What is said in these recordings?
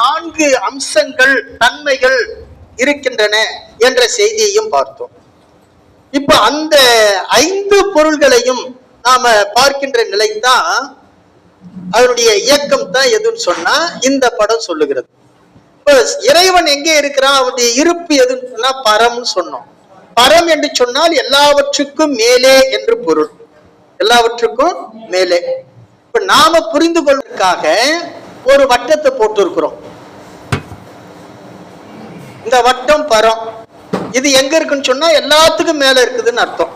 4 அம்சங்கள் தன்மைகள் இருக்கின்றன என்ற செய்தியையும் பார்த்தோம். இப்ப அந்த 5 பொருள்களையும் நாம பார்க்கின்ற நிலைதான் அதனுடைய இயக்கம் தான் எதுன்னு சொன்னா இந்த படம் சொல்லுகிறது. இப்ப இறைவன் எங்கே இருக்கிறான், அவருடைய இருப்பு எதுன்னு சொன்னா பரம்னு சொன்னோம். பரம் என்று சொன்னால் எல்லாவற்றுக்கும் மேலே என்று பொருள், எல்லாவற்றுக்கும் மேலே. இப்ப நாம புரிந்து கொள்வதற்காக ஒரு வட்டத்தை போட்டு இருக்கிறோம். இந்த வட்டம் பரம், இது எங்க இருக்குன்னு சொன்னா எல்லாத்துக்கும் மேல இருக்குதுன்னு அர்த்தம்.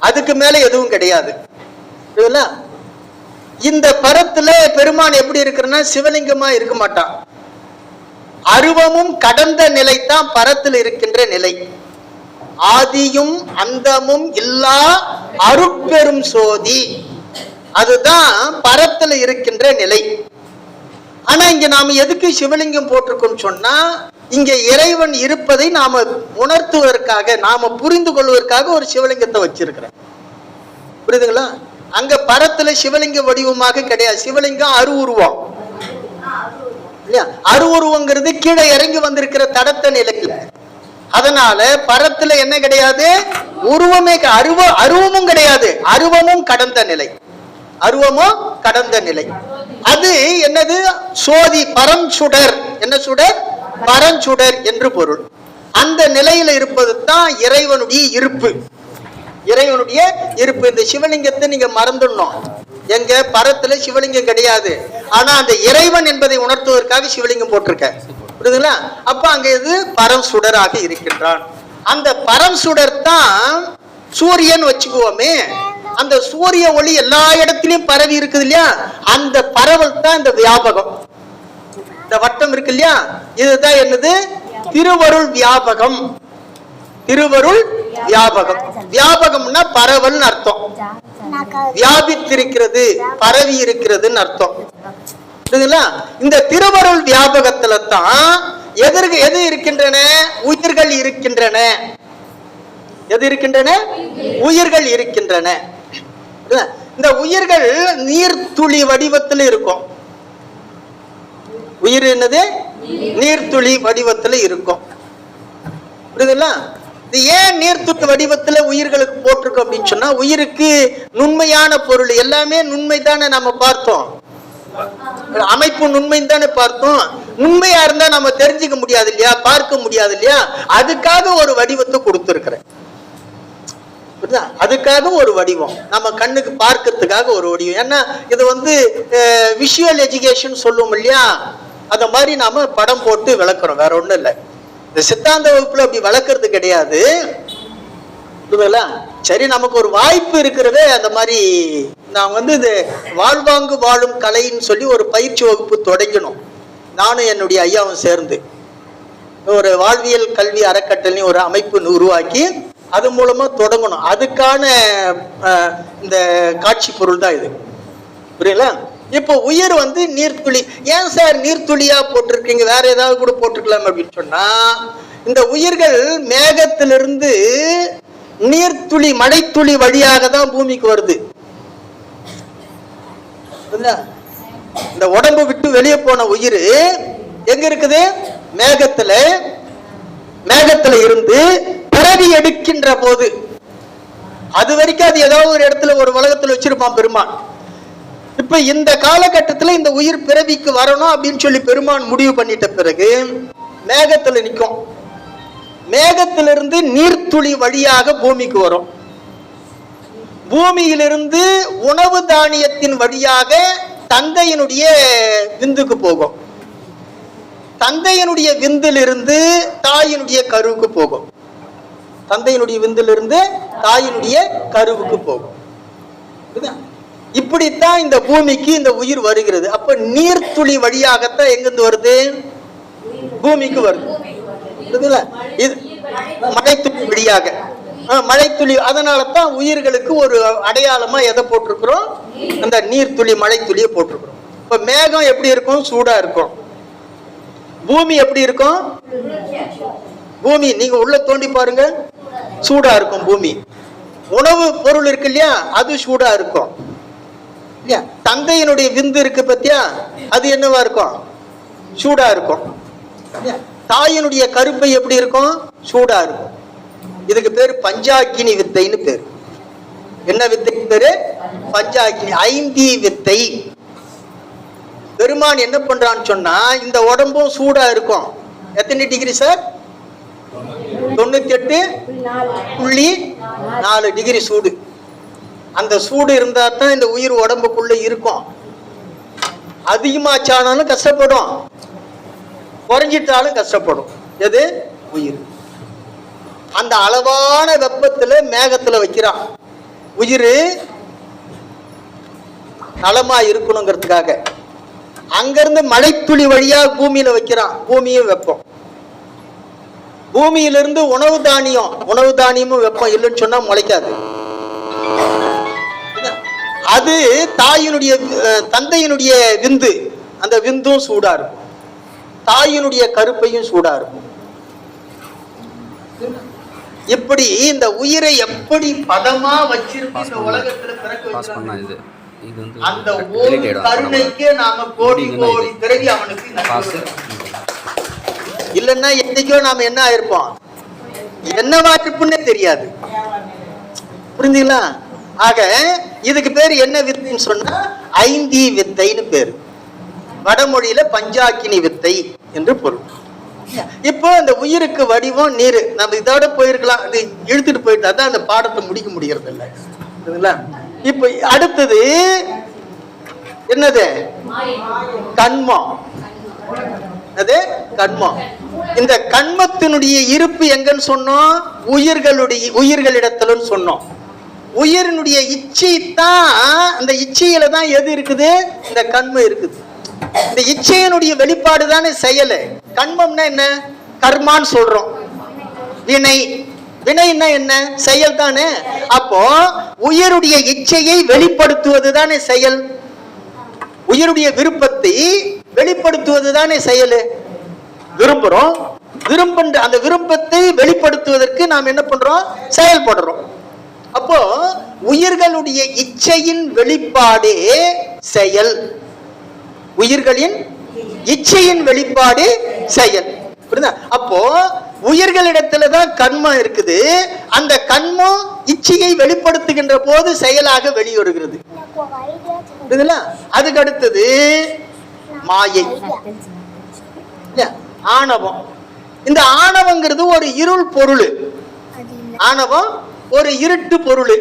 அதுக்கு மேல எதுவும் கிடையாது. இந்த பரத்துல பெருமான் எப்படி இருக்குன்னா சிவலிங்கமா இருக்க மாட்டான். அருவமும் கடந்த நிலை தான் பரத்தில் இருக்கின்ற நிலை. ஆதியும் அந்தமும் இல்லா அருட்பெரும் சோதி, அதுதான் பரத்துல இருக்கின்ற நிலை. ஆனா இங்க நாம எதுக்கு சிவலிங்கம் போட்டிருக்கோம் சொன்னா, இங்க இறைவன் இருப்பதை நாம உணர்த்துவதற்காக, நாம புரிந்து கொள்வதற்காக ஒரு சிவலிங்கத்தை வச்சிருக்கிறேன். புரியுதுங்களா? அங்க பரத்துல சிவலிங்க வடிவமாக கிடையாது. சிவலிங்கம் அருவுருவம் இல்லையா? அருவுருவங்கிறது கீழே இறங்கி வந்திருக்கிற தடத்த நிலையில. அதனால பரத்துல என்ன கிடையாது, உருவமே, அருவமும் கிடையாது. அருவமும் கடந்த நிலை, அருவமும் கடந்த நிலை. அது என்னது, சோதி பரஞ்சுடர். என்ன சுடர்? பரஞ்சுடர் என்று பொருள். அந்த நிலையில இருப்பது தான் இறைவனுடைய இருப்பு, இறைவனுடைய இருப்பு. இந்த சிவலிங்கத்தை நீங்க மறந்துடணும். எங்க பரத்துல சிவலிங்கம் கிடையாது. ஆனா அந்த இறைவன் என்பதை உணர்த்துவதற்காக சிவலிங்கம் போட்டிருக்க. புரியுதுங்களா? அப்ப அங்க இது பரம் சுடராக இருக்கின்றான். அந்த பரம் சுடர் தான் சூரியன் வச்சுக்குவோமே, அந்த சூரிய ஒளி எல்லா இடத்திலையும் பரவி இருக்குது இல்லையா? அந்த பரவல் தான் இந்த வியாபகம். இந்த வட்டம் இருக்கு இல்லையா, இதுதான் என்னது, திருவருள் வியாபகம். திருவருள் வியாபகம். வியாபகம்னா பரவல் அர்த்தம். வியாபித்திருக்கிறது, பரவி இருக்கிறதுன்னு அர்த்தம். இந்த திருவருள் வியாபகத்துல தான் எது இருக்கின்றன, உயிர்கள் இருக்கின்றன. எது இருக்கின்றன? உயிர்கள் இருக்கின்றன. இந்த உயிர்கள் நீர்த்துளி வடிவத்தில் இருக்கும். உயிர் என்னது? நீர்த்துளி வடிவத்தில் இருக்கும். புரியுதுங்களா? இது ஏன் நீர்த்துளி வடிவத்துல உயிர்களுக்கு போட்டிருக்கோம் அப்படின்னு சொன்னா, உயிருக்கு நுண்மையான பொருள் எல்லாமே நுண்மை தானே நம்ம பார்த்தோம். அமைப்பு நுண்மை தானே பார்த்தோம். உண்மையா இருந்தா நம்ம தெரிஞ்சுக்க முடியாது இல்லையா, பார்க்க முடியாது இல்லையா? அதுக்காக ஒரு வடிவத்தை கொடுத்திருக்கிறேன். அதுக்காக ஒரு வடிவம், நம்ம கண்ணுக்கு பார்க்கறதுக்காக ஒரு வடிவம். ஏன்னா இது விஷுவல் எஜுகேஷன் சொல்லுவோம் இல்லையா, அத மாதிரி நாம படம் போட்டு விளக்குறோம், வேற ஒண்ணும் இல்லை. இந்த சித்தாந்த வகுப்புல அப்படி வளர்க்கறது கிடையாது. சரி, நமக்கு ஒரு வாய்ப்பு இருக்கிறதே அந்த மாதிரி. நான் இது வாழ்வாங்கு வாழும் கலைன்னு சொல்லி ஒரு பயிற்சி வகுப்பு தொடங்கணும். நானும் என்னுடைய ஐயாவும் சேர்ந்து ஒரு வாழ்வியல் கல்வி அறக்கட்டளையும் ஒரு அமைப்பு உருவாக்கி அது மூலமா தொடங்கணும். அதுக்கான இந்த காட்சி பொருள் தான் இது. புரியல? இப்போ உயிர் நீர்த்துளி. ஏன் சார் நீர்த்துளியா போட்டிருக்கீங்க, வேற ஏதாவது கூட போட்டிருக்கலாம் அப்படின்னு சொன்னா, இந்த உயிர்கள் மேகத்திலிருந்து நீர்த்துளி மழைத்துளி வழியாக தான் பூமிக்கு வருது. இந்த உடம்பு விட்டு வெளியே போன உயிர் எங்க இருக்குது? மேகத்துல. மேகத்துல இருந்து பிறவி எடுக்கின்ற போது, அது வரைக்கும் அது ஏதாவது ஒரு இடத்துல ஒரு உலகத்துல வச்சிருப்பான் பெருமான். இப்ப இந்த காலகட்டத்துல இந்த உயிர் பிறவிக்கு வரணும் அப்படின்னு சொல்லி பெருமான் முடிவு பண்ணிட்ட பிறகு மேகத்துல நிற்கும். மேகத்திலிருந்து நீர்த்துளி வழியாக பூமிக்கு வரும். பூமியிலிருந்து உணவு தானியத்தின் வழியாக தந்தையினுடைய விந்துக்கு போகும். தந்தையினுடைய விந்திலிருந்து தாயினுடைய கருவுக்கு போகும். தந்தையினுடைய விந்திலிருந்து தாயினுடைய கருவுக்கு போகும். இப்படித்தான் இந்த பூமிக்கு இந்த உயிர் வருகிறது. அப்ப நீர்த்துளி வழியாகத்தான் எங்கிருந்து வருது? பூமிக்கு வருது. இது மழைத்துளி வழியாக, மழைத்துளி. அதனால தான் உயிர்களுக்கு ஒரு அடையாளமா எதை போட்டிருக்கிறோம்? அந்த நீர்த்துளி மழைத்துளியை போட்டிருக்கிறோம். இப்ப மேகம் எப்படி இருக்கும்? சூடா இருக்கும். பூமி எப்படி இருக்கும்? பூமி நீங்க உள்ள தோண்டி பாருங்க, சூடா இருக்கும் பூமி. உணவு பொருள் இருக்கு இல்லையா, அது சூடா இருக்கும். தந்தையினுடைய விந்து இருக்கு பத்தியா, அது என்னவா இருக்கும்? சூடா இருக்கும். தாயினுடைய கருப்பை எப்படி இருக்கும்? சூடா இருக்கும். இதுக்கு பேரு பஞ்சாக்கினி வித்தைன்னு பேரு. என்ன வித்தை பேரு? பஞ்சாக்கினி, ஐந்தி வித்தை. பெருமான் என்ன பண்றான்னு சொன்னா, இந்த உடம்பும் சூடா இருக்கும். எத்தனை டிகிரி சார்? 98.4 டிகிரி சூடு. அந்த சூடு இருந்தா தான் இந்த உயிர் உடம்புக்குள்ள இருக்கும். அதிகமாச்சானாலும் கஷ்டப்படும், குறைஞ்சிட்டாலும் கஷ்டப்படும். எது? உயிர். அந்த அளவான வெப்பத்துல மேகத்துல வைக்கிறான். உயிர் நலமா இருக்கணுங்கிறதுக்காக அங்கிருந்து மழைத்துளி வழியா பூமியில வைக்கிறான். பூமியும் வெப்பம். பூமியிலிருந்து உணவு தானியமும் வெப்பம் இல்லைன்னு சொன்னா முளைக்காது. அது தாயினுடைய தந்தையினுடைய விந்து, அந்த விந்தும் சூடா இருக்கும். தாயினுடைய கருப்பையும் சூடா இருக்கும். இப்படி இந்த உயிரை எப்படி பதமா வச்சிருக்கு இந்த உலகத்துல பிறக்க வச்சிருக்காங்க. அந்த ஒரு கருணைக்கு நாம கோடி கோடி பிறகு அவனுக்கு இல்லைன்னா என்னைக்கோ நாம என்ன ஆயிருப்போம், என்னவா இருப்புன்னே தெரியாது. புரிஞ்சுங்களா? ஆக இதுக்கு பேரு என்ன வித்தைன்னு சொன்னா ஐந்தி வித்தைன்னு பேரு. வடமொழியில பஞ்சாக்கினி வித்தை என்று பொருள். இப்போ இந்த உயிருக்கு வடிவம் நீர். நம்ம இதோட போயிருக்கலாம், இது இழுத்துட்டு போயிட்டா தான் அந்த பாடத்தை முடிக்க முடியறது இல்லை. இப்ப அடுத்தது என்னது? கண்மம். அது கண்மம். இந்த கண்மத்தினுடைய இருப்பு எங்கன்னு சொன்னோம்? உயிர்களிடத்துல சொன்னோம். உயிரினுடைய இச்சை தான், அந்த இச்சையில தான் எது இருக்குது? இந்த கண்மம் இருக்குது. இந்த இச்சையினுடைய வெளிப்பாடு தானே செயல். கண்மம்னா என்ன? கர்மான்னு சொல்றோம். வினைன்னா என்ன? செயல் தானே. அப்போ உயிருடைய இச்சையை வெளிப்படுத்துவது தானே செயல். உயிருடைய விருப்பத்தை வெளிப்படுத்துவது தானே செயல். விரும்புறோம், அந்த விருப்பத்தை வெளிப்படுத்துவதற்கு நாம் என்ன பண்றோம்? செயல்படுறோம். அப்போ உயிர்களுடைய இச்சையின் வெளிப்பாடே செயல். உயிர்களின் இச்சையின் வெளிப்பாடு செயல். அப்போ உயிர்களிடத்துலதான் கண்மம் இருக்குது. அந்த கண்மம் இச்சையை வெளிப்படுத்துகின்ற போது செயலாக வெளிவருகிறது. அதுக்கு அடுத்தது மாயை, ஆணவம். இந்த ஆணவங்கிறது ஒரு இருள் பொருள். ஆணவம் ஒரு இருட்டு பொருள்.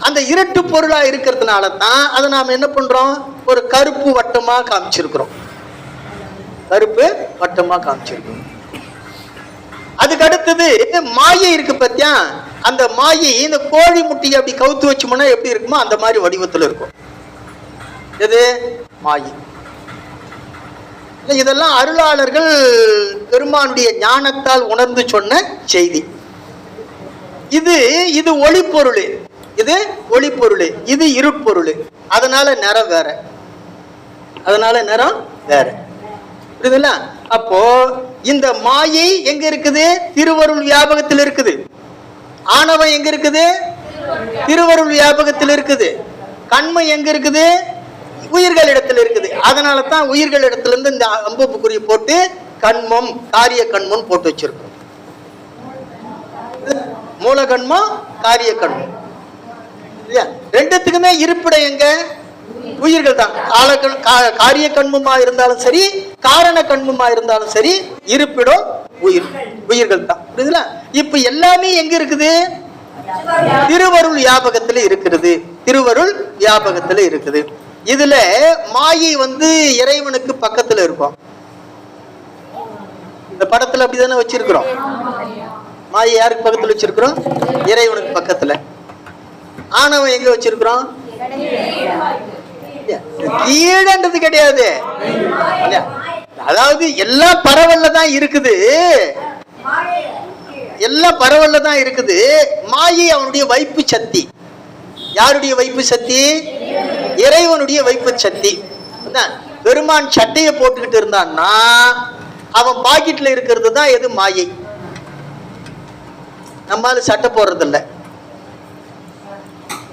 அந்த இருட்டு பொருளா இருக்கிறதுனால தான் அதை நாம என்ன பண்றோம்? ஒரு கருப்பு வட்டமா காமிச்சிருக்கிறோம். கருப்பு வட்டமா காமிச்சிருக்கிறோம். அதுக்கு அடுத்தது மாயை இருக்கு பத்தியா? அந்த மாயை இந்த கோழி முட்டையை அப்படி கவுத்து வச்சோம்னா எப்படி இருக்குமோ அந்த மாதிரி வடிவத்துல இருக்கும். எது? மாயை. இதெல்லாம் அருளாளர்கள் பெருமானுடைய ஞானத்தால் உணர்ந்து சொன்ன செய்தி. இது ஒளி பொருள், இது ஒளி பொருள், இது இருட்பொருள். அதனால நிறம் வேற, புரியுதுங்களா? அப்போ இந்த மாயை எங்க இருக்குது? திருவருள் வியாபகத்தில் இருக்குது. ஆணவம் எங்க இருக்குது? திருவருள் வியாபகத்தில் இருக்குது. கண்மம் எங்க இருக்குது? உயிர்களிடத்தில் இருக்குது. அதனால தான் உயிர்களிடத்துல இருந்து இந்த அம்புக்குறி போட்டு கண்மம், காரிய கண்மம் போட்டு வச்சிருக்கோம். மூல கண்மம், காரிய கண்மம். ரெண்டுத்துக்குமே இருப்பிடம் எங்க? உயிர்கள் தான். காரிய கண்மமா இருந்தாலும் சரி, காரண கண்மமா இருந்தாலும் சரி, இருப்பிடம் உயிர்கள் தான். புரியுதுல? இப்ப எல்லாமே எங்க இருக்குது? திருவருள் வியாபகத்துல இருக்கிறது. திருவருள் வியாபகத்துல இருக்குது. இதுல மாயை இறைவனுக்கு பக்கத்துல இருக்கும். இந்த படத்துல அப்படிதானே வச்சிருக்கிறோம். மாயை யாருக்கு பக்கத்துல வச்சிருக்கிறோம்? இறைவனுக்கு பக்கத்துல. ஆணவம் எங்க வச்சிருக்கிறோம்? கீழன்றது கிடையாது. அதாவது எல்லாம் பரவல்ல தான் இருக்குது. எல்லாம் பரவல்ல தான் இருக்குது. மாயை அவனுடைய வைப்பு சக்தி. யாருடைய வைப்பு சக்தி? இறைவனுடைய வைப்பு சக்தி. பெருமான் சட்டையை போட்டுக்கிட்டு இருந்தான்னா அவன் பாக்கெட்ல இருக்கிறது தான் எது? மாயை. நம்மால சட்டை போடுறதில்ல.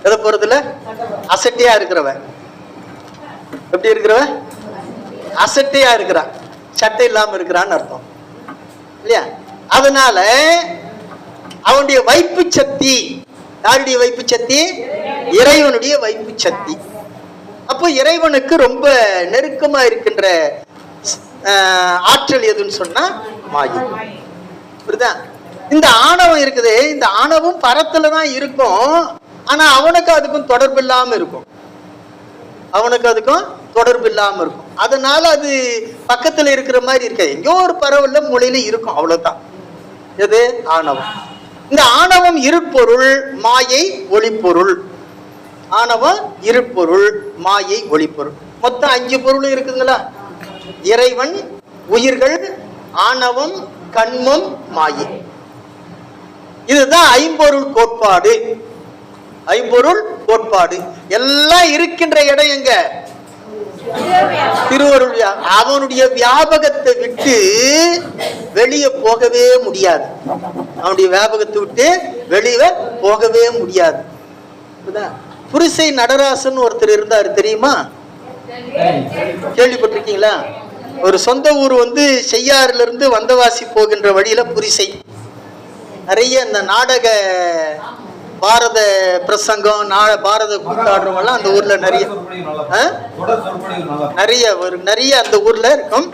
எதை போறதில்ல? அசட்டையா இருக்கிறவன். எப்படி இருக்கிறவன்? அசட்டையா இருக்கிறான். சட்டை இல்லாம இருக்கிறான்னு அர்த்தம் இல்லையா? அதனால அவனுடைய வைப்பு சக்தி, யாருடைய வைப்பு சக்தி? இறைவனுடைய வைப்பு சக்தி. அப்போ இறைவனுக்கு ரொம்ப நெருக்கமா இருக்கின்ற ஆற்றல் எதுன்னு சொன்னா மாயை. புரியுதா? இந்த ஆணவம் இருக்குது, இந்த ஆணவம் பரத்துலதான் இருக்கும். ஆனா அவனுக்கு அதுக்கும் தொடர்பு இல்லாம இருக்கும், அவனுக்கு அதுக்கும் தொடர்பு இல்லாம இருக்கும். அதனால அது பக்கத்துல இருக்கிற மாதிரி இருக்காது, எங்கோ ஒரு பரவல்ல மூலையில இருக்கும், அவ்வளவுதான். எது? ஆணவம். இந்த ஆணவம் இருப்பொருள், மாயை ஒளிப்பொருள். ஆணவம் இருப்பொருள், மாயை ஒளிப்பொருள். மொத்தம் 5 பொருள் இருக்குதுங்களா? இறைவன், உயிர்கள், ஆணவம், கண்மம், மாயை. இதுதான் ஐம்பொருள் கோட்பாடு. ஐம்பொருள் கோட்பாடு எல்லாம் இருக்கின்ற இடம் எங்க? திருவருள். அவனுடைய வியாபகத்தை விட்டு வெளியே போகவே முடியாது. அவனுடைய வியாபகத்தை விட்டு வெளியே போகவே முடியாது. புரிசை நடராசன் ஒருத்தர் இருந்தாரு, தெரியுமா? கேள்விப்பட்டிருக்கீங்களா? ஒரு சொந்த ஊர் வந்து செய்யாறுல இருந்து வந்தவாசி போகின்ற வழியில புரிசை. நிறைய இந்த நாடக பாரத பிரசங்கம், பாரத கூத்தாடுறவங்கலாம் அந்த ஊர்ல நிறைய அந்த ஊர்ல இருக்கும்.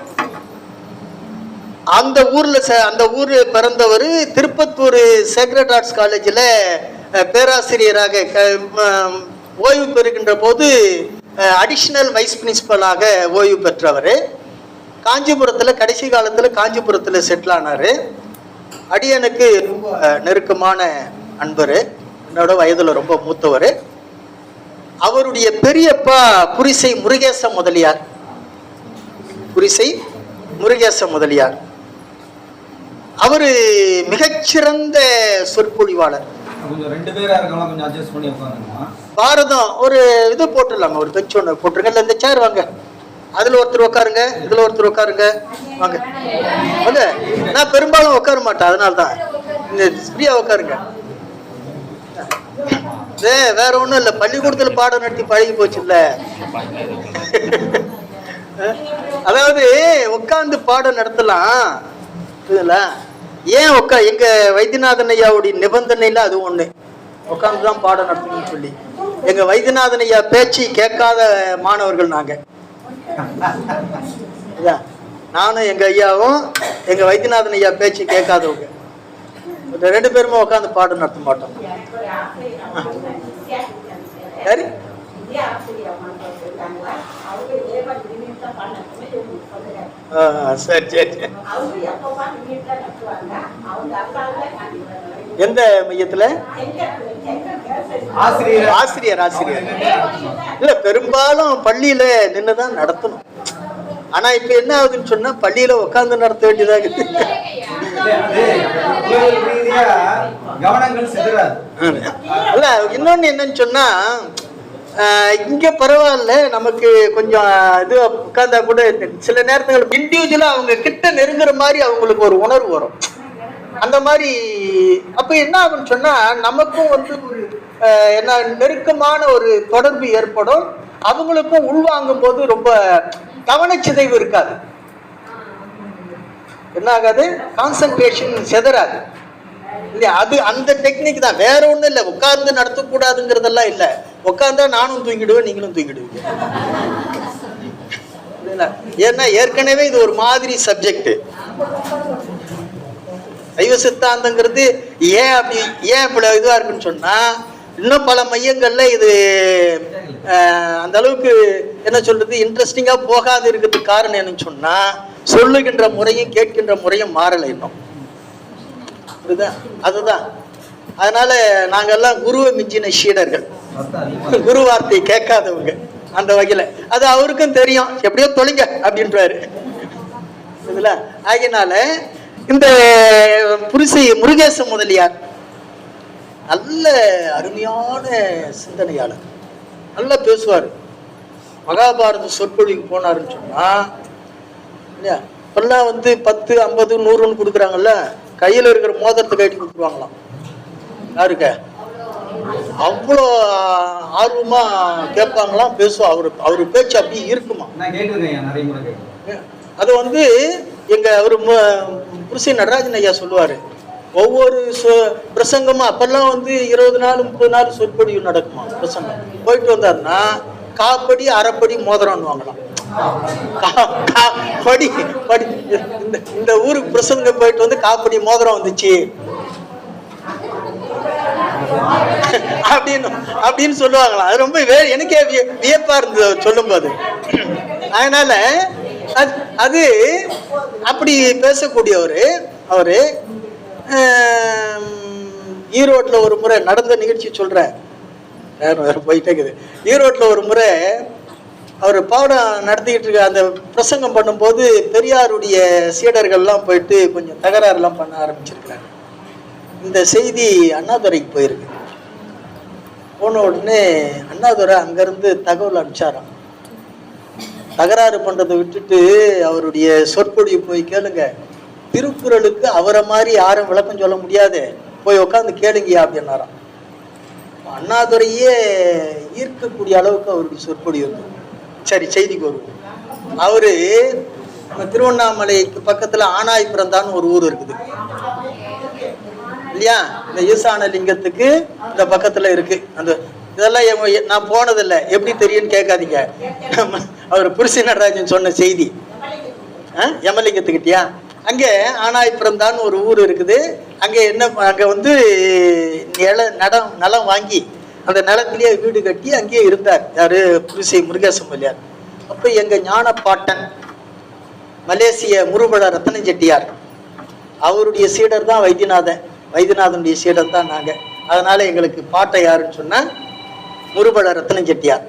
அந்த ஊர்ல பிறந்தவர் திருப்பத்தூர் சேக்ரட் ஆர்ட்ஸ் காலேஜில் பேராசிரியராக ஓய்வு பெறுகின்ற போது அடிஷனல் வைஸ் பிரின்சிபலாக ஓய்வு பெற்றவர். காஞ்சிபுரத்தில் கடைசி காலத்தில் காஞ்சிபுரத்தில் செட்டில் ஆனார். அடியனுக்கு நெருக்கமான அன்பர், என்னோட வயதுல ரொம்ப மூத்தவர். அவருடைய பெரியப்பா புரிசை முருகேச முதலியார். புரிசை முருகேச முதலியார் அவரு மிகச்சிறந்த சொற்பொழிவாளர். பாரதம் ஒரு இது போட்டுடலாமா, ஒரு பெஞ்ச் ஒன்று போட்டுருங்க. இந்த சேர் வாங்க, அதுல ஒருத்தர் உட்காருங்க, இதுல ஒருத்தர் உட்காருங்க, வாங்க வாங்க. நான் பெரும்பாலும் உட்கார மாட்டேன், அதனால்தான் ஃப்ரீயா உட்காருங்க. வேற ஒண்ணும் இல்ல, பள்ளிக்கூடத்துல பாடம் நடத்தி பழகி போச்சு இல்ல. அதாவது உட்கார்ந்து பாடம் நடத்தலாம், ஏன் எங்க வைத்தியநாதன் ஐயாவுடைய நிபந்தனையில அது ஒண்ணு, உட்கார்ந்துதான் பாடம் நடத்தணும்னு சொல்லி. எங்க வைத்தியநாதன் ஐயா பேச்சு கேட்காத மாணவர்கள் நாங்க. நானும் எங்க ஐயாவும் எங்க வைத்தியநாதன் ஐயா பேச்சு கேட்காதவங்க. 2 பேருமே உட்காந்து பாடம் நடத்த மாட்டோம். சரி, சரி சரி. எந்த மையத்துல? ஆசிரியர் ஆசிரியர் ஆசிரியர் இல்ல, பெரும்பாலும் பள்ளியில நின்னுதான் நடத்தணும். ஆனா இப்ப என்ன ஆகுதுன்னு சொன்னா பள்ளியில உட்கார்ந்து நடத்த வேண்டியதாக இல்ல. இன்னொன்னு என்னன்னு சொன்னா, இங்க பரவாயில்ல, நமக்கு கொஞ்சம் இது உட்கார்ந்தா கூட சில நேரத்துல இண்டிவிஜுவலா அவங்க கிட்ட நெருங்குற மாதிரி அவங்களுக்கு ஒரு உணர்வு வரும். அந்த மாதிரி அப்ப என்ன ஆகுன்னு சொன்னா நமக்கும் வந்து என்ன நெருக்கமான ஒரு தொடர்பு ஏற்படும். அவங்களுக்கும் உள்வாங்கும் போது ரொம்ப கவனச்சிதைவு இருக்காது. என்ன ஆகாது? கான்சன்ட்ரேஷன் செதறாது இல்லையா? அது அந்த டெக்னிக் தான், வேற ஒண்ணும் இல்லை. உட்கார்ந்து நடத்தக்கூடாதுங்கிறதெல்லாம் இல்லை. உட்கார்ந்தா நானும் தூங்கிடுவேன், நீங்களும் தூங்கிடுவீங்க. ஏன்னா ஏற்கனவே இது ஒரு மாதிரி சப்ஜெக்ட். சைவ சித்தாந்தங்கிறது ஏன் இப்படி இதுவா இருக்குன்னு சொன்னா, இன்னும் பல மையங்கள்ல இது அந்த அளவுக்கு என்ன சொல்றது இன்ட்ரெஸ்டிங்கா போகாது இருக்கிறதுக்கு காரணம் என்னன்னு சொன்னா, சொல்லுகின்ற முறையும் கேட்கின்ற முறையும் மாறலை இன்னும். அதுதான். அதனால நாங்கெல்லாம் குருவை மிஞ்சின சீடர்கள், குரு வார்த்தை கேட்காதவங்க. அந்த வகையில அது அவருக்கும் தெரியும், எப்படியோ தொலைங்க அப்படின்றாரு. இதுல ஆகினால இந்த புரிசை முருகேச முதலியார் நல்ல அருமையான சிந்தனையாளர், நல்லா பேசுவார். மகாபாரத சொற்பொழிவுக்கு போனாருன்னு சொன்னா இல்லையா, இப்பெல்லாம் வந்து 10, 50, 100 கொடுக்குறாங்கல்ல, கையில இருக்கிற மோதிரத்தை கட்டி கொடுத்துருவாங்களாம். யாருக்க அவ்வளோ ஆர்வமா கேட்பாங்களாம், பேசுவோம். அவரு பேச்சு அப்படி இருக்குமா. அது வந்து எங்க ஒரு புருஷி நடராஜன் ஐயா சொல்லுவாரு, ஒவ்வொரு பிரசங்கமும் அப்பெல்லாம் வந்து 20 நாள் 30 நாள் சொற்பொழிவு நடக்குமா பிரசங்கம். போயிட்டு வந்தாருன்னா காப்படி அரைப்படி மோதிரம் வாங்கலாம். படி படி இந்த ஊருக்கு பிரசங்கம் போயிட்டு வந்து காப்படி மோதிரம் வந்துச்சு அப்படின்னு சொல்லுவாங்களாம். அது ரொம்ப எனக்கே வியப்பா இருந்தது சொல்லும் போது. அதனால அது அப்படி பேசக்கூடியவரு அவரு. ஈரோட்ல ஒரு முறை நடந்த நிகழ்ச்சி சொல்றேன், வேற போயிட்டே இருக்குது. ஈரோட்ல ஒரு முறை அவர் பாடம் நடத்திக்கிட்டு இருக்க அந்த பிரசங்கம் பண்ணும்போது பெரியாருடைய சீடர்கள்லாம் போயிட்டு கொஞ்சம் தகராறுலாம் பண்ண ஆரம்பிச்சிருக்கிறாங்க. இந்த செய்தி அண்ணாதுரைக்கு போயிருக்கு. போன உடனே அண்ணாதுரை அங்கிருந்து தகவல் அனுப்பிச்சாராம். தகராறு பண்றதை விட்டுட்டு அவருடைய சொற்பொழிவு போய் கேளுங்க, திருக்குறளுக்கு அவரை மாதிரி யாரும் விளக்கம் சொல்ல முடியாது, போய் உட்காந்து கேளுங்கயா அப்படின்னாராம். அண்ணாதுரையே ஈர்க்கக்கூடிய அளவுக்கு அவருடைய சொற்பொழிவு இருக்கும். சரி, செய்திக்கு வருவோம். அவரு திருவண்ணாமலைக்கு பக்கத்துல ஆனாய் பிறந்தான்னு ஒரு ஊர் இருக்குது இல்லையா? இந்த ஈசான லிங்கத்துக்கு இந்த பக்கத்துல இருக்கு. அந்த இதெல்லாம் நான் போனதில்லை, எப்படி தெரியும்னு கேட்காதீங்க. அவர் புருஷி நடராஜன் சொன்ன செய்தி. யமலிங்கத்துக்கிட்டியா? அங்கே ஆனாய் பிறந்தான்னு ஒரு ஊர் இருக்குது. அங்கே அங்கே வந்து நிலம் வாங்கி அந்த நிலத்திலேயே வீடு கட்டி அங்கேயே இருந்தார். யாரு? புரிசை முருகேசம் வல்லியார். அப்போ எங்க ஞான பாட்டன் மலேசிய முருபட ரத்தன செட்டியார், அவருடைய சீடர் தான் வைத்தியநாதன். வைத்தியநாதனுடைய சீடர் தான் நாங்க. அதனால எங்களுக்கு பாட்டை யாருன்னு சொன்னா முருபட ரத்தன செட்டியார்.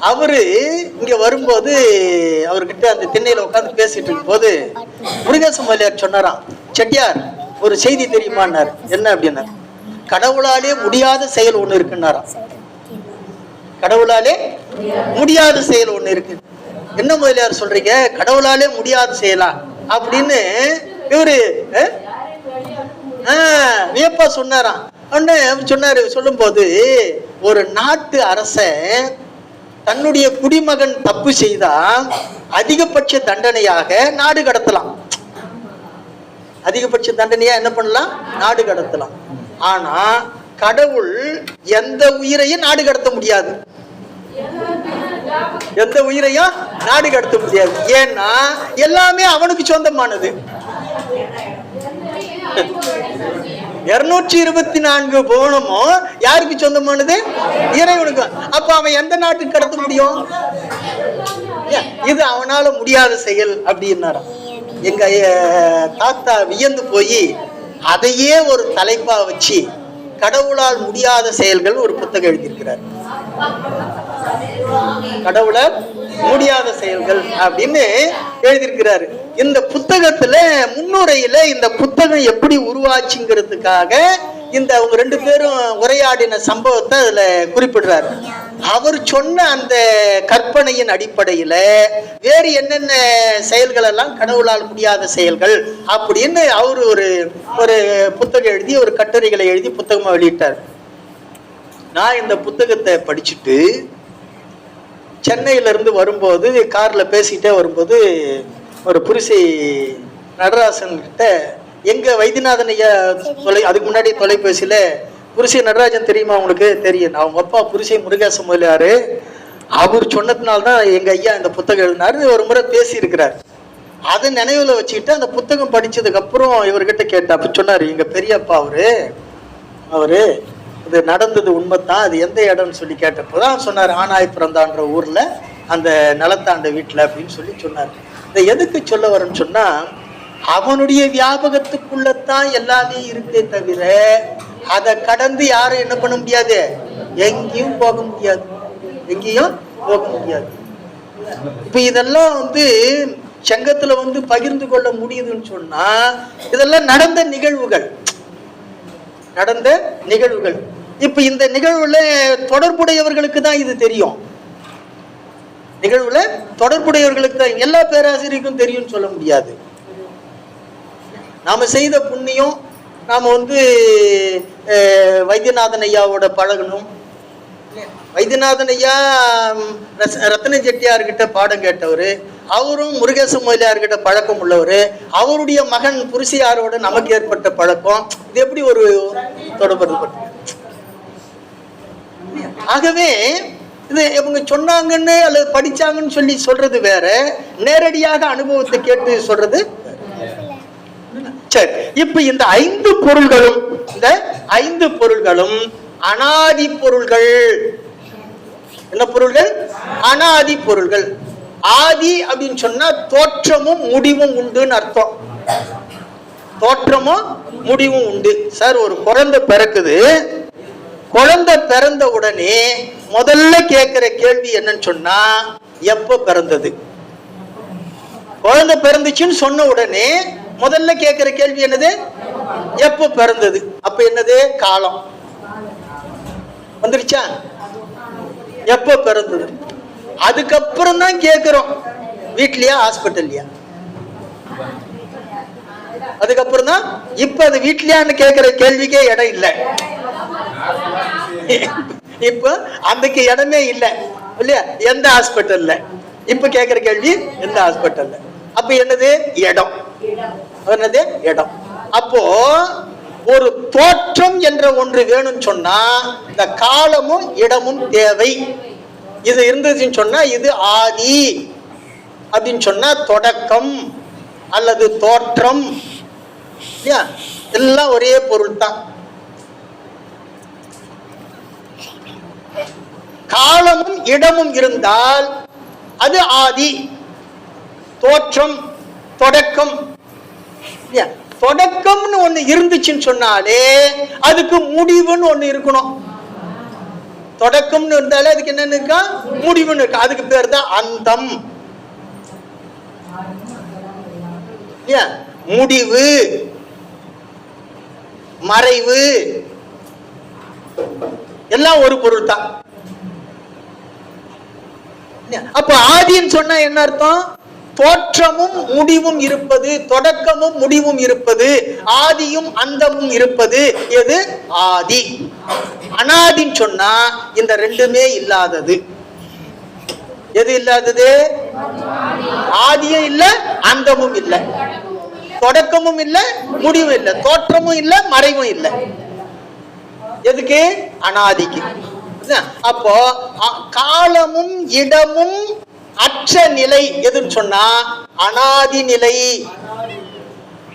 அவரு இங்க வரும்போது அவர்கிட்ட அந்த திண்ணையில உட்காந்து பேசிட்டு இருக்கும் போது முருகேசம் வல்லியார் சொன்னாராம், செட்டியார் ஒரு செய்தி தெரியுமான்னாரு. என்ன அப்படின்னா, கடவுளாலே முடியாத செயல் ஒண்ணு இருக்குன்னாராம். கடவுளாலே முடியாத செயல் ஒண்ணு இருக்கு. என்ன முதலியார் சொல்றீங்க, கடவுளாலே முடியாத செயலா அப்படின்னு இவரு வியப்பா சொன்னாராம். சொன்னாரு. சொல்லும் போது, ஒரு நாட்டு அரசன் தன்னுடைய குடிமகன் தப்பு செய்தா அதிகபட்ச தண்டனையாக நாடு கடத்தலாம். அதிகபட்ச தண்டனையா என்ன பண்ணலாம்? நாடு கடத்தலாம். ஆனா கடவுள் எந்த உயிரையும் நாடு கடத்த முடியாது. எந்த உயிரையும் நாடு கடத்த முடியாது. ஏன்னா எல்லாமே அவனுக்கு சொந்தமானது. 224 புவனமும் யாருக்கு சொந்தமானது? இறைவனுக்கு. அப்ப அவன் எந்த நாட்டுக்கு கடத்த முடியும்? இது அவனால முடியாத செயல் அப்படின்னாராம். எங்க தாத்தா வியந்து போய் அதையே ஒரு தலைப்பா வச்சு கடவுளால் முடியாத செயல்கள் ஒரு புத்தகம் எழுதியிருக்கிறார். கடவுளால் முடியாத செயல்கள் அப்படின்னு எழுதியிருக்கிறாரு. இந்த புத்தகத்துல முன்னுரையில இந்த புத்தகம் எப்படி உருவாச்சுங்கிறதுக்காக இந்த அவங்க 2 பேரும் உரையாடின சம்பவத்தை அதுல குறிப்பிடுறாரு. அவர் சொன்ன அந்த கற்பனையின் அடிப்படையில வேறு என்னென்ன செயல்கள் எல்லாம் கடவுளால் முடியாத செயல்கள் அப்படின்னு அவரு ஒரு புத்தகம் எழுதி, ஒரு கட்டுரைகளை எழுதி புத்தகமா வெளியிட்டார். நான் இந்த புத்தகத்தை படிச்சுட்டு சென்னையில இருந்து வரும்போது கார்ல பேசிட்டே வரும்போது ஒரு புரிசை நடராசன் கிட்ட, எங்க வைத்தியநாதன் ஐயா அதுக்கு முன்னாடி தொலைபேசியில, புரிசை நடராஜன் தெரியுமா உங்களுக்கு? தெரியும். அவங்க அப்பா புரிசை முருகேசம் முதலியாரு, அவர் சொன்னதுனால்தான் எங்க ஐயா இந்த புத்தகம் எழுதினாரு. ஒரு முறை பேசி இருக்கிறார். அதை நினைவுல வச்சுக்கிட்டு அந்த புத்தகம் படிச்சதுக்கு அப்புறம் இவர்கிட்ட கேட்டா, அப்ப சொன்னாரு, எங்க பெரியப்பா அவரு இது நடந்தது உண்மைத்தான், அது எந்த இடம்னு சொல்லி கேட்டப்போதான் சொன்னார், ஆனாய் பிறந்தான்ற ஊர்ல அந்த நிலத்தாண்ட வீட்டுல அப்படின்னு சொல்லி சொன்னார். இதை எதுக்கு சொல்ல வரேன்னு சொன்னா, அவனுடைய வியாபகத்துக்குள்ளதான் எல்லாமே இருக்கே தவிர அதை கடந்து யாரும் என்ன பண்ண முடியாது, எங்கேயும் போக முடியாது, எங்கேயும் போக முடியாது. இப்ப இதெல்லாம் சங்கத்துல பகிர்ந்து கொள்ள முடியுதுன்னு சொன்னா, இதெல்லாம் நடந்த நிகழ்வுகள். இப்ப இந்த நிகழ்வுல தொடர்புடையவர்களுக்கு தான் இது தெரியும். நிகழ்வுல தொடர்புடையவர்களுக்கு தான், எல்லா பேராசிரியருக்கும் தெரியும்னு சொல்ல முடியாது. நாம செய்த புண்ணியம், நாம வைத்தியநாதன் ஐயாவோட பழகணும், வைத்தியநாதன் ஐயா ரத்ன செட்டியார்கிட்ட பாடம் கேட்டவர், அவரும் முருகேச முதலியார்கிட்ட பழக்கம் உள்ளவர், அவருடைய மகன் புருஷியாரோட நமக்கு ஏற்பட்ட பழக்கம், இது எப்படி ஒரு தொடர்பு? ஆகவே இது இவங்க சொன்னாங்கன்னு அல்லது படிச்சாங்கன்னு சொல்லி சொல்றது வேற, நேரடியாக அனுபவத்தை கேட்டு சொல்றது. சரி, இப்ப இந்த 5 பொருள்களும் அனாதி பொருள்கள். என்ன பொருள்கள்? அனாதி பொருள்கள். ஆதி அப்படின்னு சொன்னா தோற்றமும் முடிவும் உண்டுன்னு அர்த்தம். தோற்றமும் முடிவும் உண்டு. சார், ஒரு குழந்தை பிறக்குது, குழந்தை பிறந்த உடனே முதல்ல கேட்கிற கேள்வி என்னன்னு சொன்னா, எப்ப பிறந்தது? குழந்தை பிறந்துச்சுன்னு சொன்ன உடனே முதல்ல கேட்கிற கேள்வி என்னது? எப்ப பிறந்தது. அப்ப என்னது? காலம் வந்துருச்சா? எப்ப பிறந்தது. அதுக்கப்புறம் தான் கேட்கிறோம், வீட்லயா ஹாஸ்பிட்டல்லையா? அதுக்கப்புறம் தான். இப்ப அது வீட்லயான்னு கேட்கிற கேள்விக்கே இடம் இல்லை. இப்ப அதுக்கு இடமே இல்லை இல்லையா? எந்த ஹாஸ்பிட்டல்ல? இப்ப கேட்கிற கேள்வி எந்த ஹாஸ்பிட்டல்ல? அப்ப என்னது? இடம். என்னது? இடம். அப்போ ஒரு தோற்றம் என்ற ஒன்று வேணும்னு சொன்னா இந்த காலமும் இடமும் தேவை. இது இருந்ததுன்னு சொன்னா இது ஆதி அப்படின்னு சொன்னா தொடக்கம் அல்லது தோற்றம். எல்லாம் ஒரே பொருள் தான். காலமும் இடமும் இருந்தால் அது ஆதி, தோற்றம், தொடக்கம். தொடக்கம்னு ஒண்ணு இருந்துச்சுன்னு சொன்னாலே அதுக்கு முடிவுன்னு ஒண்ணு இருக்கணும். தொடக்கம்னு இருந்தாலே அதுக்கு என்னன்னு இருக்கா? முடிவுன்னு இருக்கா. அதுக்கு பேர் தான் அந்தம். முடிவு, மறைவு எல்லாம் ஒரு பொருள் தான். அப்ப ஆதின்னு சொன்னா என்ன அர்த்தம்? தோற்றமும் முடிவும் இருப்பது, தொடக்கமும் முடிவும் இருப்பது, ஆதியும் அந்தமும் இருப்பது. எது? ஆதி. அனாதின்னு சொன்னா இந்த ரெண்டுமே இல்லாதது. எது இல்லாதது? ஆதியும் இல்ல, அந்தமும் இல்ல, தொடக்கமும் இல்ல, முடிவும் இல்ல, தோற்றமும் இல்ல, மறைவும் இல்ல. எதுக்கு? அனாதிக்கு. அப்போ காலமும் இடமும் அற்ற நிலை எதுன்னு சொன்னா அனாதி நிலை.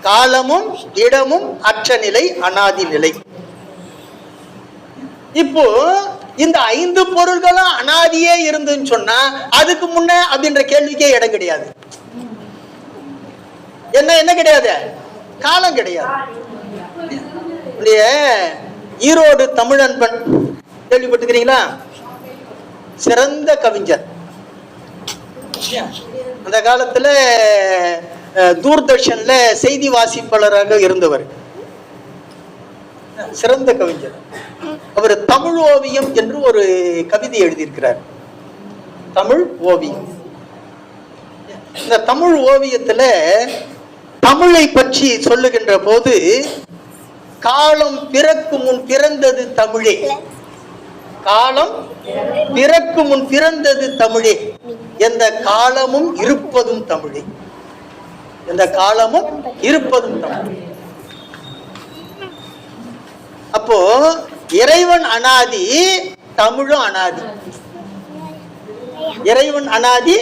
காலமும் இடமும் அற்ற நிலை அனாதி நிலை. இப்போ இந்த 5 பொருள்களும் அனாதியே இருந்துன்னு சொன்னா அதுக்கு முன்ன அப்படின்ற கேள்விக்கே இடம் கிடையாது. என்ன கிடையாது? காலம் கிடையாது. ஈரோடு தமிழன்பன் கேள்விப்பட்டிருக்கிறீங்களா? சிறந்த கவிஞர். அந்த காலத்துல தூர்தர்ஷன்ல செய்தி வாசிப்பாளராக இருந்தவர். சிறந்த கவிஞர். அவர் தமிழ் ஓவியம் என்று ஒரு கவிதை எழுதியிருக்கிறார். தமிழ் ஓவியம். இந்த தமிழ் ஓவியத்துல தமிழை பற்றி சொல்லுகின்ற போது, காலம் பிறக்கு முன் பிறந்தது தமிழே, காலம் பிறக்கு முன் பிறந்தது தமிழே, எந்த காலமும் இருப்பதும் தமிழே, எந்த காலமும் இருப்பதும் தமிழே. அப்போ இறைவன் அனாதி, தமிழும் அனாதி. இறைவன் அனாதி,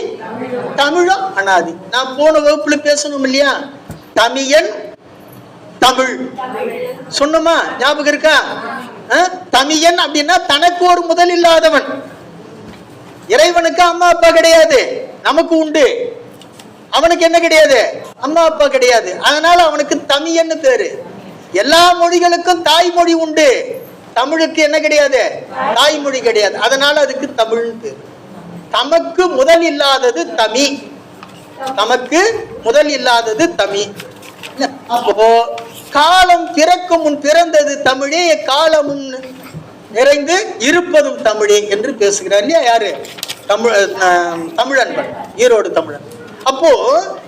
தமிழும் அனாதி. நான் போன வகுப்புல பேசணும் இல்லையா? தமியன் தமிழ் சொன்னோமா? ஞாபகம் இருக்கா? தமியன் அப்படின்னா தனக்கு ஒரு முதல் இல்லாதவன். இறைவனுக்கு அம்மா அப்பா கிடையாது, நமக்கு உண்டு. அவனுக்கு என்ன கிடையாது? அம்மா அப்பா கிடையாது. அதனால அவனுக்கு தமியன்னு பேரு. எல்லா மொழிகளுக்கும் தாய்மொழி உண்டு, தமிழுக்கு என்ன கிடையாது? தாய்மொழி கிடையாது. அதனால அதுக்கு தமிழ்னு பேரு. தமக்கு முதல் இல்லாதது தமி, தமக்கு முதல் இல்லாதது தமி. அப்போ காலம் பிறக்கும் முன் பிறந்தது தமிழே, காலமும் நிறைந்து இருப்பதும் தமிழே என்று பேசுகிறார் இல்லையா? யாரு? தமிழன்பன், ஈரோடு தமிழன். அப்போ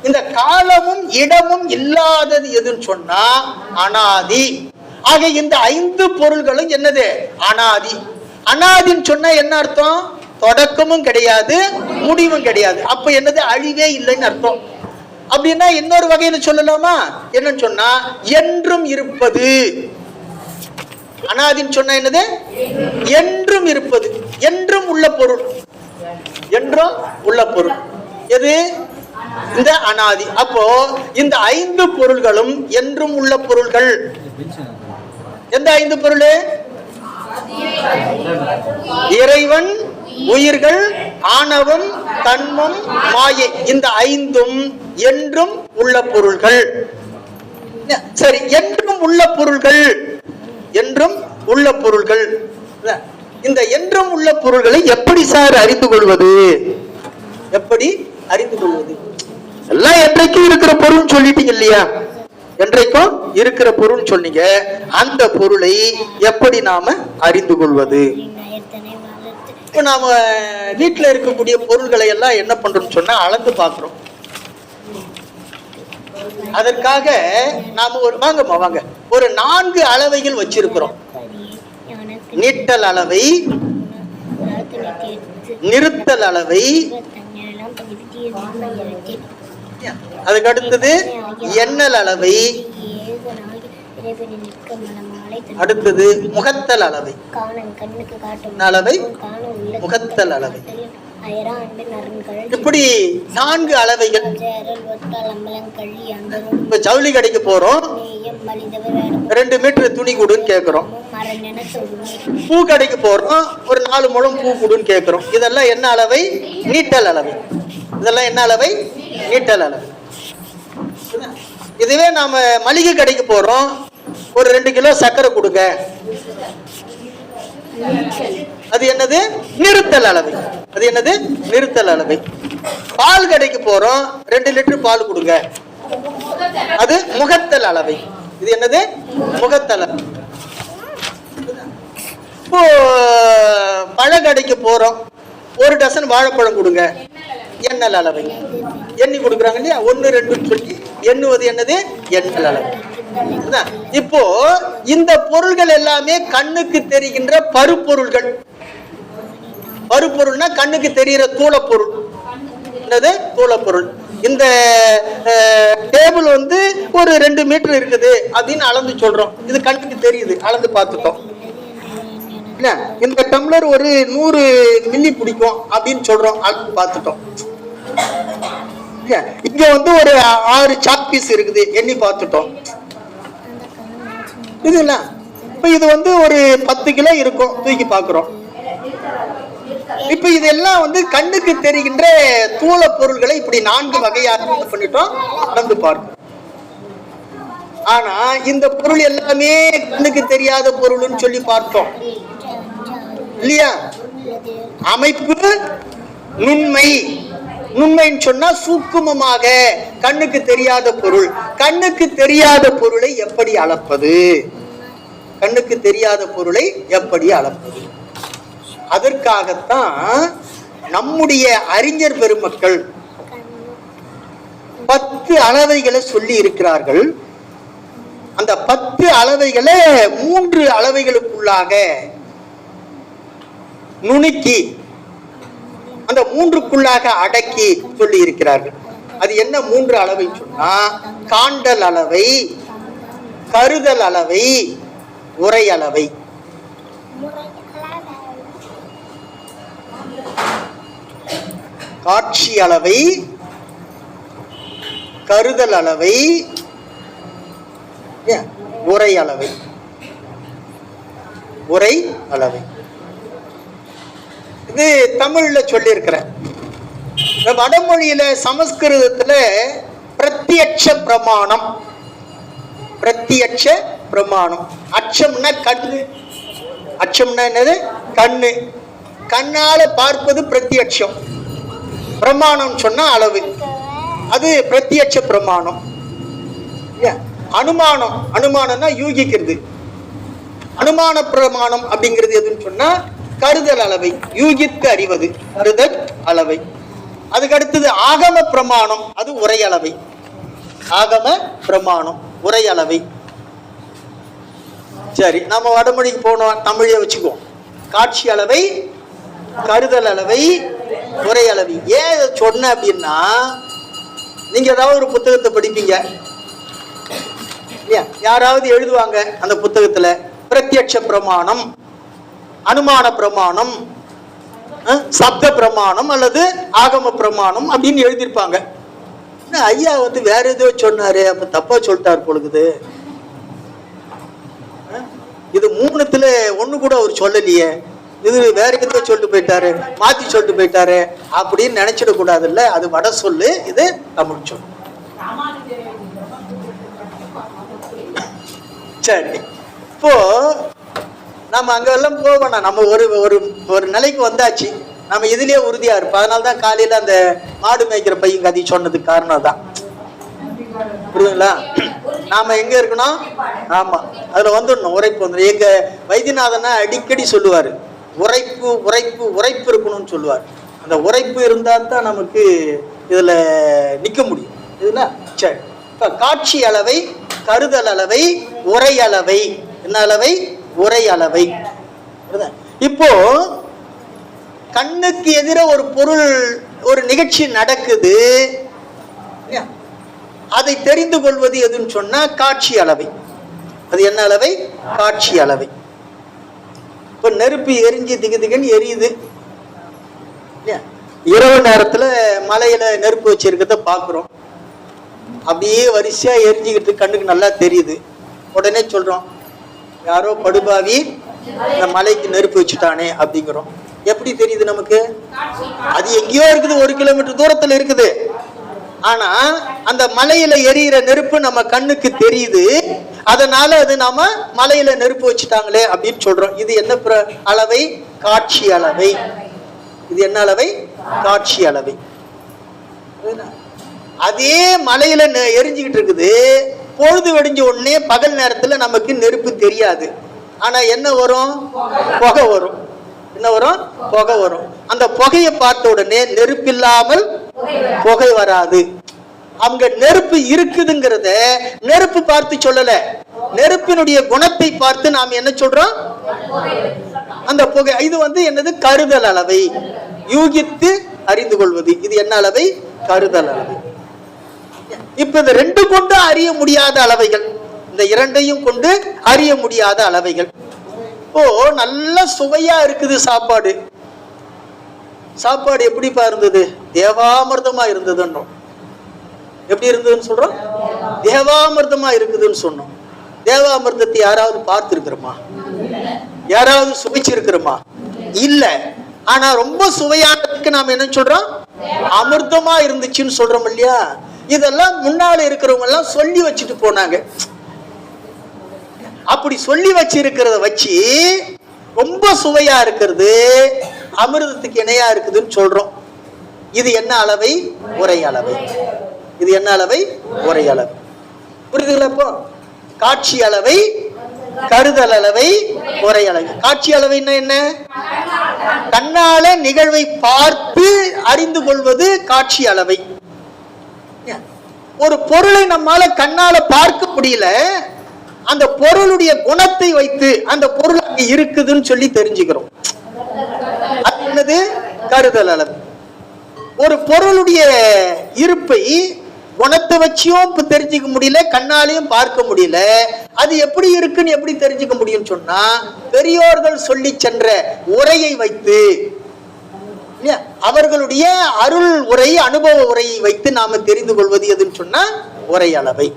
இந்த காலமும் இடமும் இல்லாதது எதுன்னு சொன்னா அனாதி. ஆக இந்த 5 பொருள்களும் என்னது? அனாதி. அனாதின்னு சொன்னா என்ன அர்த்தம்? தொடக்கமும் கிடையாது, முடிவும் கிடையாது. அப்ப என்னது? அழிவே இல்லைன்னு அர்த்தம். அப்படின்னா இன்னொரு வகையில சொல்லலாமா? என்னன்னு சொன்னா என்றும் இருப்பது. அனாதின்னு சொன்னா என்னது? என்றும் இருப்பது, என்றும் உள்ள பொருள், என்றும் உள்ள பொருள் எது? இந்த அனாதி. அப்போ இந்த 5 பொருள்களும் என்றும் உள்ள பொருள்கள். எந்த 5 பொருள்? இறைவன், உயிர்கள், ஆணவம், கண்மம், மாயை. இந்த 5ம் என்றும் உள்ள பொருள்கள். சரி, என்றும் உள்ள பொருள்கள், என்றும் உள்ள பொருள்கள். இந்த என்றும் உள்ள பொருள்களை எப்படி சார் அறிந்து கொள்வது? எப்படி அறிந்து கொள்வது? எல்லாம் என்றைக்கும் இருக்கிற பொருள் சொல்லிட்டீங்க இல்லையா? என்றைக்கும் இருக்கிற பொருள் சொன்னீங்க. அந்த பொருளை எப்படி நாம அறிந்து கொள்வது? இப்ப நாம வீட்டுல இருக்கக்கூடிய பொருள்களை எல்லாம் என்ன பண்றோம்னு சொன்னா அளந்து பார்க்கிறோம். அதற்காக நாம வாங்க ஒரு 4 அளவைகள் வச்சிருக்கிறோம். நீட்டல் அளவை, நிறுத்தல் அளவை, அதுக்கு அடுத்தது எண்ணல் அளவை, அடுத்தது முகத்தல் அளவை. அளவை, முகத்தல் அளவை. இப்படி 4 அளவைகள். இப்ப ஜவுளி கடைக்கு போறோம், 2 மீட்டர் துணி கொடுன்னு கேக்குறோம். பூ கடைக்கு போறோம், ஒரு 4 முழம் பூ கொடுன்னு கேக்குறோம். இதெல்லாம் என்ன அளவை? நீட்டல் அளவை. இதெல்லாம் என்ன அளவை? நீட்டல் அளவை. இதுவே நாம மளிகை கடைக்கு போறோம், ஒரு 2 கிலோ சர்க்கரை கொடுங்க, அது என்னது? நிறுத்தல் அளவை. அது என்னது? நிறுத்தல் அளவை. பால் கடைக்கு போறோம், 2 லிட்டர் பால் கொடுங்க, அது முகத்தல் அளவை. இது என்னது? முகத்தல் அளவை. இப்போ பழ கடைக்கு போறோம், 1 டசன் வாழைப்பழம் கொடுங்க, எண்ணல் அளவை. எண்ணி கொடுக்குறாங்க இல்லையா? 1 2 சொல்லி எண்ணுவது என்னது? எண்ணல் அளவை. இப்போ இந்த பொருள்கள் எல்லாமே கண்ணுக்கு தெரிகின்ற பருப்பொருள்கள். பருப்பொருள்னா கண்ணுக்கு தெரிகிற தூளப்பொருள். என்னது? தூளப்பொருள். இந்த டேபிள் வந்து ஒரு 2 மீட்டர் இருக்குது அப்படின்னு அளந்து சொல்றோம். இது கண்ணுக்கு தெரியுது, அளந்து பார்த்துட்டோம். இந்த டம்ளர் ஒரு 100 மில்லி பிடிக்கும் அப்படின்னு சொல்றோம், அளந்து பார்த்துட்டோம். இங்க வந்து ஒரு 6 சாக் பீஸ் இருக்குது, எண்ணி பார்த்துட்டோம். இதுல இப்ப இது வந்து ஒரு 10 கிலோ இருக்கும், தூக்கி பார்க்கிறோம். இப்ப இதெல்லாம் வந்து கண்ணுக்கு தெரிகின்ற தூள பொருள்களை இப்படி 4 வகையாக பண்ணிட்டோம், அளந்து பார்க்கிறோம். ஆனா இந்த பொருள் எல்லாமே கண்ணுக்கு தெரியாத பொருள்னு சொல்லி பார்த்தோம் இல்லையா? அமைப்பு, நுண்மை. நுண்மைன்னு சொன்னா சூக்குமமாக கண்ணுக்கு தெரியாத பொருள். கண்ணுக்கு தெரியாத பொருளை எப்படி அளப்பது? கண்ணுக்கு தெரியாத பொருளை எப்படி அளப்பது? அதற்காகத்தான் நம்முடைய அறிஞர் பெருமக்கள் 10 அளவைகளை சொல்லி இருக்கிறார்கள். அந்த 10 அளவைகளை 3 அளவைகளுக்குள்ளாக நுணுக்கி அந்த 3க்குள்ளாக அடக்கி சொல்லி இருக்கிறார்கள். அது என்ன 3 அளவை சொன்னா, காண்டல் அளவை, கருதல் அளவை, உரை அளவை. காட்சி அளவை, கருதல் அளவை, உரை அளவை. உரை அளவை இது தமிழ்ல சொல்லி இருக்கிறேன். வடமொழியில சமஸ்கிருதத்துல பிரத்யட்ச பிரமாணம். பிரத்யட்ச பிரமாணம். அச்சம்னா கண்ணு. அச்சம்னா என்னது? கண்ணு. கண்ணால பார்ப்பது பிரத்யட்சம். பிரமாணம் சொன்னா அளவு, அது பிரத்யட்ச பிரமாணம். அனுமானம். அனுமானம்னா யூகிக்கிறது. அனுமான பிரமாணம் அப்படிங்கிறது எதுன்னு சொன்னா கருதல் அளவை, யூகித்து அறிவது, கருதல் அளவை. அதுக்கு அடுத்தது ஆகம பிரமாணம், அது உரை அளவை. ஆகம பிரமாணம், உரை அளவை. சரி, நம்ம வடமொழிக்கு போனோம், தமிழை வச்சுக்குவோம். காட்சி அளவை, கருதல் அளவை, உரை அளவை. ஏன் சொன்ன அப்படின்னா, நீங்க ஏதாவது ஒரு புத்தகத்தை படிப்பீங்க இல்லையா, யாராவது எழுதுவாங்க அந்த புத்தகத்துல பிரத்யட்ச பிரமாணம், அனுமான பிரமாணம், சப்த பிரமாணம் அல்லது ஆகம பிரமாணம் அப்படின்னு எழுதியிருப்பாங்க. ஐயா வந்து வேற ஏதோ சொன்னாரு, அப்ப தப்பா சொல்லிட்டாரு பொழுது. இது மூணுத்துல ஒண்ணு கூட அவர் சொல்லலையே, இது வேற ஏதோ சொல்லிட்டு போயிட்டாரு, மாத்தி சொல்லிட்டு போயிட்டாரு அப்படின்னு நினைச்சிட கூடாதுல்ல. அது வட சொல்லு, இது தமிழ் சொல்லு. சரி, இப்போ நம்ம அங்க எல்லாம் போவோம். நம்ம ஒரு ஒரு நிலைக்கு வந்தாச்சு, நம்ம இதுலயே உறுதியா இருப்போம். அதனாலதான் காலையில அந்த மாடு மேய்க்கிற பையன் கதை சொன்னதுக்கு காரணம் தான். புரியுதுங்களா? நாம எங்க இருக்கணும்? ஆமா, அதுல வந்துடணும், உரைப்பு வந்துடும். எங்க வைத்தியநாதனா அடிக்கடி சொல்லுவாரு, உரைப்பு உரைப்பு உரைப்பு இருக்கணும்னு சொல்லுவார். அந்த உரைப்பு இருந்தா தான் நமக்கு இதுல நிக்க முடியும். இதுல சரி, இப்ப காட்சி அளவை, கருதல் அளவை, உரை அளவை. என்ன அளவை? உரை அளவை. இப்போ கண்ணுக்கு எதிர ஒரு பொருள், ஒரு நிகழ்ச்சி நடக்குது, அதை தெரிந்து கொள்வது எதுன்னு சொன்னா காட்சி அளவை. அது என்ன அளவை? காட்சி அளவை. இப்ப நெருப்பு எரிஞ்சு திகு திகுன்னு எரியுது, இரவு நேரத்துல மலையில நெருப்பு வச்சிருக்கிறத பாக்குறோம். அப்படியே வரிசையா எரிஞ்சுக்கிட்டு கண்ணுக்கு நல்லா தெரியுது. உடனே சொல்றோம், யாரோ படுபாவி இந்த மலைக்கு நெருப்பு வச்சுட்டானே அப்படிங்கிறோம். எப்படி தெரியுது நமக்கு? அது எங்கேயோ இருக்குது, 1 கிலோமீட்டர் தூரத்துல இருக்குது. ஆனா அந்த மலையில எரியிற நெருப்பு நம்ம கண்ணுக்கு தெரியுது. அதனால அது நாம மலையில நெருப்பு வச்சுட்டாங்களே அப்படின்னு சொல்றோம். இது என்ன அளவை? காட்சி அளவை. இது என்ன அளவை? காட்சி அளவை. அதே மலையில எரிஞ்சுக்கிட்டு இருக்குது, பொழுது வெடிஞ்ச உடனே பகல் நேரத்துல நமக்கு நெருப்பு தெரியாது. ஆனா என்ன வரும்? புகை வரும். என்ன வரும்? புகை வரும். அந்த புகையை பார்த்த உடனே நெருப்பு இல்லாமல் புகை வராது. அங்க நெருப்பு இருக்குதுங்கிறத நெருப்பு பார்த்து சொல்லல, நெருப்பினுடைய குணத்தை பார்த்து நாம் என்ன சொல்றோம்? அந்த புகை. இது வந்து என்னது? கருதல் அளவை, யூகித்து அறிந்து கொள்வது. இது என்ன அளவை? கருதல் அளவை. இப்ப இந்த ரெண்டு கொண்டு அறிய முடியாத அளவைகள், இந்த இரண்டையும் கொண்டு அறிய முடியாத அளவைகள். ஓ, நல்ல சுவையா இருக்குது சாப்பாடு. சாப்பாடு எப்படிப்பா இருந்தது? தேவாமிர்தமா இருந்ததுன்றோம். எப்படி இருந்ததுன்னு சொல்றோம்? தேவாமிர்தமா இருக்குதுன்னு சொன்னோம். தேவாமிர்தத்தை யாராவது பார்த்து இருக்கிறோமா? யாராவது சுவைச்சு இருக்கிறோமா? இல்ல. ஆனா ரொம்ப சுவையானதுக்கு நாம என்ன சொல்றோம்? அமிர்தமா இருந்துச்சுன்னு சொல்றோம் இல்லையா? இதெல்லாம் முன்னால இருக்கிறவங்க எல்லாம் சொல்லி வச்சுட்டு போனாங்க. அப்படி சொல்லி வச்சிருக்கிறத வச்சு ரொம்ப சுவையா இருக்கிறது, அமிர்தத்துக்கு இணையா இருக்குதுன்னு சொல்றோம். இது என்ன அளவை? உரை அளவை. இது என்ன அளவை? உரை அளவை. புரியுதுங்களா? இப்போ காட்சி அளவை, கருதல் அளவை, உரை அளவை. காட்சி அளவைன்னா என்ன? கண்ணால நிகழ்வை பார்த்து அறிந்து கொள்வது காட்சி அளவை. ஒரு பொருளை நம்மால கண்ணால பார்க்க முடியல, அந்த பொருளுடைய குணத்தை வைத்து அந்த பொருள் அங்க இருக்குதுன்னு சொல்லி தெரிஞ்சுக்கிறோம். அது என்னது? கருதல் அளவு. ஒரு பொருளுடைய இருப்பை குணத்தை வச்சியும் தெரிஞ்சுக்க முடியல, கண்ணாலையும் பார்க்க முடியல. அது எப்படி இருக்குன்னு எப்படி தெரிஞ்சுக்க முடியும்னு சொன்னா, பெரியோர்கள் சொல்லி சென்ற உரையை வைத்து, அவர்களுடைய அருள் உரை, அனுபவ உரையை வைத்து நாம தெரிந்து கொள்வது எதுன்னு சொன்னா உரை அளவை.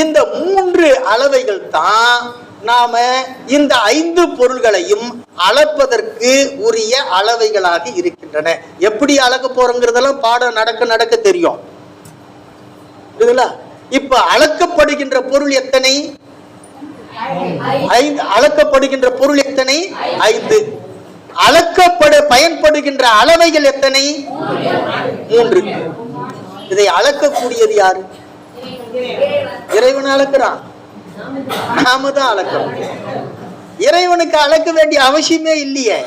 இந்த 3 அளவைகள் தான் நாம இந்த 5 பொருள்களையும் அளப்பதற்கு உரிய அளவைகளாக இருக்கின்றன. எப்படி அளக்க போறோங்கிறதெல்லாம் பாடம் நடக்க நடக்க தெரியும். இப்ப அளக்கப்படுகின்ற பொருள் எத்தனை? 5. அளக்கப்படுகின்ற பொருள் எத்தனை? 5. பயன்படுகின்ற அளவைகள் எத்தனை? 3. இதை அளக்கக்கூடியது யாரு? இறைவன் அளக்கிறான், நாம தான் அளக்கிறோம். இறைவனுக்கு அளக்க வேண்டிய அவசியமே இல்லையே.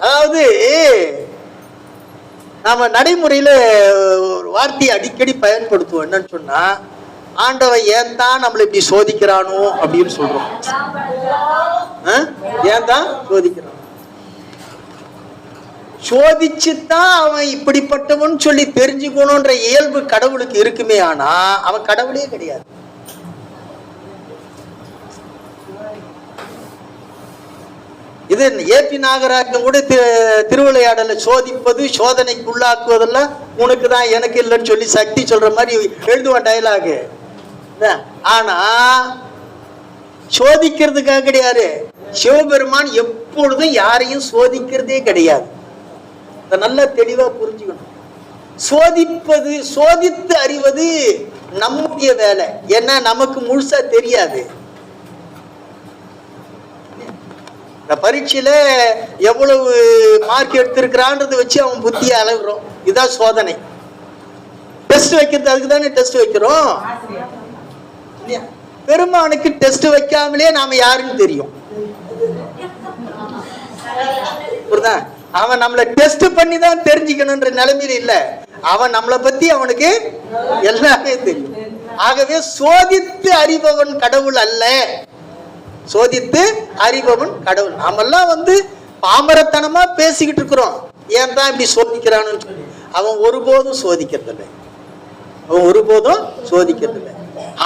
அதாவது நாம நடைமுறையில ஒரு வார்த்தையை அடிக்கடி பயன்படுத்துவோம். என்னன்னு சொன்னா, ஆண்டவன் ஏன் தான் நம்மளை இப்படி சோதிக்கிறானோ அப்படின்னு சொல்றோம். ஏன் தான் சோதிக்கிறான்? சோதிச்சுதான் அவன் இப்படிப்பட்டவன் சொல்லி தெரிஞ்சுக்கணும்ன்ற இயல்பு கடவுளுக்கு இருக்குமே, ஆனா அவன் கடவுளே கிடையாது. இது ஏபி நாகராஜன் கூட திருவிளையாடல சோதிப்பது சோதனைக்கு உள்ளாக்குவதெல்லாம் உனக்கு தான் எனக்கு இல்லைன்னு சொல்லி சக்தி சொல்ற மாதிரி எழுதுவான் டயலாகு. ஆனா சோதிக்கிறதுக்காக கிடையாது. சிவபெருமான் எப்பொழுதும் யாரையும் சோதிக்கிறதே கிடையாது. நல்லா தெளிவா புரிஞ்சுக்கணும். சோதிப்பது, சோதித்து அறிவது நம்முடைய வேலை. ஏன்னா நமக்கு முழுசா தெரியாது. பரீட்சையில எவ்வளவு மார்க் எடுத்திருக்கிறான்றதை வச்சு அவன் புத்தியை அளவுறோம். இதுதான் சோதனை. டெஸ்ட் வைக்கிறது அதுக்கு தானே டெஸ்ட் வைக்கிறோம். பெருமானுக்கு டெஸ்ட் வைக்காமலே நாம யாருன்னு தெரியும். அவன் நம்மளை டெஸ்ட் பண்ணி தான் தெரிஞ்சுக்கணும்ன்ற நிலைமையில இல்ல. அவன் நம்மளை பத்தி அவனுக்கு எல்லாமே தெரியும். ஆகவே சோதித்து அறிபவன் கடவுள் அல்ல. சோதித்து அறிபவன் கடவுள். நாமெல்லாம் பாமரத்தனமா பேசிக்கிட்டு இருக்கிறோம். ஏன் தான் இப்படி சோதிக்கிறான்னு சொல்லி. அவன் ஒருபோதும் சோதிக்கிறதில்லை. அவன் ஒருபோதும் சோதிக்கிறதில்லை.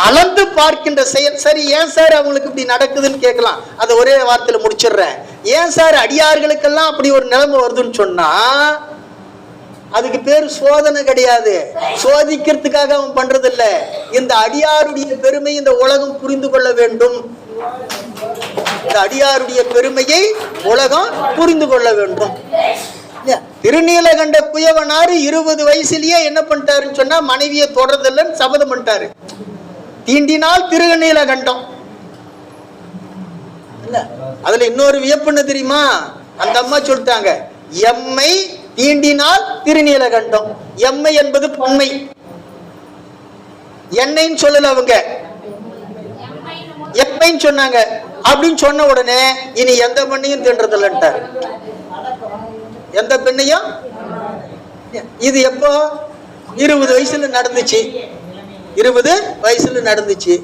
அளந்து பார்க்கின்ற செயல். சரி, ஏன் சார் அவங்களுக்கு இப்படி நடக்குதுன்னு கேட்கலாம். அதை ஒரே வார்த்தையில முடிச்சிடுறேன். ஏன் சார் அடியார்களுக்கெல்லாம் அப்படி ஒரு நிலைமை வருதுன்னு சொன்னா அதுக்கு பேரு சோதனை கிடையாது. சோதிக்கிறதுக்காக அவன் பண்றது இல்ல. இந்த அடியாருடைய பெருமை இந்த உலகம் புரிந்து கொள்ள வேண்டும். இந்த அடியாருடைய பெருமையை உலகம் புரிந்து கொள்ள வேண்டும். திருநீலகண்ட குயவனாரு 20 வயசுலயே என்ன பண்ணிட்டாருன்னு சொன்னா மனைவியை தொடர்றதில்லைன்னு சபதம் பண்ணிட்டாரு. தீண்டினால் திருநீலகண்டம். அதுல இன்னொரு வியப்புன்னு தெரியுமா? அந்த அம்மா சொல்லிட்டாங்க, எம்மை தீண்டினால் திருநீலகண்டம். எம்மை என்பது பொம்மை, என்னைன்னு சொல்லல அவங்க, எம்மைன்னு சொன்னாங்க. அப்படின்னு சொன்ன உடனே இனி எந்த பெண்ணையும் தீண்டதில்லைன்ட்டார். எந்த பெண்ணையும். இது எப்போ? 20 வயசுல நடந்துச்சு. 20 வயசுல நடந்துச்சு.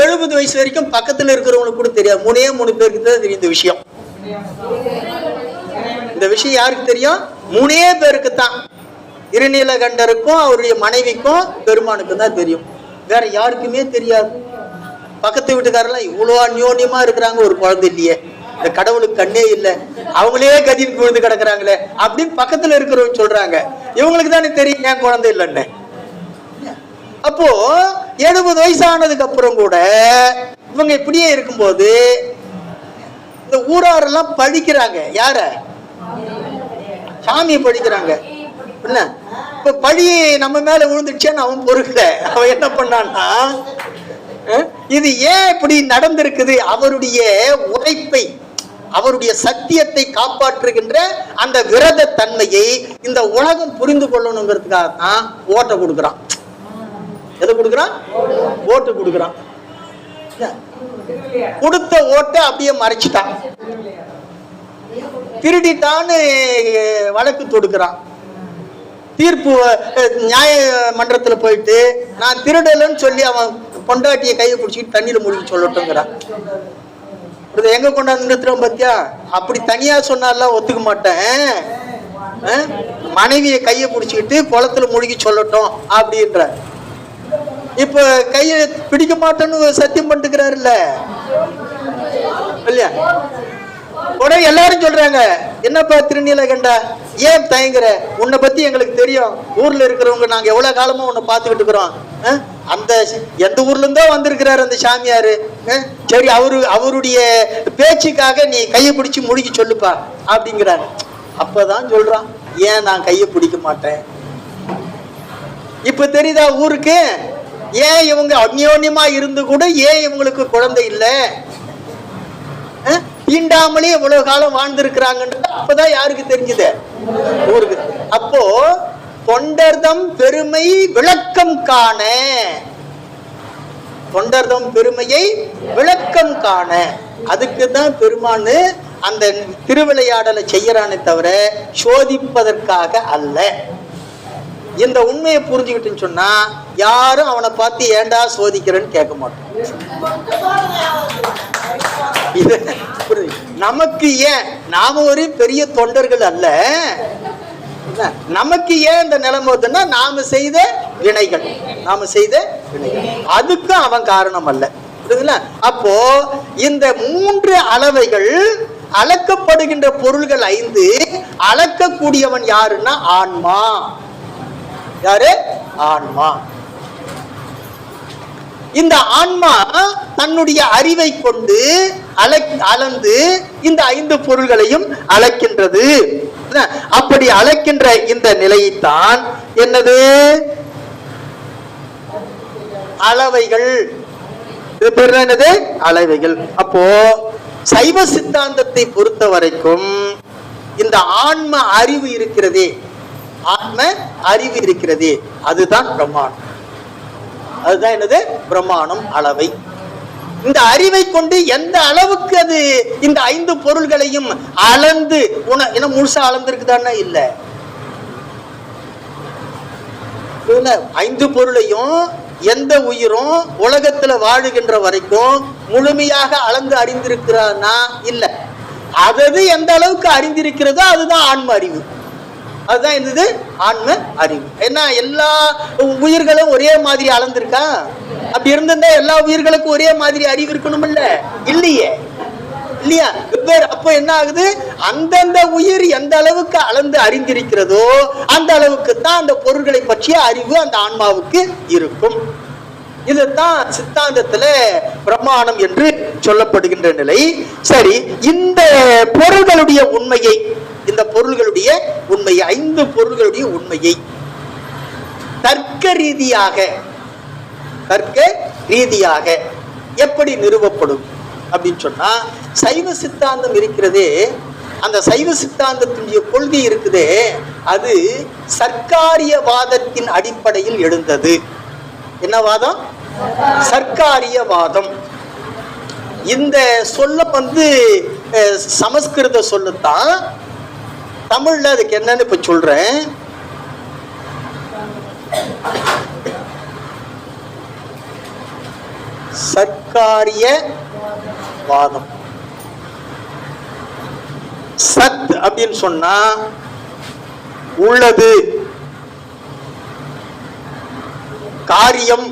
70 வயசு வரைக்கும் பக்கத்துல இருக்கிறவங்களுக்கு கூட தெரியாது. 3 பேருக்கு தான் தெரியும் இந்த விஷயம். இந்த விஷயம் யாருக்கு தெரியும்? 3 பேருக்கு தான். திருநீலகண்டருக்கும் அவருடைய மனைவிக்கும் பெருமானுக்கும் தான் தெரியும். வேற யாருக்குமே தெரியாது. பக்கத்து வீட்டுக்காரெல்லாம் இவ்வளோ அந்யோன்யமா இருக்கிறாங்க, ஒரு குழந்தை இல்லையே, இந்த கடவுளுக்கு கண்ணே இல்லை, அவங்களே கதின்னு விழுந்து கிடக்குறாங்களே அப்படின்னு பக்கத்துல இருக்கிறவங்க சொல்றாங்க. இவங்களுக்கு தானே தெரியும் ஏன் குழந்தை இல்லைன்னு. அப்போ 70 வயசானதுக்கு அப்புறம் கூட இவங்க இப்படியே இருக்கும்போது இந்த ஊராரெல்லாம் பழிக்கிறாங்க. யார? சாமியை பழிக்கிறாங்க. என்ன இப்ப பழி நம்ம மேல விழுந்துச்சேன்னு அவன் பொறுக்கல. அவன் என்ன பண்ணான்னா, இது ஏன் இப்படி நடந்திருக்குது, அவருடைய உழைப்பை, அவருடைய சத்தியத்தை காப்பாற்றுகின்ற அந்த விரத தன்மையை இந்த உலகம் புரிந்து கொள்ளணுங்கிறதுக்காக தான் ஓட்டை கொடுக்குறான். எதை கொடுக்குறான்? ஓட்டு கொடுக்குறான். கொடுத்த ஓட்டை அப்படியே மறைச்சிட்டான். திருடிட்டான்னு வழக்கு தொடுக்கிறான். தீர்ப்பு நியாய மன்றத்துல போயிட்டு நான் திருடலன்னு சொல்லி அவன் பொண்டாட்டியை கையை பிடிச்சிட்டு தண்ணியில மூழ்கி சொல்லட்டுங்கிறான். எங்க கொண்டாந்து நிறுத்துறோம் பத்தியா? அப்படி தனியா சொன்னாலாம் ஒத்துக்க மாட்டேன். மனைவியை கையை பிடிச்சிக்கிட்டு குளத்துல மூழ்கி சொல்லட்டும் அப்படின்ற. இப்ப கையை பிடிக்க மாட்டேன்னு சத்தியம் பண்ணிட்டுக்கிறாரு இல்ல இல்லையா? உடனே எல்லாரும் சொல்றாங்க, என்னப்பா திருநீலகண்டா ஏன் தயங்குற? உன்னை பத்தி எங்களுக்கு தெரியும். ஊர்ல இருக்கிறவங்க நாங்க எவ்வளவு காலமா உன்னை பார்த்துக்கிட்டு இருக்கிறோம். அந்த எந்த ஊர்ல இருந்தோ வந்திருக்கிறாரு அந்த சாமியாரு. சரி, அவருடைய பேச்சுக்காக நீ கையை பிடிச்சு முழுகி சொல்லுப்பா அப்படிங்கிறாரு. அப்பதான் சொல்றான், ஏன் நான் கையை பிடிக்க மாட்டேன். இப்ப தெரியுதா ஊருக்கு ஏன் இவங்க அந்யோன்யமா இருந்து கூட ஏன் இவங்களுக்கு குழந்தை இல்லை, தீண்டாமலே இவ்வளவு காலம் வாழ்ந்திருக்கிறாங்கன்றது அப்பதான் யாருக்கு தெரிஞ்சது? ஊருக்கு. அப்போ தொண்டர்தம் பெருமை விளக்கம் காண, தொண்டர்தம் பெருமையை விளக்கம் காண, அதுக்குதான் பெருமானு அந்த திருவிளையாடலை செய்யறானே தவிர சோதிப்பதற்காக அல்ல. இந்த உண்மையை புரிஞ்சுக்கிட்டுன்னு சொன்னா யாரும் அவனை பார்த்து ஏண்டா சோதிக்கிறேன்னு கேட்க மாட்டோம். இது நமக்கு ஏன், நாம ஒரு பெரிய தொண்டர்கள் அல்ல, நமக்கு ஏன் இந்த நிலைமை வருதுன்னா நாம செய்த வினைகள், அதுக்கும் அவன் காரணம் அல்ல. அப்போ இந்த 3 அளவைகள், அளக்கப்படுகின்ற பொருள்கள் 5, அளக்கக்கூடியவன் யாருன்னா ஆன்மா. யாரு? ஆன்மா. இந்த ஆன்மா தன்னுடைய அறிவை கொண்டு அளந்து இந்த 5 பொருள்களையும் அளக்கின்றது. அப்படி அளக்கின்ற இந்த நிலையைத்தான் என்னது? அளவைகள். இது பேர் என்னது? அளவைகள். அப்போ சைவ சித்தாந்தத்தை பொறுத்த வரைக்கும் இந்த ஆன்ம அறிவு இருக்கிறதே, அதுதான் பிரமாணம். அதுதான் என்னது? பிரமாணம், அளவை. இந்த அறிவை கொண்டு எந்த அளவுக்கு அது இந்த 5 பொருள்களையும் அளந்து முழுசா அளந்திருக்குதான்னா இல்ல. 5 பொருளையும் எந்த உயிரும் உலகத்துல வாழுகின்ற வரைக்கும் முழுமையாக அளந்து அறிந்திருக்கிறான்னா இல்ல. அது எந்த அளவுக்கு அறிந்திருக்கிறதோ அதுதான் ஆன்ம அறிவு. அதுதான் என்னது? ஆன்ம அறிவு. ஏன்னா எல்லா உயிர்களும் ஒரே மாதிரி அளந்திருக்கா? அப்படி இருந்திருந்தா எல்லா உயிர்களுக்கும் ஒரே மாதிரி அறிவு இருக்கணும் இல்லையா? அப்ப என்ன ஆகுது? அந்தந்த உயிர் எந்த அளவுக்கு அளந்து அறிந்திருக்கிறதோ அந்த அளவுக்கு தான் அந்த பொருள்களை பற்றிய அறிவு அந்த ஆன்மாவுக்கு இருக்கும். இதுதான் சித்தாந்தத்துல பிரமாணம் என்று சொல்லப்படுகின்ற நிலை. சரி, இந்த பொருள்களுடைய உண்மையை, 5 பொருள்களுடைய உண்மையை தர்க்க ரீதியாக எப்படி நிறுவப்படும் அப்படின்னு சொன்னா, சைவ சித்தாந்தம் இருக்கிறதே, அந்த சைவ சித்தாந்தத்தினுடைய கொள்கை இருக்குதே, அது சர்க்காரியவாதத்தின் அடிப்படையில் எழுந்தது. என்ன வாதம்? சர்க்காரியவாதம். இந்த சொல்ல சமஸ்கிருத சொல்லுத்தான். தமிழ்ல அதுக்கு என்னன்னு இப்ப சொல்றேன். சர்க்காரியவாதம். சத் அப்படின்னு சொன்னா உள்ளது, காரியம்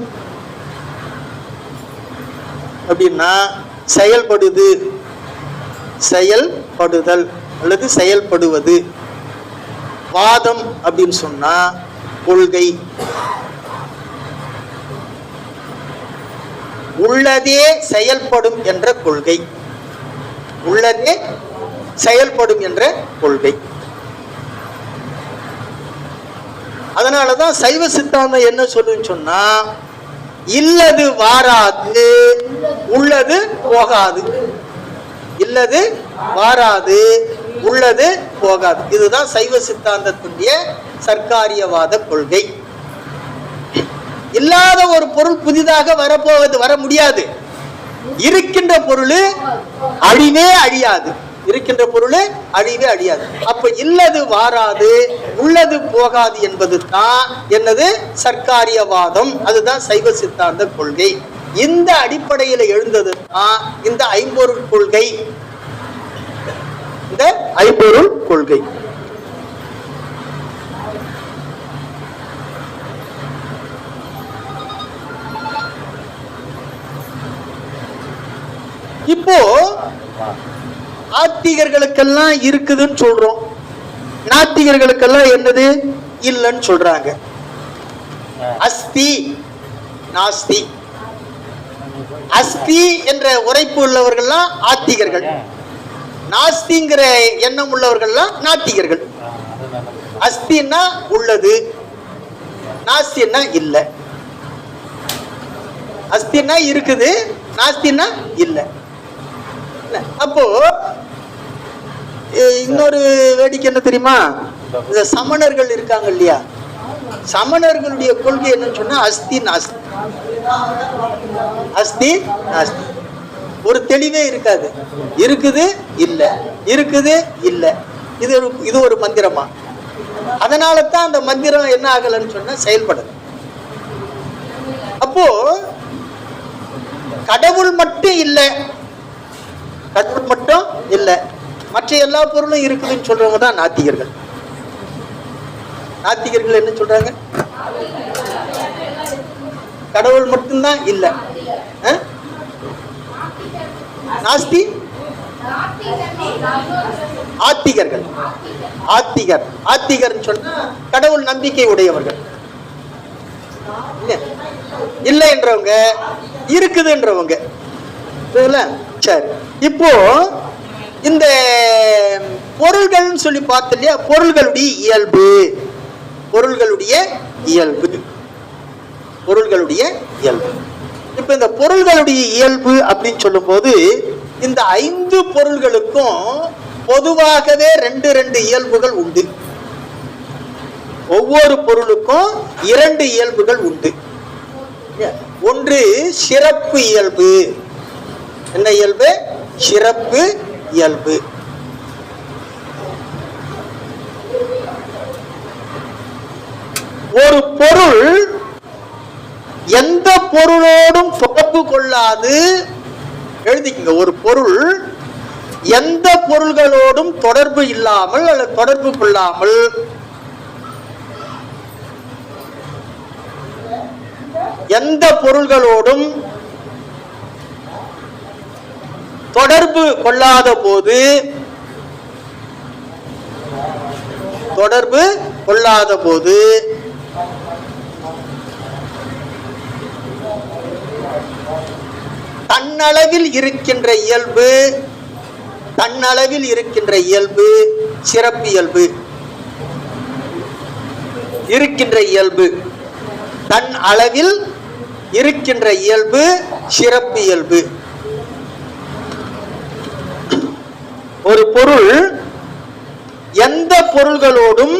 அப்படின்னா செயல்படுதல் அல்லது செயல்படுவது. வாதம் அப்படின்னு சொன்னா கொள்கை. உள்ளதே செயல்படும் என்ற கொள்கை. உள்ளதே செயல்படும் என்ற கொள்கை. அதனாலதான் சைவ சித்தாந்தம் என்ன சொல்லுன்னு சொன்னா, இல்லது வாராது, உள்ளது போகாது. இல்லது வாராது, உள்ளது போகாது. இதுதான் சைவ சித்தாந்தத்துடைய சர்க்காரியவாத கொள்கை. இல்லாத ஒரு பொருள் புதிதாக வர முடியாது. இருக்கின்ற பொருள் அழிவே அழியாது. அப்ப இல்லது வாராது, உள்ளது போகாது என்பது தான் என்னது? சர்க்காரியவாதம். அதுதான் சைவ சித்தாந்த கொள்கை. இந்த அடிப்படையில் எழுந்தது தான் இந்த ஐம்பொருள் கொள்கை. இப்போ ஆத்திகர்களுக்கெல்லாம் இருக்குதுன்னு சொல்றோம், நாத்திகர்களுக்கெல்லாம் என்னது? இல்லைன்னு சொல்றாங்க. அஸ்தி நாஸ்தி. அஸ்தி என்ற உரைப்பு உள்ளவர்கள்லாம் ஆத்திகர்கள், நாஸ்திங்கிற எண்ணம் உள்ளவர்கள்லாம் நாத்திகர்கள். அஸ்தின்னா உள்ளது, நாஸ்தின்னா இல்ல. அஸ்தின்னா இருக்குது, நாஸ்தின்னா இல்ல. அப்போ இன்னொரு வேடிக்கை என்ன தெரியுமா? இந்த சமணர்கள் இருக்காங்க இல்லையா, சமணர்களுடைய கொள்கை என்னன்னு சொன்னா அஸ்தி நாஸ்தி. அஸ்தி நாஸ்தி, ஒரு தெளிவே இருக்காது. இருக்குது இல்ல, இருக்குது இல்ல. இது ஒரு மந்திரமா? அதனால தான் அந்த மந்திரம் என்ன ஆகலன்னு சொன்னா செயல்படுது. அப்போ கடவுள் மட்டும் இல்லை, கடவுள் மட்டும் இல்லை, மற்ற எல்லா பொருளும் இருக்குதுன்னு சொல்றவங்க தான் நாத்திகர்கள். நாத்திகர்கள் என்ன சொல்றாங்க? கடவுள் மட்டும்தான் இல்லை. நாஸ்தி ஆத்திகர்கள். ஆத்திகர் ஆத்திகர் சொன்னா கடவுள் நம்பிக்கை உடையவர்கள். இல்லை என்றவங்க இருக்குதுன்றவங்க. சரி, இப்போ இந்த பொருள்கள் சொல்லி பார்த்து இல்லையா, பொருள்களுடைய இயல்பு, பொருள்களுடைய இயல்பு, பொருள்களுடைய இயல்பு. இப்ப இந்த பொருள்களுடைய இயல்பு அப்படின்னு சொல்லும் போது இந்த 5 பொருள்களுக்கும் பொதுவாகவே 2 இயல்புகள் உண்டு. ஒவ்வொரு பொருளுக்கும் 2 இயல்புகள் உண்டு. ஒன்று சிறப்பு இயல்பு. என்ன இயல்பு? சிறப்பு இயல்பு. ஒரு பொருள் எந்த பொருளோடும் தொடர்பு கொள்ளாது, எழுதிக்கங்க, ஒரு பொருள் எந்த பொருள்களோடும் தொடர்பு இல்லாமல் அல்லது தொடர்பு கொள்ளாமல் எந்த பொருள்களோடும் தொடர்பு கொள்ளாத போது, தொடர்பு கொள்ளாத போது தன்னளவில் இருக்கின்ற இயல்பு, தன்னளவில் இருக்கின்ற இயல்பு சிறப்பு இயல்பு. இருக்கின்ற இயல்பு, தன் அளவில் இருக்கின்ற இயல்பு சிறப்பு இயல்பு. ஒரு பொருள் எந்த பொருள்களோடும்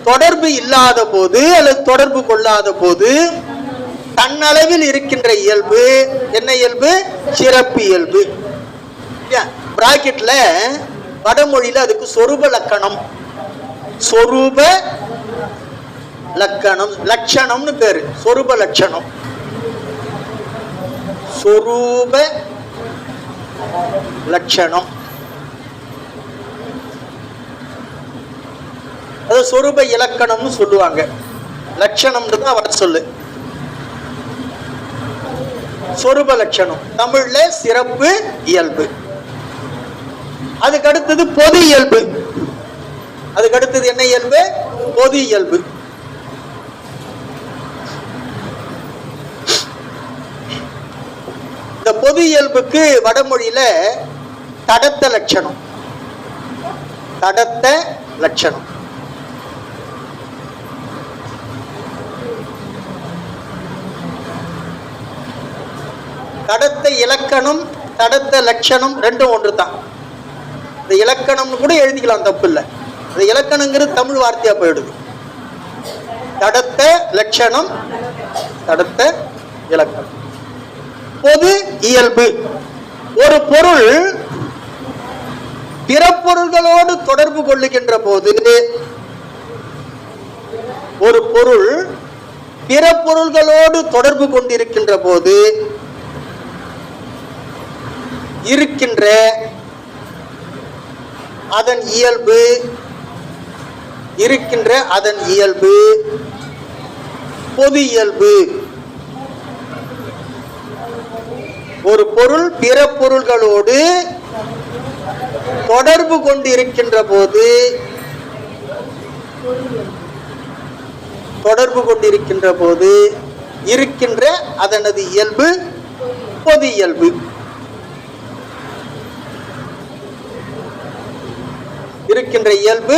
தொடர்பு இல்லாத போது அல்லது தொடர்பு கொள்ளாத போது தன்னளவில் இருக்கின்ற இயல்பு என்ன இயல்பு? சிறப்பு இயல்பு. பிராக்கெட்ல வடமொழியில அதுக்கு சொரூப லக்கணம், சொரூப லக்கணம், லட்சணம்னு பேரு. சொரூப லட்சணம், சொரூப லட்சணம். அது சொரூப இலக்கணம்னு சொல்லுவாங்க. லட்சணம்னு தான் வர சொல்லு. சொரூப லட்சணம் தமிழ்ல சிறப்பு இயல்பு. அதுக்கு அடுத்தது பொது இயல்பு. அதுக்கு அடுத்தது என்ன இயல்பு? பொது இயல்பு. இந்த பொது இயல்புக்கு வடமொழியில தடத்த லட்சணம், தடத்த லட்சணம். தடத்த இலக்கணம், தடத்த லட்சணம் ரெண்டும் ஒன்று தான். இந்த இலக்கணம்னு கூட எழுதிக்கலாம், தப்பு இல்லை. இந்த இலக்கணங்கிறது தமிழ் வார்த்தையா போயிடுது. தடத்த லட்சணம், தடத்த இலக்கணம். பொது இயல்பு. ஒரு பொருள் பிற பொருள்களோடு தொடர்பு கொள்ளுகின்ற போது, ஒரு பொருள் பிற பொருள்களோடு தொடர்பு கொண்டிருக்கின்ற போது இருக்கின்ற அதன் இயல்பு, இருக்கின்ற அதன் இயல்பு பொது இயல்பு. ஒரு பொருள் பிற பொருள்களோடு தொடர்பு கொண்டிருக்கின்ற போது, தொடர்பு கொண்டிருக்கின்ற போது இருக்கின்ற அதனது இயல்பு பொது இயல்பு. இருக்கின்ற இயல்பு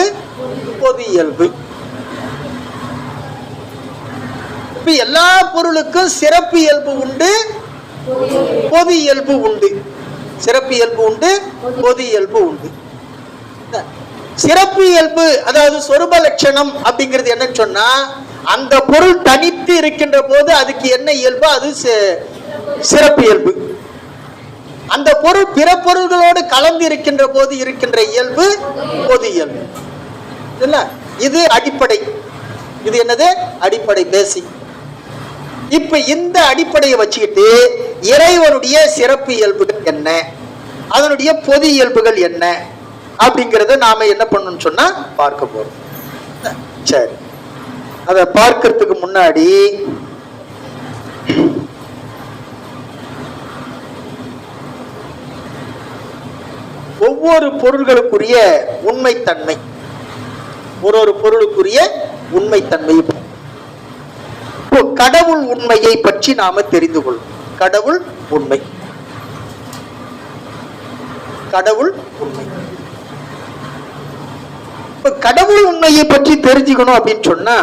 பொது இயல்பு. இப்ப எல்லா பொருளுக்கும் சிறப்பு இயல்பு உண்டு, பொது இயல்பு உண்டு. சிறப்பு இயல்பு உண்டு, பொது இயல்பு உண்டு. சிறப்பு இயல்பு அதாவது சொரூப லட்சணம் அப்படிங்கிறது என்னன்னு சொன்னா, அந்த பொருள் தனித்து இருக்கின்ற போது அதுக்கு என்ன இயல்பு, அது சிறப்பு இயல்பு. அந்த பொருள் பிற பொருள்களோடு கலந்து இருக்கின்ற போது இருக்கின்ற இயல்பு பொது இயல்பு. இல்ல இது அடிப்படை. இது என்னது? அடிப்படை, பேசிக். இப்ப இந்த அடிப்படையை வச்சுக்கிட்டு இறைவனுடைய சிறப்பு இயல்புகள் என்ன, அதனுடைய பொது இயல்புகள் என்ன அப்படிங்கறத நாம என்ன பண்ணணும்னு சொன்னா பார்க்க போறோம். சரி, அதை பார்க்கறதுக்கு முன்னாடி ஒவ்வொரு பொருள்களுக்குரிய உண்மைத்தன்மை, ஒரு பொருளுக்குரிய உண்மைத்தன்மை. கடவுள் உண்மையை பற்றி நாம தெரிந்து கொள்ளும். கடவுள் உண்மை, கடவுள் உண்மை. கடவுள் உண்மையை பற்றி தெரிஞ்சுக்கணும் அப்படின்னு சொன்னா,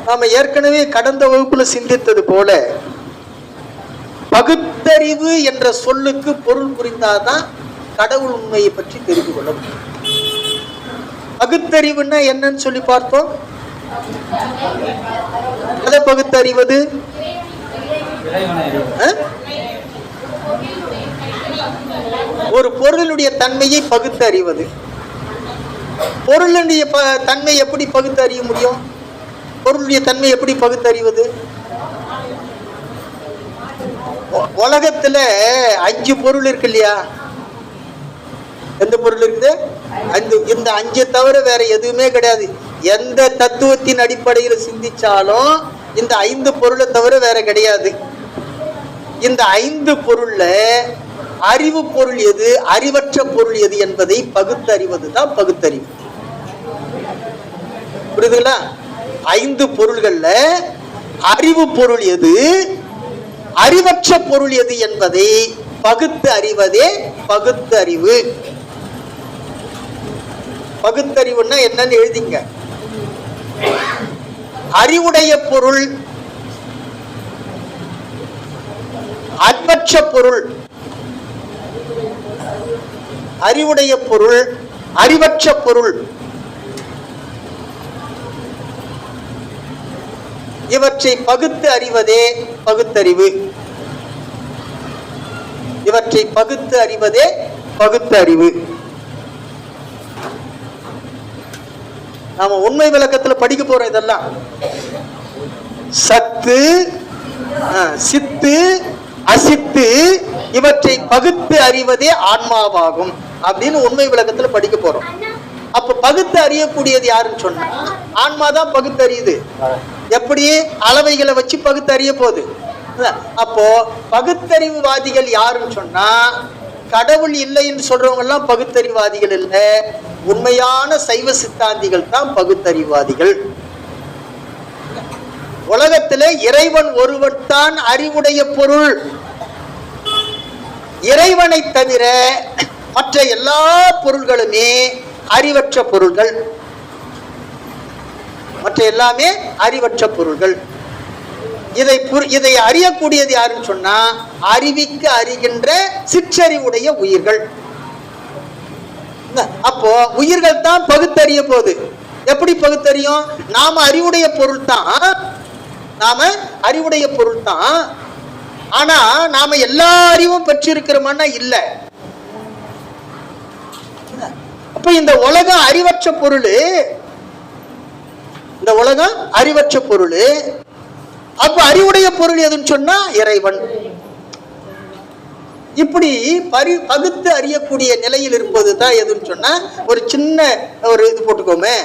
நாம ஏற்கனவே கடந்த வகுப்புல சிந்தித்தது போல பகுத்தறிவு என்ற சொல்லுக்கு பொருள் புரிந்தாதான் கடவுள் உண்மையை பற்றி தெரிந்து கொள்ள முடியும். பகுத்தறிவுன்னா என்னன்னு சொல்லி பார்த்தோம். எதை பகுத்தறிவது? ஒரு பொருளுடைய தன்மையை பகுத்து அறிவது. பொருளுடைய தன்மை எப்படி பகுத்து அறிய முடியும்? பொருளுடைய தன்மை எப்படி பகுத்து அறிவது? உலகத்துல 5 பொருள் இருக்கு இல்லையா? எந்த பொருள் இருக்குது? இந்த 5 தவிர வேற எதுவுமே கிடையாது. எந்த தத்துவத்தின் அடிப்படையில் சிந்திச்சாலும் இந்த 5 பொருளை தவிர வேற கிடையாது. இந்த 5 பொருள்ல அறிவு பொருள் எது, அறிவற்ற பொருள் எது என்பதை பகுத்து அறிவதுதான் பகுத்தறிவு. புரியுதுங்களா? 5 பொருள்கள்ல அறிவு பொருள் எது, அறிவற்ற பொருள் எது என்பதை பகுத்து அறிவதே பகுத்தறிவு. பகுத்தறிவுன்னா என்னன்னு எழுதிங்க. அறிவுடைய பொருள், அறிவற்ற பொருள். அறிவுடைய பொருள், அறிவற்ற பொருள், இவற்றை பகுத்து அறிவதே பகுத்தறிவு. இவற்றை பகுத்து அறிவதே பகுத்தறிவு. நாம உண்மை விளக்கத்துல படிக்க போறோம். இதெல்லாம் சத்து, சித்து, அசித்து இவற்றை பகுத்து அறிவதே ஆன்மாவாகும் அப்படின்னு உண்மை விளக்கத்துல படிக்க போறோம். அப்ப பகுத்து அறியக்கூடியது யாருன்னு சொன்னா ஆன்மாதான் பகுத்து அறியுது. எப்படி? அளவைகளை வச்சு பகுத்து அறிய போகுது. அப்போ பகுத்தறிவுவாதிகள் யாருன்னு சொன்னா கடவுள் இல்லைன்னு சொல்றவங்க எல்லாம் பகுத்தறிவாதிகள் இல்லை. உண்மையான சைவ சித்தாந்திகள் தான் பகுத்தறிவாதிகள். உலகத்திலே இறைவன் ஒருவன் தான் அறிவுடைய பொருள். இறைவனை தவிர மற்ற எல்லா பொருள்களுமே அறிவற்ற பொருள்கள். மற்ற எல்லாமே அறிவற்ற பொருள்கள். இதை அறியக்கூடியது யாருன்னு சொன்னா அறிவிக்கு அறிகின்ற சிற்றறிவுடைய உயிர்கள். அப்போ உயிர்கள் தான் பகுத்தறிய போகுது. எப்படி பகுத்தறியும்? நாம அறிவுடைய பொருள் தான், நாம அறிவுடைய பொருள் தான். ஆனா நாம எல்லா அறிவும் பெற்றிருக்கிறோம்னா இல்ல. அப்ப இந்த உலகம் அறிவற்ற பொருள். இந்த உலகம் அறிவற்ற பொருள். அப்ப அறிவுடைய பொருள் எதுன்னு சொன்னா இறைவன். இப்படி பகுத்து அறியக்கூடிய நிலையில் இருப்பது தான் எதுன்னு சொன்னா ஒரு சின்ன ஒரு இது போட்டுக்கோமே.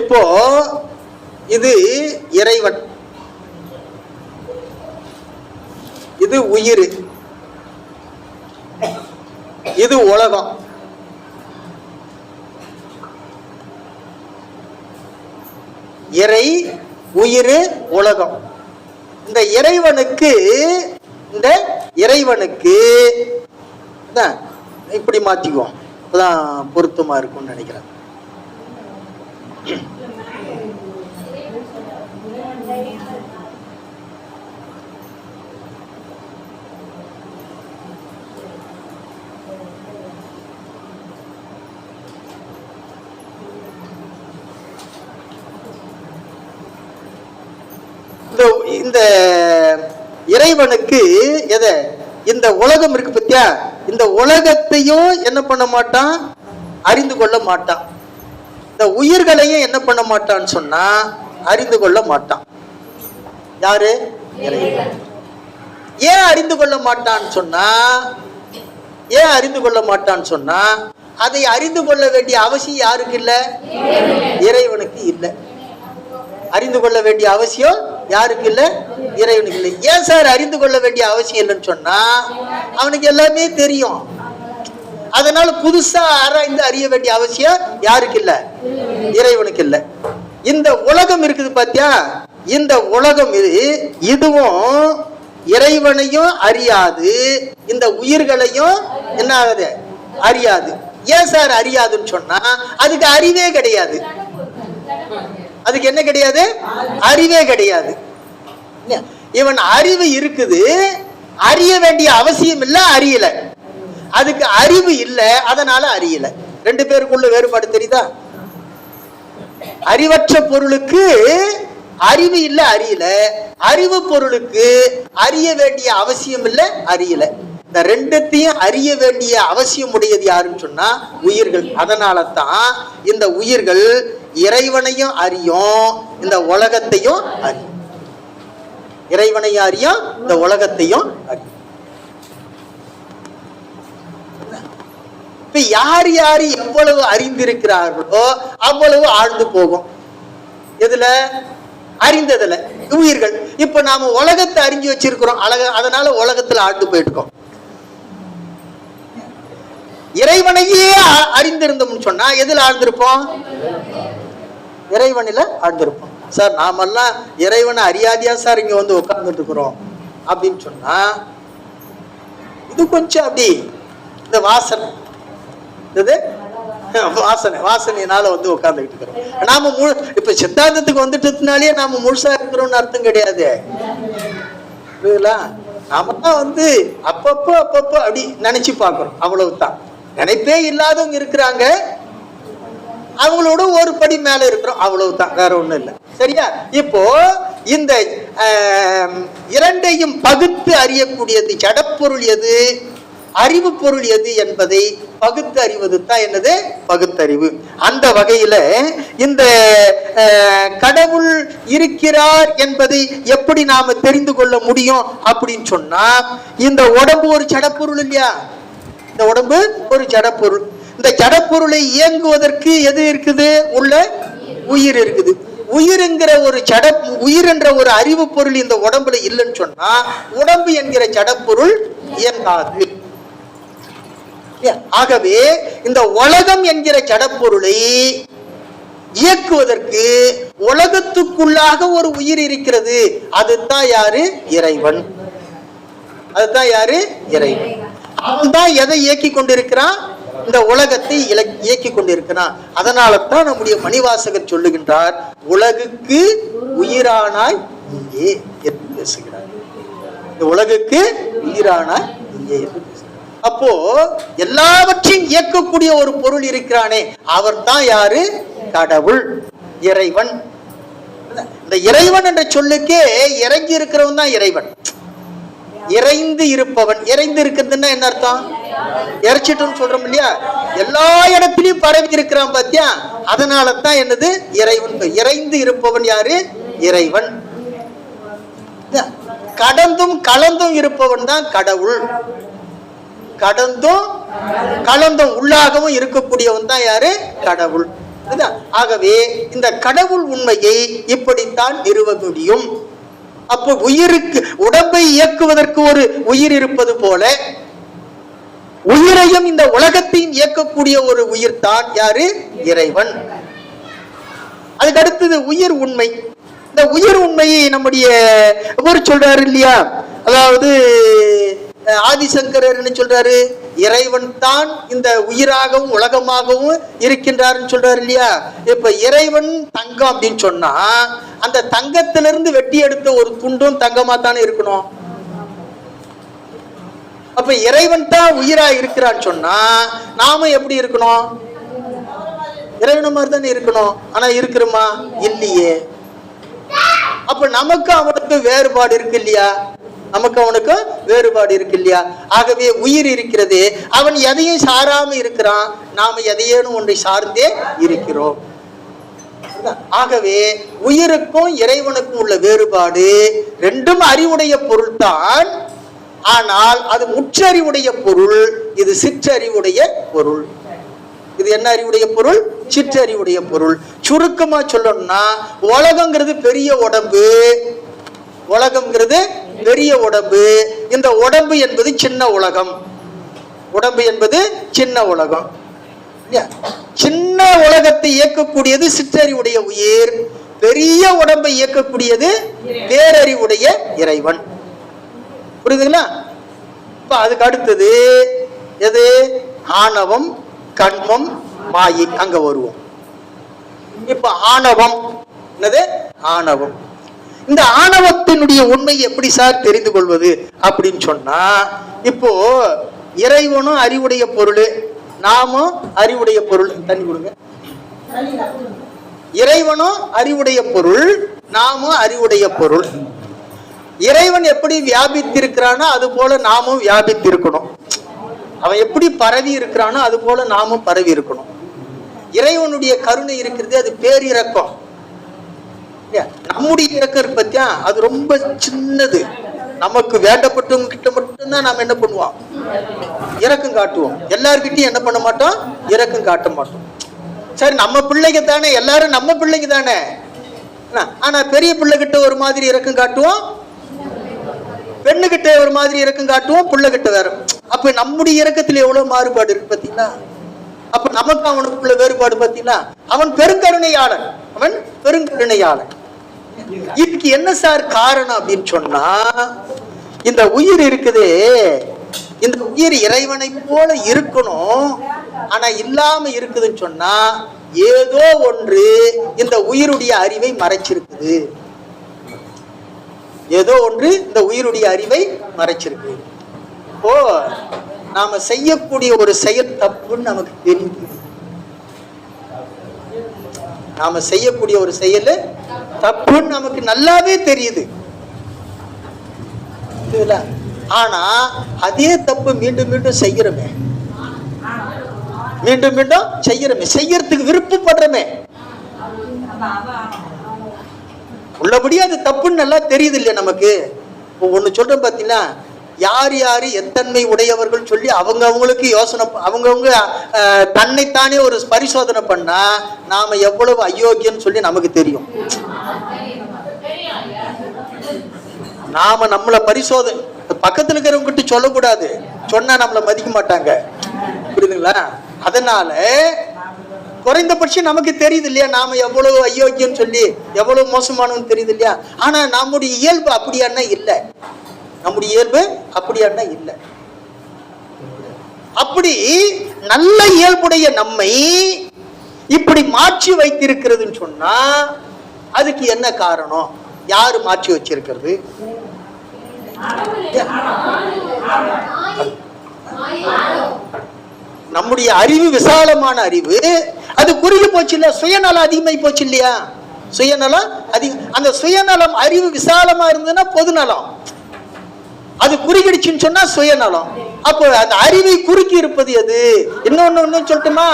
இப்போ இது இறைவன், இது உயிர், இது உலகம். இறை, உயிர், உலகம். இந்த இறைவனுக்கு இப்படி மாத்திக்குவோம், அப்பதான் பொருத்தமா இருக்கும்னு நினைக்கிறேன். இந்த இறைவனுக்கு இந்த உலகம் இருக்கு பத்தியா, பத்தியா, இந்த உலகத்தையும் என்ன பண்ண மாட்டான், அறிந்து கொள்ள மாட்டான். இந்த உயிர்களையும் என்ன பண்ண மாட்டான்னு சொன்னா அறிந்து கொள்ள மாட்டான். யாரு? ஏன் அறிந்து கொள்ள மாட்டான்னு சொன்னா, ஏன் அறிந்து கொள்ள மாட்டான்னு சொன்னா, அதை அறிந்து கொள்ள வேண்டிய அவசியம் யாருக்கு இல்ல? இறைவனுக்கு இல்லை. அறிந்து கொள்ள வேண்டிய அவசியம் யாருக்கு இல்ல? இறைவனுக்கு இல்லை. ஏன் சார் அறிந்து கொள்ள வேண்டிய அவசியம் இல்லைன்னு சொன்னா, அவனுக்கு எல்லாமே தெரியும். அதனால புதுசா ஆராய்ந்து அறிய வேண்டிய அவசியம் யாருக்கு இல்ல? இறைவனுக்கு இல்ல. இந்த உலகம் இருக்குது பாத்தியா, இந்த உலகம் இதுவும் இறைவனையும் அறியாது, இந்த உயிர்களையும் என்ன ஆகுது? அறியாது. ஏன் சார் அறியாதுன்னு சொன்னா, அதுக்கு அறிவே கிடையாது. அதுக்கு என்ன கிடையாது? அறிவே கிடையாது. இவன் அறிவு இருக்குது, அறிய வேண்டிய அவசியம் இல்ல, அறியல. அதுக்கு அறிவு இல்ல, அதனால அறியல. ரெண்டு பேருக்குள்ள வேறுபாடு தெரியுதா? அறிவற்ற பொருளுக்கு அறிவு இல்ல, அறியல. அறிவு பொருளுக்கு அறிய வேண்டிய அவசியம் இல்ல, அறியல. இந்த ரெண்டத்தையும் அறிய வேண்டிய அவசியம் உடையது யாருன்னு சொன்னா உயிர்கள். அதனால தான் இந்த உயிர்கள் இறைவனையும் அறியும், இந்த உலகத்தையும் அறியும். இறைவனையும் அறியும், இந்த உலகத்தையும் அறியும். இப்ப யார் யாரு எவ்வளவு அறிந்திருக்கிறார்களோ அவ்வளவு ஆழ்ந்து போகும். எதுல? அறிந்ததுல. உயிர்கள். இப்ப நாம உலகத்தை அறிஞ்சு வச்சிருக்கிறோம், அதனால உலகத்துல ஆழ்ந்து போயிட்டோம். இறைவனையே அறிந்திருந்தோம்னு சொன்னா எதுல ஆழ்ந்திருப்போம்? இறைவனில ஆழ்ந்திருப்போம். சார் நாமெல்லாம் இறைவனை அறியாதியா சார் இங்க வந்து உட்கார்ந்துட்டு இருக்கிறோம் அப்படின்னு சொன்னா, இது கொஞ்சம் அப்படி இந்த வாசனை, இது வாசனையினால வந்து உட்கார்ந்துகிட்டு இருக்கிறோம். நாம இப்ப சித்தாந்தத்துக்கு வந்துட்டதுனாலே நாம முழுசா இருக்கிறோம்னு அர்த்தம் கிடையாது. நாம தான் வந்து அப்பப்போ அப்படி நினைச்சு பாக்குறோம், அவ்வளவுதான். நினைப்பே இல்லாதவங்க இருக்கிறாங்க, அவங்களோட ஒரு படி மேல இருக்கிறோம், அவ்வளவுதான், வேற ஒண்ணும் இல்லை. சரியா? இப்போ இந்த இரண்டையும் பகுத்து அறியக்கூடியது ஜடப்பொருள் எது, அறிவு பொருள் எது என்பதை பகுத்து அறிவது தான் என்னது? பகுத்தறிவு. அந்த வகையில இந்த கடவுள் இருக்கிறார் என்பதை எப்படி நாம தெரிந்து கொள்ள முடியும் அப்படின்னு சொன்னா, இந்த உடம்பு ஒரு ஜடப்பொருள் இல்லையா? இந்த உடம்பு ஒரு ஜடப்பொருள். இந்த ஜடப்பொருளை இயங்குவதற்கு எது இருக்குது? உள்ள உயிர் இருக்குது. உயிர்ங்கிற ஒரு உயிர் என்ற ஒரு அறிவு பொருள் இந்த உடம்புல இல்லைன்னு சொன்னா உடம்பு என்கிற ஜடப்பொருள் இயங்காது. ஆகவே இந்த உலகம் என்கிற ஜடப்பொருளை இயக்குவதற்கு உலகத்துக்குள்ளாக ஒரு உயிர் இருக்கிறது. அதுதான் யாரு? இறைவன். அதுதான் யாரு? இறைவன். அவன் தான் எதை இயக்கி கொண்டிருக்கிறான்? இந்த உலகத்தை இயக்கி கொண்டிருக்கிறான். அதனால தான் நம்முடைய மணிவாசகர் சொல்லுகின்றார், உலகுக்கு உயிரானாய் இங்கே என்று பேசுகிறார். இந்த உலகுக்கு உயிரானாய் இங்கே என்று பேசுகிறார். அப்போ எல்லாவற்றையும் இயக்கக்கூடிய ஒரு பொருள் இருக்கிறானே, அவர் தான் யாரு? கடவுள், இறைவன். இந்த இறைவன் என்ற சொல்லுக்கே இறங்கி இருக்கிறவன் தான் இறைவன். இறைந்து இருப்பவன். இறைந்து இருக்கிறதுன்னா என்ன அர்த்தம்? இறைச்சிட்டு சொல்றோம் இல்லையா? எல்லா இடத்திலையும் பரவி இருக்கிறான் பாத்தியா? அதனால தான் என்னது? இறைவன். இறைந்து இருப்பவன் யாரு? இறைவன். கடந்தும் கலந்தும் இருப்பவன் தான் கடவுள். கடந்தும் கலந்தும் உள்ளாகவும் இருக்கக்கூடியவன் தான் யாரு? கடவுள். ஆகவே இந்த கடவுள் உண்மையை இப்படித்தான் நிறுவ முடியும். அப்போ உயிருக்கு, உடம்பை இயக்குவதற்கு ஒரு உயிர் இருப்பது போல உயிரையும் இந்த உலகத்தையும் இயக்கக்கூடிய ஒரு உயிர் தான் யாரு? இறைவன். அதுக்கு அடுத்தது உயிர் உண்மை. இந்த உயிர் உண்மையை நம்முடைய இவர் சொல்றாரு இல்லையா? அதாவது ஆதிசங்கரர் என்ன சொல்றாரு? இறைவன் தான் இந்த உயிராகவும் உலகமாகவும் இருக்கின்றாருன்னு சொல்றாரு இல்லையா? இப்ப இறைவன் தங்கம் அப்படின்னு சொன்னா அந்த தங்கத்திலிருந்து வெட்டி எடுத்த ஒரு துண்டும் தங்கமா தானே இருக்கணும். அப்ப இறைவன் தான் உயிரா இருக்கிறான்னு சொன்னா நாம எப்படி இருக்கணும்? இறைவன் மாதிரி தானே இருக்கணும். ஆனா இருக்கிறோமா? இல்லையே. அப்ப நமக்கு அவனுக்கு வேறுபாடு இருக்கு இல்லையா? நமக்கு அவனுக்கும் வேறுபாடு இருக்கு இல்லையா? ஆகவே உயிர் இருக்கிறது, அவன் எதையும் சாராம இருக்கிறான், நாம எதையேனும் ஒன்றை சார்ந்தே இருக்கிறோம். ஆகவே உயிருக்கும் இறைவனுக்கும் உள்ள வேறுபாடு, ரெண்டும் அறிவுடைய பொருள் தான். ஆனால் அது முற்றறிவுடைய பொருள், இது சிற்றறிவுடைய பொருள். இது என்ன அறிவுடைய பொருள்? சிற்றறிவுடைய பொருள். சுருக்கமா சொல்லணும்னா, உலகங்கிறது பெரிய உடம்பு, உலகம்ங்கிறது பெரிய உடம்பு, இந்த உடம்பு என்பது சின்ன உலகம். உடம்பு என்பது சின்ன உலகம். சின்ன உலகத்தை இயக்கக்கூடியது சிற்றறிவுடைய உயிர், பெரிய உடம்பை இயக்கக்கூடியது பேரறிவுடைய இறைவன். புரியுதுங்களா? இப்ப அதுக்கு அடுத்தது எது? ஆணவம், கண்மம், மாயை. அங்க வருவோம். இப்ப ஆணவம் என்னது? ஆணவம். இந்த ஆணவத்தினுடைய உண்மை எப்படி சார் தெரிந்து கொள்வது அப்படின்னு சொன்னா, இப்போ இறைவனும் அறிவுடைய பொருள், நாமும் அறிவுடைய பொருள். தண்ணி கொடுங்க. இறைவனும் அறிவுடைய பொருள், நாமும் அறிவுடைய பொருள். இறைவன் எப்படி வியாபித்திருக்கிறானோ அது போல நாமும் வியாபித்திருக்கணும். அவன் எப்படி பரவி இருக்கிறானோ அது போல நாமும் பரவி இருக்கணும். இறைவனுடைய கருணை இருக்கிறது, அது பேரிரக்கம். நம்முடைய இறக்கம் இருக்கு பத்தியா, அது ரொம்ப சின்னது. நமக்கு வேண்டப்பட்டவங்க கிட்ட மட்டும்தான் நாம என்ன பண்ணுவோம்? இரக்கம் காட்டுவோம். எல்லார்கிட்டையும் என்ன பண்ண மாட்டோம்? இரக்கம் காட்ட மாட்டோம். சரி, நம்ம பிள்ளைங்க தானே, எல்லாரும் நம்ம பிள்ளைங்க தானே. ஆனா பெரிய பிள்ளை கிட்ட ஒரு மாதிரி இரக்கம் காட்டுவோம், பெண்ணுகிட்ட ஒரு மாதிரி இரக்கம் காட்டுவோம், பிள்ளை கிட்ட வேற. அப்ப நம்முடைய இரக்கத்துல எவ்வளவு மாறுபாடு இருக்கு பாத்தீங்களா? அப்ப நமக்கு அவனுக்குள்ள வேறுபாடு பாத்தீங்களா? அவன் பெருங்கருணையாளன், அவன் பெருங்கருணையாளன். இதுக்கு என்ன சார் காரணம் அப்படின்னு சொன்னா, இந்த உயிர் இருக்குதே, இந்த உயிர் இறைவனை போல இருக்கணும், ஆனா இல்லாம இருக்குதுன்னு சொன்னா ஏதோ ஒன்று இந்த உயிருடைய அறிவை மறைச்சிருக்குது. ஏதோ ஒன்று இந்த உயிருடைய அறிவை மறைச்சிருக்கு. ஓ, நாம செய்யக்கூடிய ஒரு செயல் தப்புன்னு நமக்கு தெரியுது. நாம செய்யக்கூடிய ஒரு செயல் தப்புன்னு நமக்கு நல்லாவே தெரியுது. ஆனா அதே தப்பு மீண்டும் மீண்டும் செய்யறமே, மீண்டும் மீண்டும் செய்யறமே, செய்யறதுக்கு விருப்பப்படுறமே. உள்ளபடி அது தப்புன்னு நல்லா தெரியுது இல்லையா நமக்கு? ஒண்ணு சொல்றேன் பாத்தீங்கன்னா, யார் யாரு எத்தன்மை உடையவர்கள் சொல்லி அவங்களுக்கு யோசனை, அவங்கவுங்க தன்னைத்தானே ஒரு பரிசோதனை பண்ணா நாம எவ்வளவு அயோக்கியன்னு சொல்லி நமக்கு தெரியும். நாம நம்மள பரிசோதனை பக்கத்துல இருக்கிறவங்க கிட்ட சொல்லக்கூடாது, சொன்னா நம்மள மதிக்க மாட்டாங்க. புரியுதுங்களா? அதனால குறைந்தபட்சம் நமக்கு தெரியுது இல்லையா, நாம எவ்வளவு அயோக்கியம் சொல்லி எவ்வளவு மோசமானவன்னு தெரியுது இல்லையா? ஆனா நம்முடைய இயல்பு அப்படியானா இல்லை, நம்முடைய இயல்பு அப்படியானா இல்லை. அப்படி நல்ல இயல்புடைய நம்மை இப்படி மாற்றி வைத்திருக்கிறதுன்னு சொன்னா அதுக்கு என்ன காரணம்? யாரு மாற்றி வச்சிருக்கிறது? நம்முடைய அறிவு விசாலமான அறிவு, அது குறுகி போச்சு இல்ல, சுயநலம் அதிகமாய் போச்சு இல்லையா? சுயநலம் அதிகம். அந்த சுயநலம் அறிவு விசாலமா இருந்ததுன்னா பொதுநலம், அது குறுகிடுச்சுன்னு சொன்னா சுயநலம். அப்போ அந்த அறிவை குறுக்கி இருப்பது எது? இன்னொன்னு சொல்லட்டுமா?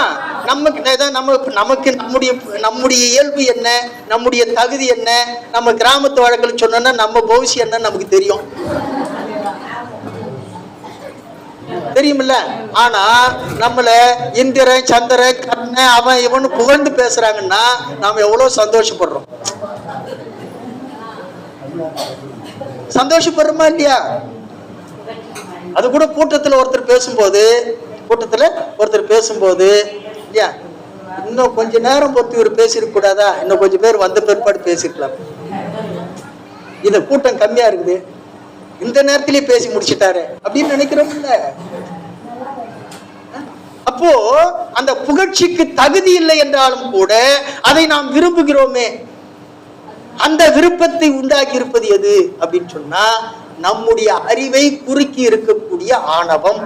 நமக்கு நம்முடைய இயல்பு என்ன, நம்முடைய தகுதி என்ன, நம்ம கிராமத்து வழக்கில் சொன்னோம்னா நம்ம பௌசி என்ன நமக்கு தெரியும், தெரியுமில்ல? ஆனா நம்மள இந்திரன், சந்திரன், கண்ணன், அவன் இவனு புகழ்ந்து பேசுறாங்கன்னா நாம எவ்வளவு சந்தோஷப்படுறோம். சந்தோஷப்படுறோமா இல்லையா? அது கூட கூட்டத்துல ஒருத்தர் பேசும்போது இல்லையா, இன்னும் கொஞ்ச நேரம் பொறுத்து இவர் பேசிருக்க கூடாதா, இன்னும் கொஞ்சம் பேர் வந்த பிற்பாடு பேசிருக்கலாம், இந்த கூட்டம் கம்மியா இருக்குது, இந்த நேரத்திலேயே பேசி முடிச்சிட்டாரு அப்படின்னு நினைக்கிறோம்ல. அப்போ அந்த புகழ்ச்சிக்கு தகுதி இல்லை என்றாலும் கூட அதை நாம் விரும்புகிறோமே. அந்த விருப்பத்தை உண்டாக்கி இருப்பது எது அப்படின்னு சொன்னா நம்முடைய அறிவை குறுக்கி இருக்கக்கூடிய ஆணவம்,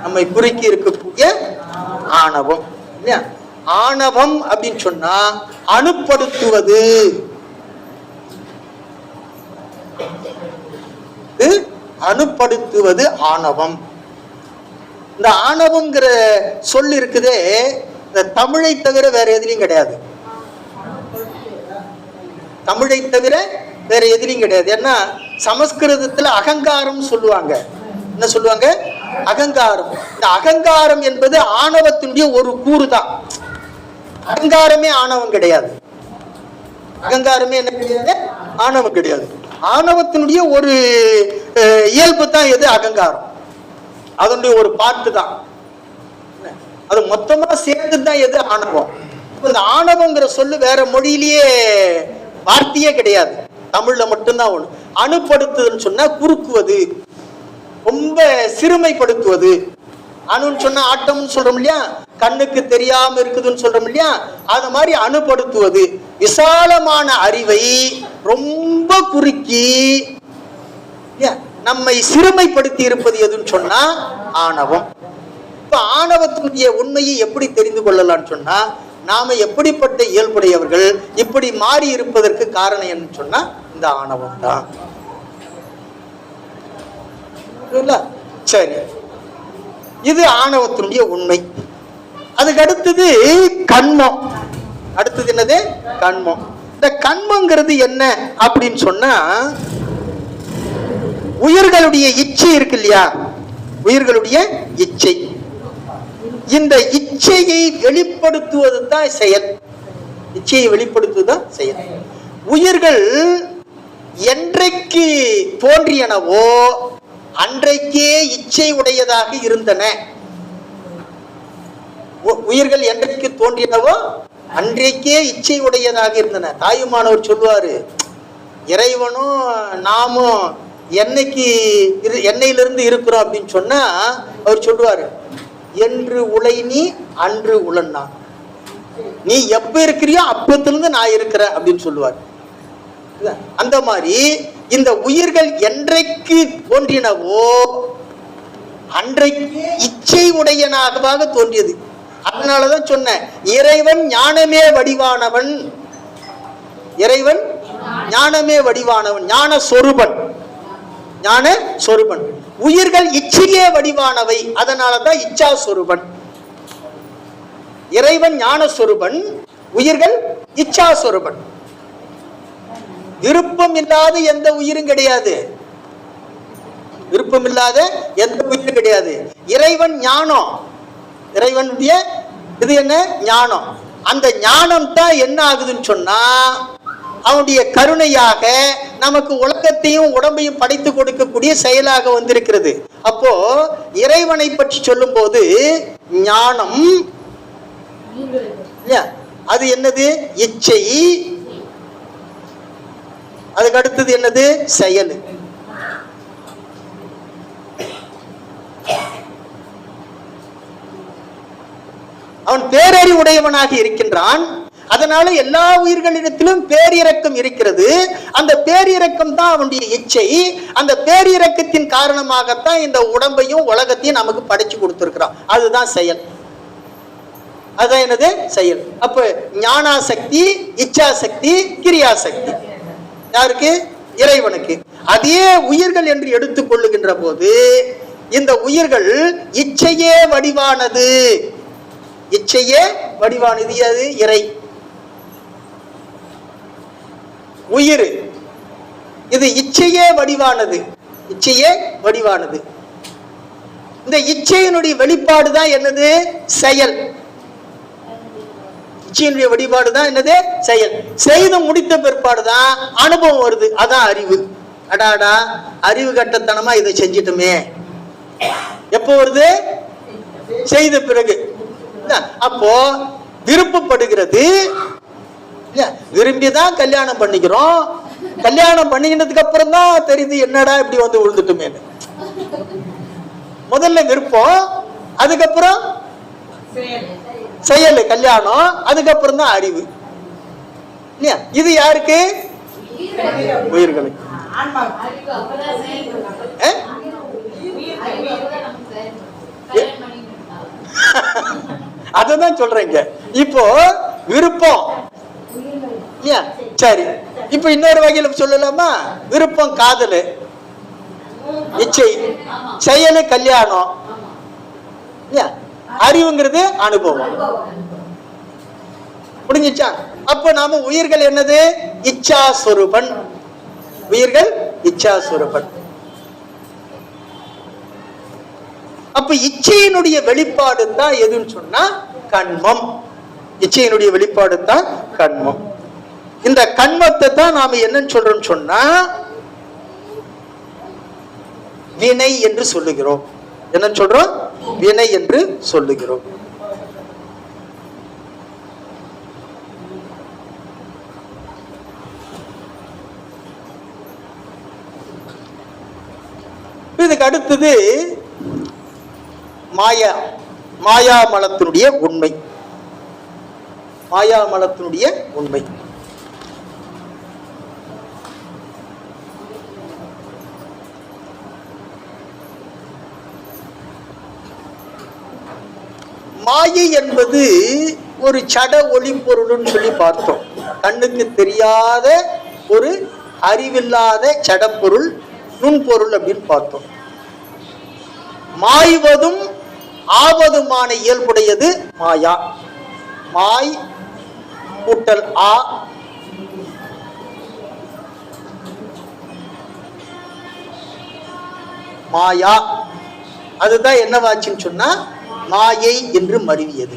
நம்மை குறுக்கி இருக்கக்கூடிய ஆணவம். ஆணவம் அப்படின்னு சொன்னா அணுப்படுத்துவது. அணுப்படுத்துவது ஆணவம். இந்த ஆணவம்ங்கிற சொல் இருக்குதே, இந்த தமிழை தவிர வேற எதுலையும் கிடையாது. தமிழை தவிர வேற எதுலையும் கிடையாது. ஏன்னா சமஸ்கிருதத்துல அகங்காரம் சொல்லுவாங்க. என்ன சொல்லுவாங்க? அகங்காரம். இந்த அகங்காரம் என்பது ஆணவத்தினுடைய ஒரு கூறு தான். அகங்காரமே ஆணவம் கிடையாது. அகங்காரமே என்ன கிடையாது? ஆணவம் கிடையாது. ஆணவத்தினுடைய ஒரு இயல்பு தான் எது? அகங்காரம். அதனுடைய ஒரு பார்ட்டு தான். அது மொத்தமா சேர்ந்து தான் எது? ஆணவம். இந்த ஆணவங்கிற சொல்லு வேற மொழியிலேயே வார்த்தையே கிடையாது, தமிழ்ல மட்டும்தான் ஒண்ணு. அணுப்படுத்துதுன்னு சொன்னா குறுக்குவது, ரொம்ப சிறுமைப்படுத்துவது. அணுன்னு சொன்னா ஆட்டம்னு சொல்றோம் இல்லையா, கண்ணுக்கு தெரியாம இருக்குதுன்னு சொல்றோம் இல்லையா, அது மாதிரி அணுப்படுத்துவது. விசாலமான அறிவை ரொம்ப குறுக்கி நம்மை சிறுமைப்படுத்தி இருப்பது எதுன்னு சொன்னா ஆணவம். இப்ப ஆணவத்தினுடைய உண்மையை எப்படி தெரிந்து கொள்ளலாம்னு சொன்னா, நாம எப்படிப்பட்ட இயல்புடையவர்கள், இப்படி மாறி இருப்பதற்கு காரணம் என்னன்னு சொன்னா இந்த ஆணவம் தான். சரி, இது ஆணவத்தினுடைய உண்மை. அதுக்கு அடுத்தது கண்மம். அடுத்தது என்னது? கண்மம். இந்த கண்மங்கிறது என்ன அப்படின்னு சொன்னா, உயிர்களுடைய இச்சை இருக்கு இல்லையா, உயிர்களுடைய இச்சை. இந்த இச்சையை வெளிப்படுத்துவது தான் செயல். இச்சையை வெளிப்படுத்துவதுதான் செயல். உயிர்கள் என்றைக்கு தோன்றியனவோ அன்றைக்கே இச்சை உடையதாக இருந்தன. உயிர்கள் என்றைக்கு தோன்றினவோ அன்றைக்கே இச்சை உடையதாக இருந்தன. தாயுமானவர் சொல்லுவாரு, இறைவனும் நாமும் என்னைக்கு எண்ணெயிலிருந்து இருக்கிறோம் அப்படின்னு சொன்னா அவர் சொல்லுவாரு, என்று உலை நீ அன்று உளன்னா, நீ எப்ப இருக்கிறியோ அப்பத்திலிருந்து நான் இருக்கிறேன் அப்படின்னு சொல்லுவார். அந்த மாதிரி இந்த உயிர்கள் என்றைக்கு தோன்றினவோ அன்றைக்கு இச்சை உடையனாக தோன்றியது. அதனாலதான் சொன்னேன், இறைவன் ஞானமே வடிவானவன். இறைவன் ஞானமே வடிவானவன், ஞான சொரூபன், ஞான சொரூபன். உயிர்கள் இச்சையே வடிவானவை, அதனாலதான் இச்சா சொரூபன். இறைவன் ஞான சொரூபன், உயிர்கள் இச்சா சொரூபன். விருப்பம் இல்லாத எந்த உயிரும் கிடையாது. விருப்பம் இல்லாத எந்த உயிரும் கிடையாது. இறைவன் ஞானம், இறைவனுடைய இது என்ன? ஞானம். அந்த ஞானம் தான் என்ன ஆகுதுன்னு சொன்னா, அவனுடைய கருணையாக நமக்கு உலகத்தையும் உடம்பையும் படைத்து கொடுக்கக்கூடிய செயலாக வந்திருக்கிறது. அப்போ இறைவனை பற்றி சொல்லும் போது ஞானம், அது என்னது? இச்சை. அதுக்கு அடுத்தது என்னது? செயல். அவன் பேரறிவுடையவனாக இருக்கின்றான். அதனால எல்லா உயிர்களிடத்திலும் பேரிரக்கம் இருக்கிறது. அந்த பேரிரக்கம் தான் அவனுடைய இச்சை. அந்த பேரிரக்கத்தின் காரணமாகத்தான் இந்த உடம்பையும் உலகத்தையும் நமக்கு படைச்சு கொடுத்திருக்கிறான். அதுதான் செயல். அதுதான் என்னது? செயல். அப்ப ஞானாசக்தி, இச்சாசக்தி, கிரியாசக்தி யாருக்கு? இறைவனுக்கு. அதே உயிர்கள் என்று எடுத்துக் கொள்ளுகின்ற போது இந்த உயிர்கள் இச்சையே வடிவானது. இச்சையே வடிவானது அது இறை உயிர். இது இச்சையே வடிவானது, இச்சையே வடிவானது. இந்த இச்சையினுடைய வெளிப்பாடு தான் என்னது? செயல். இச்சையினுடைய வெளிப்பாடு தான் என்னது? செயல். செய்து முடித்த பிற்பாடுதான் அனுபவம் வருது, அதான் அறிவு. அடாடா, அறிவு கட்டத்தனமா இதை செஞ்சிட்டுமே. எப்போ வருது? செய்த பிறகு. அப்போ விருப்பப்படுகிறது, விரும்பிதான் கல்யாணம் பண்ணிக்கிறோம். கல்யாணம் பண்ணிக்கினதுக்கு அப்புறம் தான் தெரியுது, என்னடா இப்படி வந்து விழுந்துட்டுமே. முதல்ல விருப்பம், அதுக்கப்புறம் செயல், கல்யாணம், அதுக்கப்புறம் தான் அறிவு. இது யாருக்கு? உயிர்களுக்கு. அததான் சொல்றேங்க. இப்போ விருப்பம், சரி. இப்ப இன்னொரு வகையில சொல்லலாமா? விருப்பம் காதல், இச்சை, செயலு கல்யாணம், அறிவுங்கிறது அனுபவம். புரிஞ்சுச்சா? அப்ப நாம உயிர்கள் என்னது? இச்சா சொரூபன். உயிர்கள் இச்சா சொரூபன். அப்ப இச்சையினுடைய வெளிப்பாடு தான் எதுன்னு சொன்னா கண்மம். இச்சையினுடைய வெளிப்பாடு தான் கண்மம். இந்த கண்மத்தை தான் நாம என்னன்னு சொல்றோம் சொன்னா வினை என்று சொல்லுகிறோம். என்ன சொல்றோம்? வினை என்று சொல்லுகிறோம். இதுக்கு அடுத்தது மாயாமலத்தினுடைய உண்மை. மாயாமலத்தினுடைய உண்மை. மாயை என்பது ஒரு சட ஒளி பொருள்னு சொல்லி பார்த்தோம். கண்ணுக்கு தெரியாத ஒரு அறிவில்லாத சடப்பொருள், நுண்பொருள் அப்படின்னு பார்த்தோம். மாய்வதும் ஆவதுமான இயல்புடையது மாயா. மாய் கூட்டல் ஆ, மாயா. அதுதான் என்னவாச்சுன்னு சொன்னா மாயை என்று மருவியது.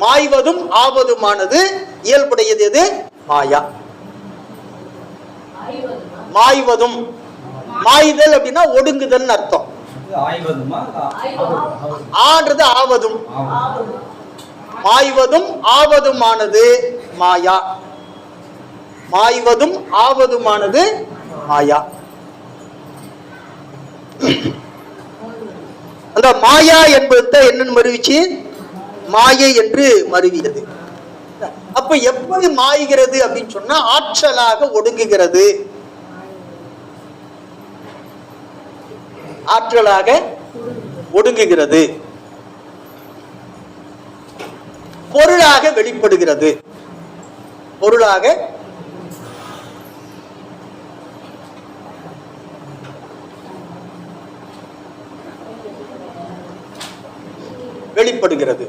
மாய்வதும் ஆவதுமானது இயல்புடையது எது? மாயா. மாய்வதும், மாய்தல் அப்படின்னா ஒடுங்குதல் அர்த்தம். ஆன்றது ஆவதும். மாய்வதும் ஆவதுமானது மாயா. மாய்வதும் ஆவதுமானது மாயா. அந்த மாயா என்பது என்னன்னு மருவிச்சு மாயை என்று மருவியது. அப்ப எப்படி மாய்கிறது அப்படின்னு சொன்னா ஆற்றலாக ஒடுங்குகிறது. ஆற்றலாக ஒடுங்குகிறது. பொருளாக வெளிப்படுகிறது. பொருளாக வெளிப்படுகிறது.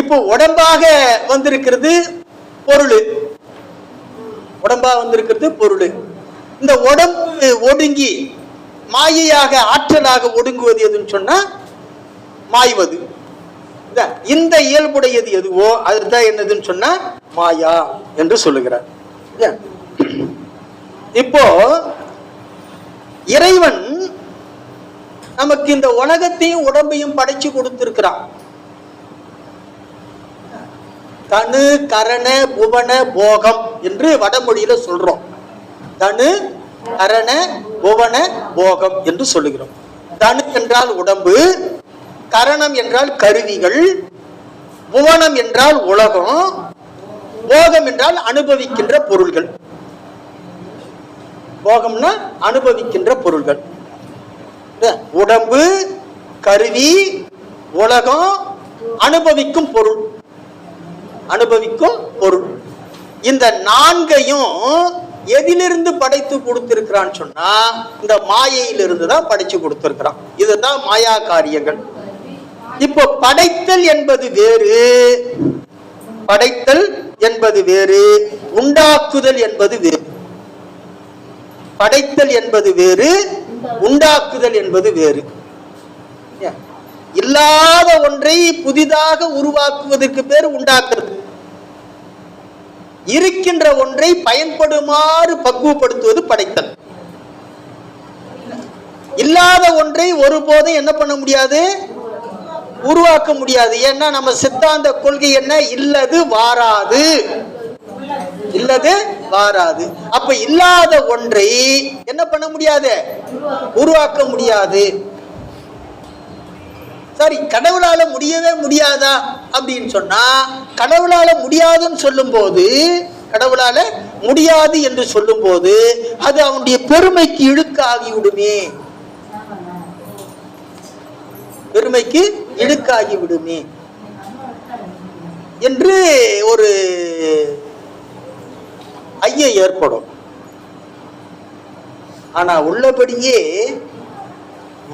இப்போ உடம்பாக வந்திருக்கிறது பொருள். உடம்பாக வந்திருக்கிறது பொருள். இந்த உடம்பு ஒடுங்கி மாயையாக ஆற்றலாக ஒடுங்குவது எதுன்னு சொன்னா மாய்வது. இந்த இயல்புடையது எதுவோ அதுதான் என்னதுன்னு சொன்னா மாயா என்று சொல்லுகிறார். இப்போ இறைவன் நமக்கு இந்த உலகத்தையும் உடம்பையும் படைச்சு கொடுத்திருக்கிறான். தனு கரண புவன போகம் என்று வடமொழியில சொல்றோம். தனு கரண புவன போகம் என்று சொல்லுகிறோம். தனு என்றால் உடம்பு, கரணம் என்றால் கருவிகள், புவனம் என்றால் உலகம், போகம் என்றால் அனுபவிக்கின்ற பொருள்கள். போகம்னா அனுபவிக்கின்ற பொருள்கள். உடம்பு, கருவி, உலகம், அனுபவிக்கும் பொருள். அனுபவிக்கும் பொருள். இந்த நான்கையும் எதிலிருந்து படைத்து கொடுத்திருக்கிறான்னு சொன்னா இந்த மாயையிலிருந்து தான் படைச்சு கொடுத்திருக்கிறான். இதுதான் மாயா காரியங்கள். இப்போ படைத்தல் என்பது வேறு, படைத்தல் என்பது வேறு, உண்டாக்குதல் என்பது வேறு. படைத்தல் என்பது வேறு, உண்டாக்குதல் என்பது வேறு. இல்லாத ஒன்றை புதிதாக உருவாக்குவதற்கு பேர் உண்டாக்குறது. இருக்கின்ற ஒன்றை பயன்படுமாறு பக்குவப்படுத்துவது படைத்தல். இல்லாத ஒன்றை ஒருபோதும் என்ன பண்ண முடியாது? உருவாக்க முடியாது. ஏன்னா நம்ம சித்தாந்த கொள்கை என்ன? இல்லது வாராது. இல்லது வாராது. அப்ப இல்லாத ஒன்றை என்ன பண்ண முடியாது? உருவாக்க முடியாது. சரி, கடவுளால முடியவே முடியாதா அப்படின்னு சொன்னா கடவுளால முடியாதுன்னு சொல்லும் போது, கடவுளால முடியாது என்று சொல்லும் போது அது அவனுடைய பெருமைக்கு இழுக்காகி விடுமே. பெருமைக்கு இழுக்காகி விடுமே. என்று ஒரு ஐயம் ஏற்படும். ஆனா உள்ளபடியே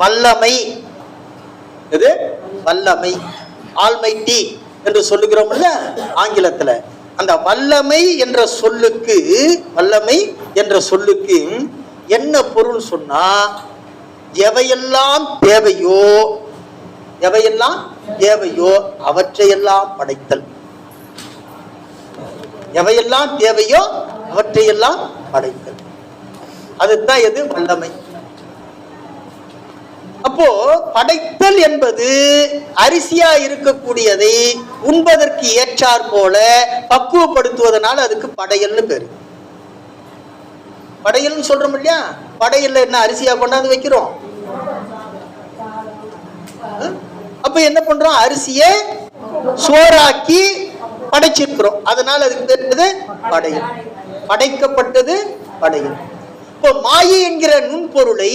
வல்லமை, இது வல்லமை, ஆல்மைட்டி என்று சொல்லுகிறோம்ல ஆங்கிலத்துல, அந்த வல்லமை என்ற சொல்லுக்கு, வல்லமை என்ற சொல்லுக்கு என்ன பொருள் சொன்னா, எவையெல்லாம் தேவையோ, எவையெல்லாம் தேவையோ அவற்றையெல்லாம் படைத்தல். எவையெல்லாம் தேவையோ அவற்றையெல்லாம் படைத்தல், அதுதான் எது வல்லமை. அப்போ படைத்தல் என்பது அரிசியா இருக்கக்கூடியதை உண்பதற்கு ஏற்றாற் போல பக்குவப்படுத்துவதனால அதுக்கு படையல்னு பேரு. படையல்னு சொல்றோம் இல்லையா? படையல்ல என்ன அரிசியா கொண்டாந்து வைக்கிறோம். அப்ப என்ன பண்றோம், அரிசியை சோறாக்கி படைச்சிருக்கிறோம், அதனால அதுக்கு பேரு படையல். படைக்கப்பட்டது படையல். இப்போ மாயை என்கிற நுண்பொருளை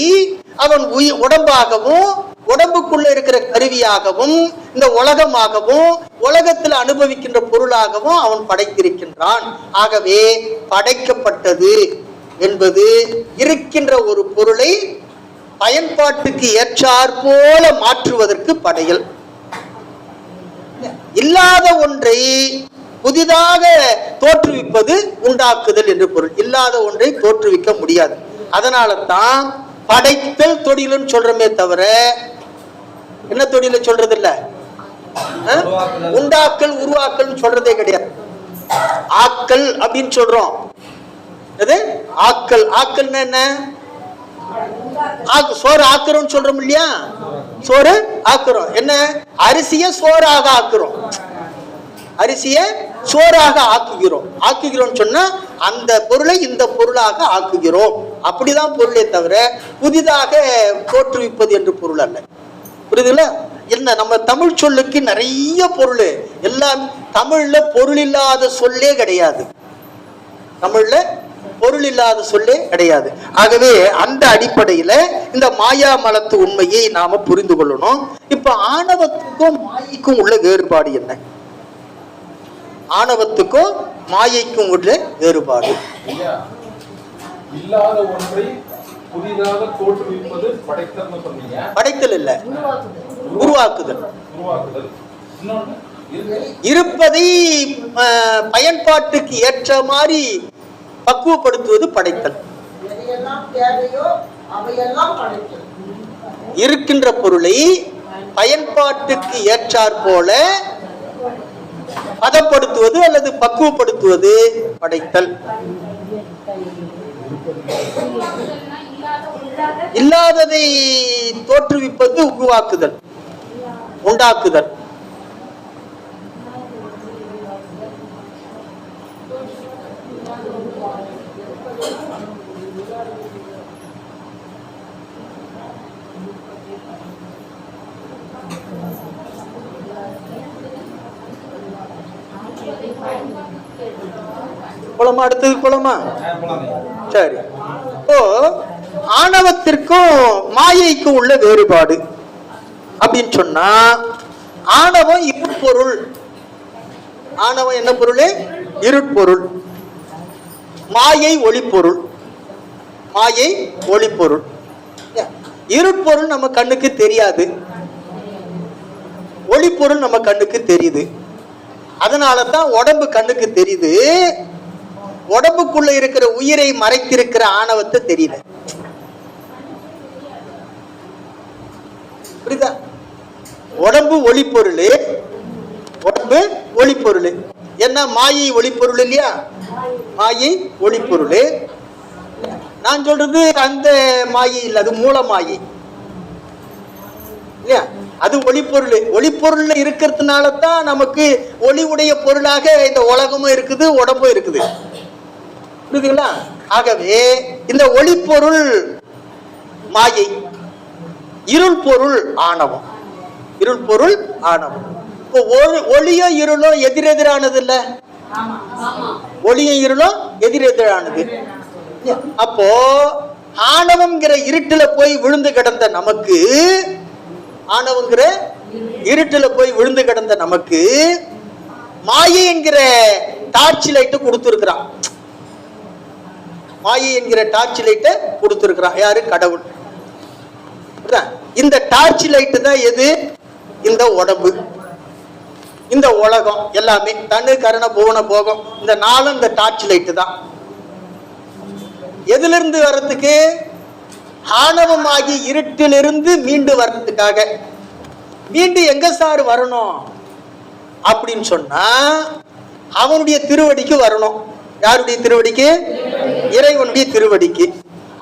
அவன் உடம்பாகவும் உடம்புக்குள்ள இருக்கிற கருவியாகவும் இந்த உலகமாகவும் உலகத்தில் அனுபவிக்கின்ற பொருளாகவும் அவன் படைத்திருக்கின்றான். ஆகவே படைக்கப்பட்டது என்பது இருக்கின்ற ஒரு பொருளை பயன்பாட்டுக்கு ஏற்றாற் போல மாற்றுவதற்கு படையல். இல்லாத ஒன்றை புதிதாக தோற்றுவிப்பது உண்டாக்குதல் என்று பொருள். இல்லாத ஒன்றை தோற்றுவிக்க முடியாது. அதனால தான் படைத்தல் தொழில்னு சொல்றமே தவிர என்ன தொழில சொல்றது இல்ல, உண்டாக்கல் உருவாக்கல் சொல்றதே கிடையாது. ஆக்கல் அப்படின்னு சொல்றோம். ஆக்கல், ஆக்கல்னா என்ன? சோறு ஆக்குறோம் சொல்றோம் இல்லையா? சோறு ஆக்குறோம், என்ன அரிசியை சோறாக ஆக்குறோம், அரிசியை சோறாக ஆக்குகிறோம். ஆக்குகிறோம் சொன்னா அந்த பொருளை இந்த பொருளாக ஆக்குகிறோம், அப்படிதான் பொருளே தவிர புதிதாக தோற்றுவிப்பது என்று பொருள் அல்ல. புரியுதுல? என்ன நம்ம தமிழ் சொல்லுக்கு நிறைய பொருள், எல்லாம் தமிழ்ல பொருள் இல்லாத சொல்லே கிடையாது. தமிழ்ல பொருள் இல்லாத சொல்லே கிடையாது. ஆகவே அந்த அடிப்படையில இந்த மாயா மலத்து உண்மையை நாம புரிந்து கொள்ளணும். இப்ப ஆணவத்துக்கும் மாயைக்கும் உள்ள வேறுபாடு என்ன? ஆணவத்துக்கும் மாயைக்கும் உள்ள வேறுபாடு, இல்லாத ஒன்றை புதிதாக தோற்றுவிப்பது படைத்தல்னு சொன்னீங்க. படைத்தல் இல்ல, உருவாக்குதல். உருவாக்குதல். இருப்பதை பயன்பாட்டுக்கு ஏற்ற மாதிரி பக்குவப்படுத்துவது படைத்தல். இருக்கின்ற பொருளை பயன்பாட்டுக்கு ஏற்றாற் போல பதப்படுத்துவது அல்லது பக்குவப்படுத்துவது படைத்தல். இல்லாததை தோற்றுவிப்பது உருவாக்குதல், உண்டாக்குதல். குளமா? அடுத்தது குளமா? சரி. இப்போ ஆணவத்திற்கும் மாயைக்கும் உள்ள வேறுபாடு அப்படின்னு சொன்னா, ஆணவம் இருட்பொருள். ஆணவம் என்ன பொருள்? இருட்பொருள். மாயை ஒளிப்பொருள். மாயை ஒளிப்பொருள். இருட்பொருள் நம்ம கண்ணுக்கு தெரியாது, ஒளிப்பொருள் நம்ம கண்ணுக்கு தெரியுது. அதனால தான் உடம்பு கண்ணுக்கு தெரியுது, உடம்புக்குள்ள இருக்கிற உயிரை மறைத்திருக்கிற ஆணவத்தை தெரியல. புரியுதா? உடம்பு ஒளிப்பொருள், உடம்பு ஒளிப்பொருள். என்ன மாயை ஒளிப்பொருள் இல்லையா? மாயை ஒளிப்பொருள். நான் சொல்றது அந்த மாயை இல்லை, அது மூல மாயை இல்லையா? அது ஒளிப்பொருள். ஒளிப்பொருள் இருக்கிறதுனால தான் நமக்கு ஒளி உடைய பொருளாக இந்த உலகமும் இருக்குது, உடம்பும் இருக்குது. புரியுதுங்களா? ஆகவே இந்த ஒளிப்பொருள் மாயை, இருள் பொருள் ஆணவம். இருள் பொருள் ஆணவம். இப்போ ஒளியோ இருளோ எதிரெதிரானது இல்ல? ஒளியும் இருளும் எதிரெதிரானது. அப்போ ஆணவம்ங்கிற இருட்டுல போய் விழுந்து கிடந்த நமக்கு, ஆணவங்கிற இருட்டுல போய் விழுந்து கிடந்த நமக்கு மாயை என்கிற டார்ச் லைட்டு கொடுத்துருக்கிறான். மாயை என்கிற டார்ச் லைட்டை கொடுத்துருக்கிறான். யாரு? கடவுள். இந்த டார்ச் லைட்டு தான் எது? இந்த உடம்பு, இந்த உலகம் எல்லாமே. தனு கரண புவன போகம், இந்த நாளும் இந்த டார்ச் லைட்டு தான். எதுல இருந்து வர்றதுக்கு? ஆணவமாகி இருட்டிலிருந்து மீண்டு வர்றதுக்காக. மீண்டு எங்க சார் வரணும் அப்படின்னு சொன்னா அவனுடைய திருவடிக்கு வரணும். யாருடைய திருவடிக்கு? இறைவனுடைய திருவடிக்கு.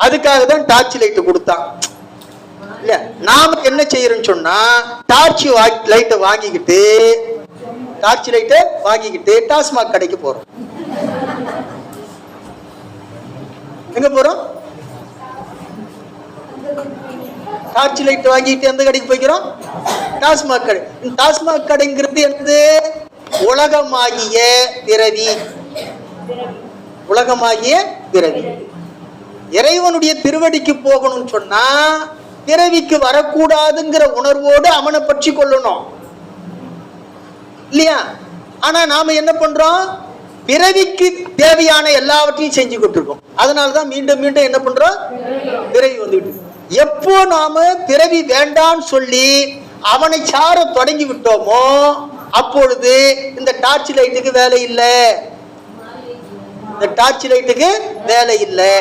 அதுக்காக தான் டார்ச் லைட் கொடுத்தான். இல்ல, நாம என்ன செய்யறோம்னு சொன்னா டார்ச் லைட்டை வாங்கிக்கிட்டு டாஸ்மாக் கடைக்கு போறோம். எங்க போறோம்? டார்ச் லைட் வாங்கிட்டு எந்த கடைக்கு போய்க்கிறோம்? டாஸ்மாக் கடை. டாஸ்மாக் கடைங்கிறது என்னது? உலகமாகிய பிறவி. உலகமாகிய பிறவி. இறைவனுடைய திருவடிக்கு போகணும்னு சொன்னா பிறவிக்கு வரக்கூடாதுங்கிற உணர்வோடு அவனை பற்றி கொள்ளணும் இல்லையா? ஆனா நாம என்ன பண்றோம்? பிறவிக்கு தேவையான எல்லாவற்றையும் செஞ்சு கொண்டிருக்கோம். அதனாலதான் மீண்டும் மீண்டும் என்ன பண்றோம்? பிறவி வந்துட்டு. எப்போ நாம பிறவி வேண்டான்னு சொல்லி அவனை சார தொடங்கி விட்டோமோ அப்பொழுது இந்த டார்ச் லைட்டுக்கு வேலை இல்லை. இந்த டார்ச் லைட்டுக்கு வேலை இல்லை.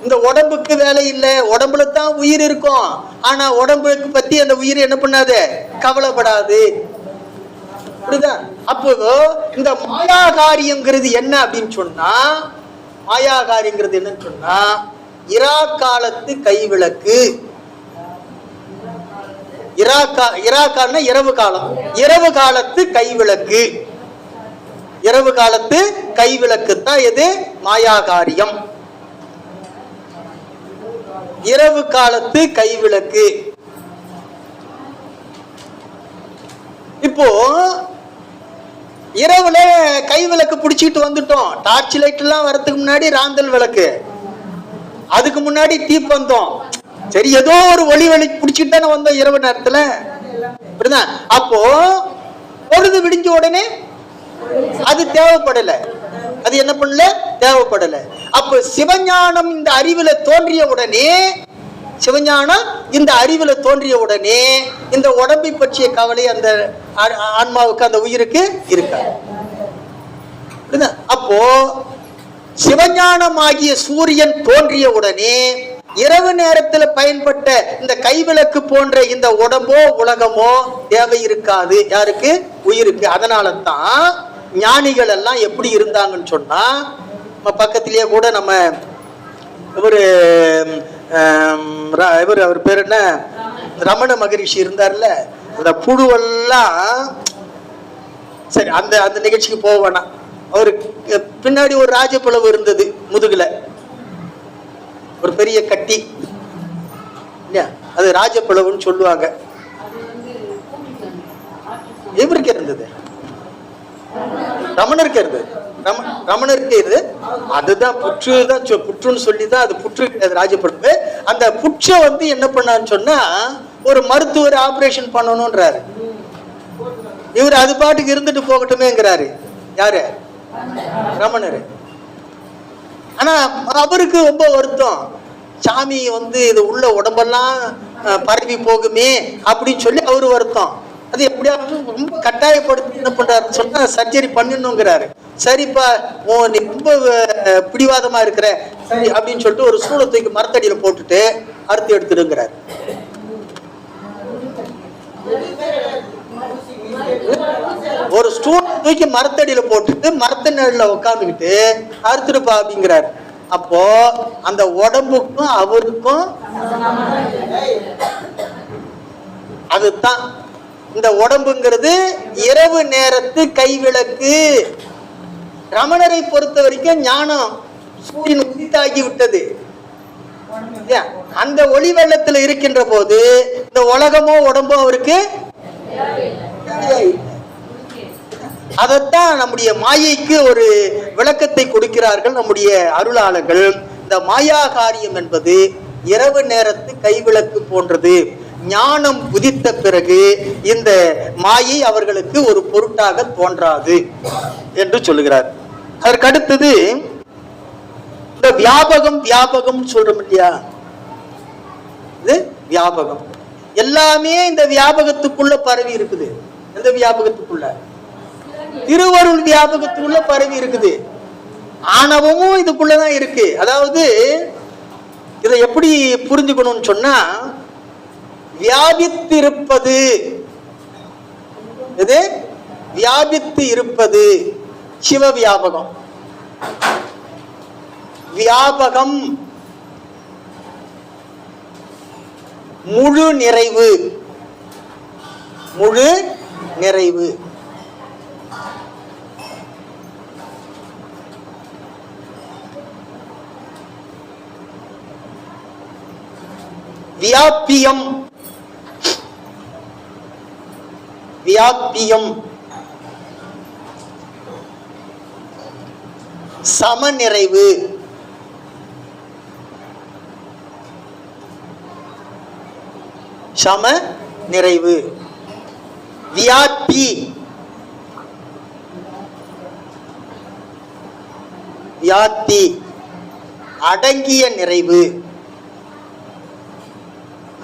இந்த உடம்புக்கு வேலை இல்லை. உடம்புல தான் உயிர் இருக்கும். ஆனா உடம்புக்கு பத்தி அந்த உயிர் என்ன பண்ணாது? கவலைப்படாது. அப்போ இந்த மாயாகாரியம்ங்கிறது என்ன அப்படின்னு சொன்னா, மாயாகாரியங்கிறது என்னன்னு சொன்னா இரா காலத்து கைவிளக்கு. இராக்கால்னா இரவு காலம். இரவு காலத்து கைவிளக்கு. இரவு காலத்து கைவிளக்கு தான் எது? மாயாகாரியம். இரவு காலத்து கைவிளக்கு. இப்போ இரவுல கைவிளக்கு பிடிச்சிட்டு வந்துட்டோம். டார்ச் லைட் எல்லாம் வரதுக்கு முன்னாடி ராந்தல் விளக்கு, அதுக்கு முன்னாடி தீப்பந்தம். சரி, ஏதோ ஒரு ஒளி பிடிச்சிட்டு தானே வந்தோம் இரவு நேரத்துல. அப்போ பொழுது விடிஞ்ச உடனே அது தேவைப்படல. அது என்ன பண்ணல? தேவைப்படல. அப்ப சிவஞானம் இந்த அறிவுல தோன்றிய உடனே, சிவஞானம் இந்த அறிவுல தோன்றிய உடனே இந்த உடம்பை பற்றிய கவலை அந்த ஆன்மாவுக்கு, அந்த உயிருக்கு இருக்காது. அப்போ சிவஞானமாகிய சூரியன் தோன்றிய உடனே இரவு நேரத்தில் பயன்பட்ட இந்த கைவிளக்கு போன்ற இந்த உடம்போ உலகமோ தேவை இருக்காது. யாருக்கு? உயிருக்கு. அதனால தான் ஞானிகள் எல்லாம் எப்படி இருந்தாங்கன்னு சொன்னா, நம்ம பக்கத்திலேயே கூட நம்ம அவர் பேர் என்ன, ரமண மகரிஷி இருந்தார்ல, அந்த புழுவெல்லாம். சரி, அந்த அந்த நிகழ்ச்சிக்கு போக வேணாம். அவருக்கு பின்னாடி ஒரு ராஜபிளவு இருந்தது முதுகுல, ஒரு பெரிய கட்டி இல்லையா? அது ராஜபிளவுன்னு சொல்லுவாங்க. இவருக்கு இருந்தது, ரமணருக்கு இருந்தது. ரமணருக்கு இது அதுதான் புற்று தான், புற்றுன்னு சொல்லி தான் அது புற்று கிடையாது, ராஜபிளவு. அந்த புற்றை வந்து என்ன பண்ணான்னு சொன்னா ஒரு மருத்துவர் ஆபரேஷன் பண்ணணும்ன்றாரு. இவர் அது பாட்டுக்கு இருந்துட்டு போகட்டுமேங்கிறாரு. யாரு? ரமணர். ஆனா அவருக்கு ரொம்ப வருத்தம். சாமி வந்து இது உள்ள உடம்பெல்லாம் பரவி போகுமே அப்படின்னு சொல்லி அவரு வருத்தம். அது எப்படியாவது ரொம்ப கட்டாயப்படுத்தி என்ன பண்றாரு சொன்னா சர்ஜரி பண்ணணுங்கிறாரு. சரிப்பா, நீ ரொம்ப பிடிவாதமா இருக்கிற, சரி அப்படின்னு சொல்லிட்டு ஒரு சூளை தூக்கி மரத்தடியில போட்டுட்டு அறுத்து எடுத்துடுங்கிறாரு. ஒரு ஸ்டூல் தூக்கி மரத்தடியில போட்டுட்டு மரத்த நிழல்ல உட்காந்துக்கிட்டு அறுத்துடுப்பா அப்படிங்கிறாரு. அப்போ அந்த உடம்புக்கும் அவருக்கும் அதுதான் இந்த உடம்புங்கிறது இரவு நேரத்து கைவிளக்கு. ரமணரை பொறுத்த வரைக்கும் ஞானம் சூரியன் உதித்தாகி விட்டது. அந்த ஒளி வெள்ளத்துல இருக்கின்ற போது இந்த உலகமோ உடம்போ அவருக்கு அதைத்தான் நம்முடைய மாயைக்கு ஒரு விளக்கத்தை கொடுக்கிறார்கள் நம்முடைய அருளாளர்கள். இந்த மாயா காரியம் என்பது இரவு நேரத்து கைவிளக்கு போன்றது. ஞானம் உதித்த பிறகு இந்த மாயை அவர்களுக்கு ஒரு பொருட்டாக தோன்றாது என்று சொல்லுகிறார். அதற்கு அடுத்தது இந்த வியாபகம் வியாபகம் சொல்றோம் இல்லையா, இது வியாபகம். எல்லாமே இந்த வியாபகத்துக்குள்ள பரவி இருக்குது. எந்த வியாபகத்துக்குள்ள? திருவருள் வியாபகத்துக்குள்ள பரவி இருக்குது. ஆணவமும் இதுக்குள்ளதான் இருக்கு. அதாவது இதை எப்படி புரிஞ்சுக்கணும்னு சொன்னா, வியாபித்திருப்பது இது வியாபித்து இருப்பது சிவ வியாபகம். வியாபகம் முழு நிறைவு, முழு நிறைவு. வியாபியம் வியாபியம் சமநிறைவு. சம நிறைவு. வியாபி வியாப்தி அடங்கிய நிறைவு.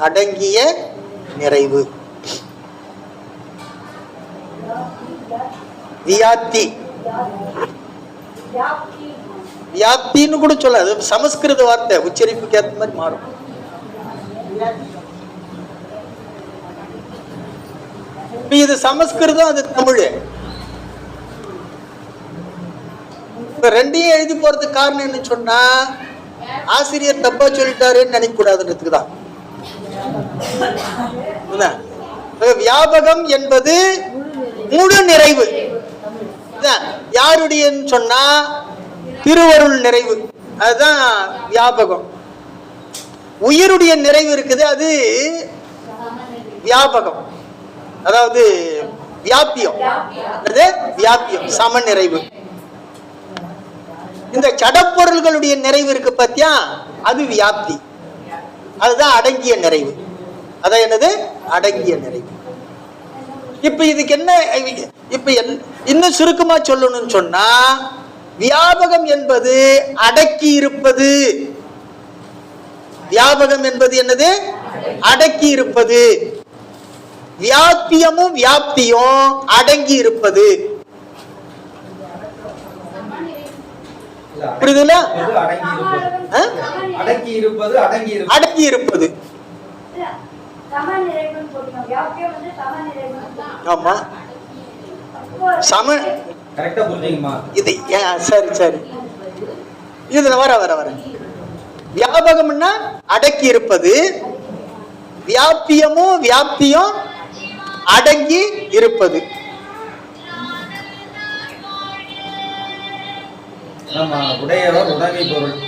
அடங்கிய நிறைவு. வியாப்தி வியாப்தின்னு கூட சொல்ல, அது சமஸ்கிருத வார்த்தை, உச்சரிப்புக்கு ஏற்ற மாதிரி மாறும். இது சமஸ்கிருதம், அது தமிழ். ரெண்டையும் எழுதி போறதுக்கு காரணம் என்ன சொன்னா, ஆசிரியர் தப்பா சொல்லிட்டாருன்னு நினைக்க கூடாதுன்றதுக்கு தான். வியாபகம் என்பது முழு நிறைவு. யாருடைய சொன்னா திருவருள் நிறைவு, அதுதான் வியாபகம். உயிருடைய நிறைவு இருக்குது, அது வியாபகம். அதாவது வியாபியம், வியாபியம் சம நிறைவு. இந்த ஜடப்பொருள்களுடைய நிறைவு இருக்கு பத்தியா, அது வியாப்தி, அதுதான் அடங்கிய நிறைவு. அதான் என்னது? அடங்கிய நிறைவு. இப்ப இதுக்கு என்ன, இப்ப இன்னும் சுருக்கமா சொல்லணும்னு சொன்னா, வியாபகம் என்பது அடக்கி இருப்பது. வியாபகம் என்பது என்னது? அடக்கி இருப்பது. வியாபியமும் வியாப்தியும் அடங்கி இருப்பது. புரியுதுல? அடங்கி இருப்பது, அடங்கி இருப்பது. ஆமா, சம. கரெக்ட்டா புரியுதுமா இது? சரி சரி, இதுல வர வர வர வியாபகம்னா அடக்கி இருப்பது, வியாபியமும் வியாப்தியும் அடங்கி இருப்பது. உடையவர் உடைமை பொருள்.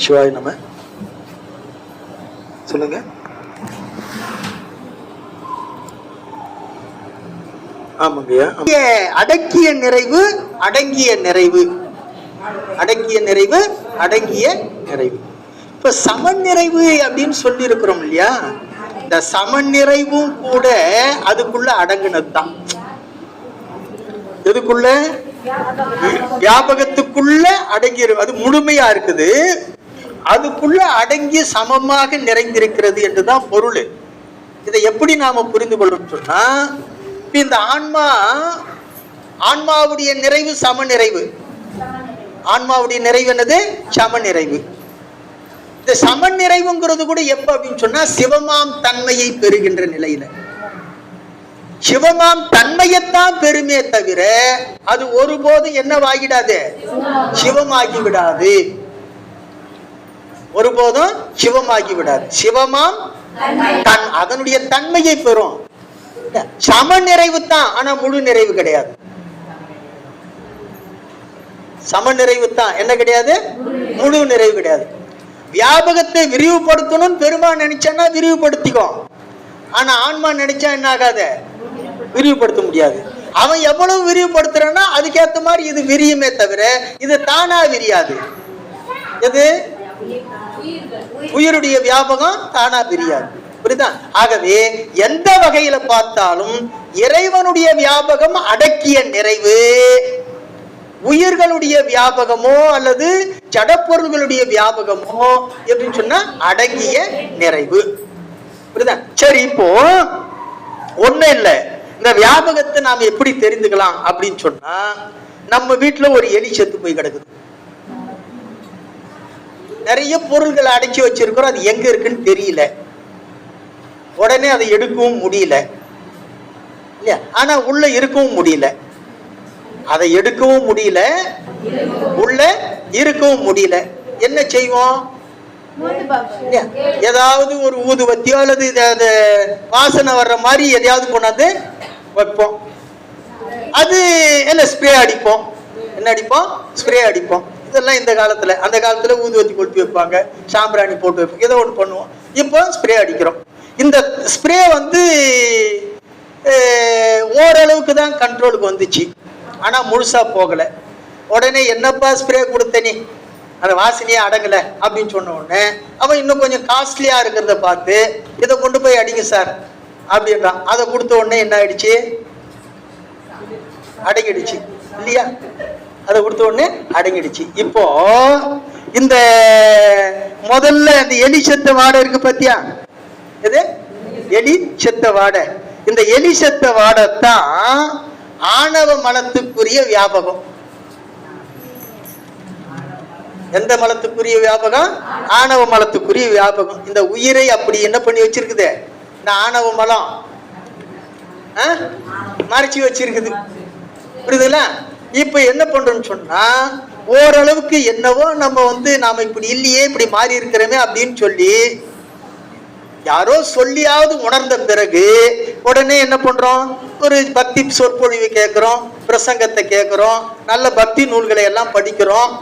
சிவாய நம. சொல்லுங்க. ஆமாங்கய்யா. அடக்கிய நிறைவு, அடங்கிய நிறைவு, அடங்கிய நிறைவு, அடங்கிய நிறைவு. இப்ப சமநிறைவு அப்படின்னு சொல்லி இருக்கிறோம் இல்லையா, இந்த சமநிறைவும் கூட அதுக்குள்ள அடங்குனது தான். எதுக்குள்ள? வியாபகத்துக்குள்ள அடங்கி, அது முழுமையா இருக்குது, அதுக்குள்ள அடங்கி சமமாக நிறைந்திருக்கிறது என்றுதான் பொருள். இதை எப்படி நாம புரிந்து கொள்ளணும் சொன்னா, இந்த ஆன்மாவுடைய நிறைவு சம நிறைவு. ஆன்மாவுடைய நிறைவு என்னது? சம நிறைவு. இந்த சம நிறைவுங்கிறது கூட எப்ப அப்படின்னு சொன்னா, சிவமாம் தன்மையை பெறுகின்ற நிலையில. சிவமாம் தன்மையத்தான் பெருமே தவிர அது ஒருபோதும் என்னவாகிடாது? சிவமாகி விடாது. ஒருபோதும் சிவமாகி விடாது. சிவமாம் அதனுடைய தன்மையை பெறும். சம நிறைவு தான், ஆனா முழு நிறைவு கிடையாது. சம நிறைவு தான், என்ன கிடையாது? முழு நிறைவு கிடையாது. வியாபகத்தை விரிவுபடுத்தணும்னு பெருமான் நினைச்சான்னா விரிவுபடுத்திக்கோ. ஆனா ஆன்மா நினைச்சா என்ன ஆகாத, விரிவுபடுத்த முடியாது. அவன் எவ்வளவு விரிவுபடுத்துறான்னா அதுக்கேற்ற மாதிரி இது விரியுமே தவிர இது தானா விரியாது. எது உயிருடைய வியாபகம் தானா விரியாது. புரியுதா? ஆகவே எந்த வகையில பார்த்தாலும் இறைவனுடைய வியாபகம் அடக்கிய நிறைவு, உயிர்களுடைய வியாபகமோ அல்லது ஜடப்பொருள்களுடைய வியாபகமோ எப்படின்னு சொன்னா அடங்கிய நிறைவு. புரியுதா? சரி, இப்போ ஒண்ணு இல்ல, இந்த வியாபகத்தை நாம எப்படி தெரிந்துக்கலாம் அப்படின்னு சொன்னா, நம்ம வீட்டுல ஒரு எலி செத்து போய் கிடக்குது. நிறைய பொருள்களை அடக்கி வச்சிருக்கிறோம், அது எங்க இருக்குன்னு தெரியல, உடனே அதை எடுக்கவும் முடியல இல்லையா? ஆனா உள்ள இருக்கவும் முடியல, அதை எடுக்கவும் முடியல, உள்ள இருக்கவும் முடியல. என்ன செய்வோம்? ஏதாவது ஒரு ஊதுவத்தியோ அல்லது வாசனை வர்ற மாதிரி எதையாவது கொண்டாந்து வைப்போம். அது என்ன ஸ்ப்ரே அடிப்போம். என்ன அடிப்போம்? ஸ்ப்ரே அடிப்போம். இதெல்லாம் இந்த காலத்துல, அந்த காலத்துல ஊதுவத்தி கொளுத்தி வைப்பாங்க, சாம்பிராணி போட்டு வைப்பாங்க, ஏதோ ஒன்று பண்ணுவோம். இப்போ ஸ்ப்ரே அடிக்கிறோம். இந்த ஸ்ப்ரே ஓரளவுக்கு தான் கண்ட்ரோலுக்கு வந்துச்சு, ஆனா முழுசா போகல. உடனே என்னப்பா ஸ்ப்ரே கொடுத்த நீ, அந்த வாசனையே அடங்கல அப்படின்னு சொன்ன உடனே அவன் இன்னும் கொஞ்சம் காஸ்ட்லியா இருக்கிறத பார்த்து இதை கொண்டு போய் அடிங்க சார் அப்படின்றான். அதை கொடுத்த உடனே என்ன ஆயிடுச்சு? அடங்கிடுச்சு இல்லையா? அதை கொடுத்த உடனே அடங்கிடுச்சு. இப்போ இந்த முதல்ல இந்த எலி செத்த வாடை இருக்கு பாத்தியா? எது எலி செத்த வாடை? இந்த எலி செத்த வாடை தான் ஆணவ மலத்துக்குரிய வியாபகம். எந்த மலத்துக்குரிய வியாபகம்? ஆணவ மலத்துக்குரிய வியாபகம். இந்த உயிரை அப்படி என்ன பண்ணி வச்சிருக்குது? இந்த ஆணவ மலம் மறைச்சி வச்சிருக்குது. புரியுதுங்களா? இப்ப என்ன பண்றோம்னு சொன்னா, ஓரளவுக்கு என்னவோ நம்ம நாம இப்படி இல்லையே, இப்படி மாறி இருக்கிறோமே அப்படின்னு சொல்லி யாரோ சொல்லியாவது உணர்ந்த பிறகு உடனே என்ன பண்றோம்? ஒரு பக்தி சொற்பொழிவு கேட்கிறோம், பிரசங்கத்தை கேட்கிறோம், நல்ல பக்தி நூல்களை எல்லாம் படிக்கிறோம்.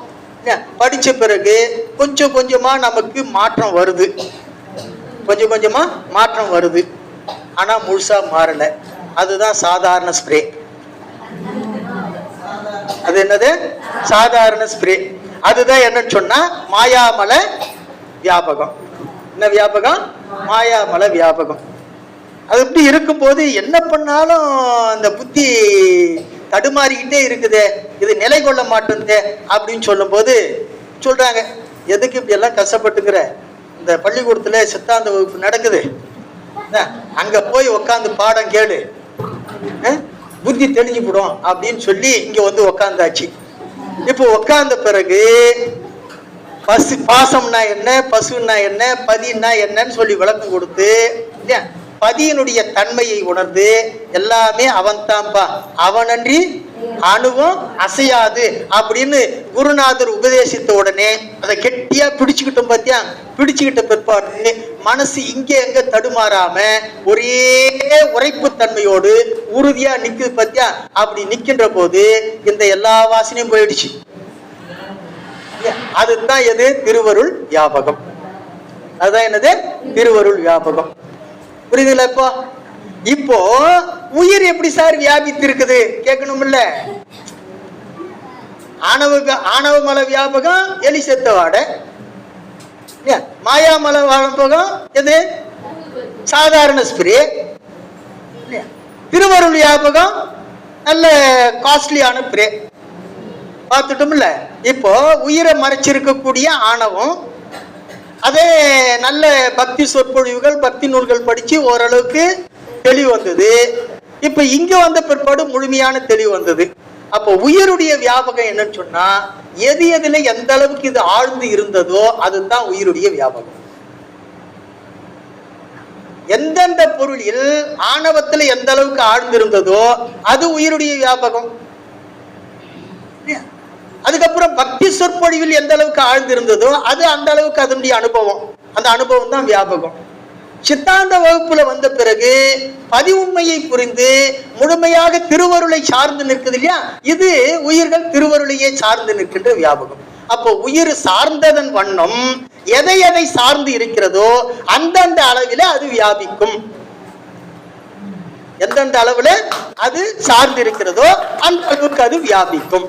படிச்ச பிறகு கொஞ்சம் கொஞ்சமா நமக்கு மாற்றம் வருது, கொஞ்சம் கொஞ்சமா மாற்றம் வருது. ஆனா முழுசா மாறல. அதுதான் சாதாரண ஸ்ப்ரே. அது என்னது? சாதாரண ஸ்ப்ரே. அதுதான் என்னன்னு சொன்னா மாயாமல வியாபகம். என்ன வியாபகம்? மாயாமல வியாபகம். அது இப்படி இருக்கும்போது என்ன பண்ணாலும் அந்த புத்தி தடுமாறிக்கிட்டே இருக்குதே, இது நிலை கொள்ள மாட்டேங்குதே அப்படின்னு சொல்லும் போது சொல்றாங்க, எதுக்கு இப்படி எல்லாம் கஷ்டப்பட்டுக்கிற? இந்த பள்ளிக்கூடத்துல சித்தாந்த வகுப்பு நடக்குது, அங்க போய் உக்காந்து பாடம் கேளு, புத்தி தெளிஞ்சு போடும் அப்படின்னு சொல்லி இங்க உக்காந்தாச்சு. இப்போ உக்காந்த பிறகு பாசம்னா என்ன, பசுன்னா என்ன, பதின்னா என்னன்னு சொல்லி விளக்கம் கொடுத்து பதியினுடைய தன்மையை உணர்ந்து எல்லாமே அவன் தான்பா, அவனன்றி அணுவும் அசையாது அப்படின்னு குருநாதர் உபதேசித்த உடனே அதை கெட்டியா பிடிச்சுக்கிட்டோம். பாத்தியா? பிடிச்சுக்கிட்ட பிற்பாடு மனசு இங்க எங்க தடுமாறாம ஒரே உரைப்பு தன்மையோடு உறுதியா நிக்குது. பாத்தியா? அப்படி நிக்கின்ற போது இந்த எல்லா வாசனையும் போயிடுச்சு. அதுதான் எது? திருவருள் வியாபகம். அதுதான் என்னது? திருவருள் வியாபகம். புரியுதுல? இப்போ உயிர் எப்படி சார் வியாபித்து இருக்குது கேட்கணும் இல்ல? ஆணவ மல வியாபகம் எலி செத்த வாடை, மாயாமல வியாபகம் எது? சாதாரண ஸ்ப்ரே. திருவருள் வியாபகம் நல்ல காஸ்ட்லியான ஸ்ப்ரே. பார்த்துட்டோம்ல? இப்போ உயிரை மறைச்சிருக்கக்கூடிய ஆணவம், அதே நல்ல பக்தி சொற்பொழிவுகள், பக்தி நூல்கள் படிச்சு ஓரளவுக்கு தெளிவு வந்தது. இப்ப இங்க வந்த பிற்பாடு முழுமையான தெளிவு வந்தது. அப்போ உயிருடைய வியாபகம் என்னன்னு சொன்னா, எது எதுல எந்த அளவுக்கு இது ஆழ்ந்து இருந்ததோ அதுதான் உயிருடைய வியாபகம். எந்தெந்த பொருளில் ஆணவத்துல எந்த அளவுக்கு ஆழ்ந்து இருந்ததோ அது உயிருடைய வியாபகம். அதுக்கப்புறம் பக்தி சொற்பொழிவில் எந்த அளவுக்கு ஆழ்ந்திருந்ததோ அது அந்த அளவுக்கு அதனுடைய அனுபவம், அந்த அனுபவம் தான் வியாபகம். சித்தாந்த வகுப்புல வந்த பிறகு பதிவுண்மையை புரிந்து முழுமையாக திருவருளை சார்ந்து நிற்குது இல்லையா? இது உயிர்கள் திருவருளையே சார்ந்து நிற்கின்ற வியாபகம். அப்போ உயிர் சார்ந்ததன் வண்ணம் எதை எதை சார்ந்து இருக்கிறதோ அந்தந்த அளவில் அது வியாபிக்கும். எந்தெந்த அளவுல அது சார்ந்து இருக்கிறதோ அந்த அளவுக்கு அது வியாபிக்கும்.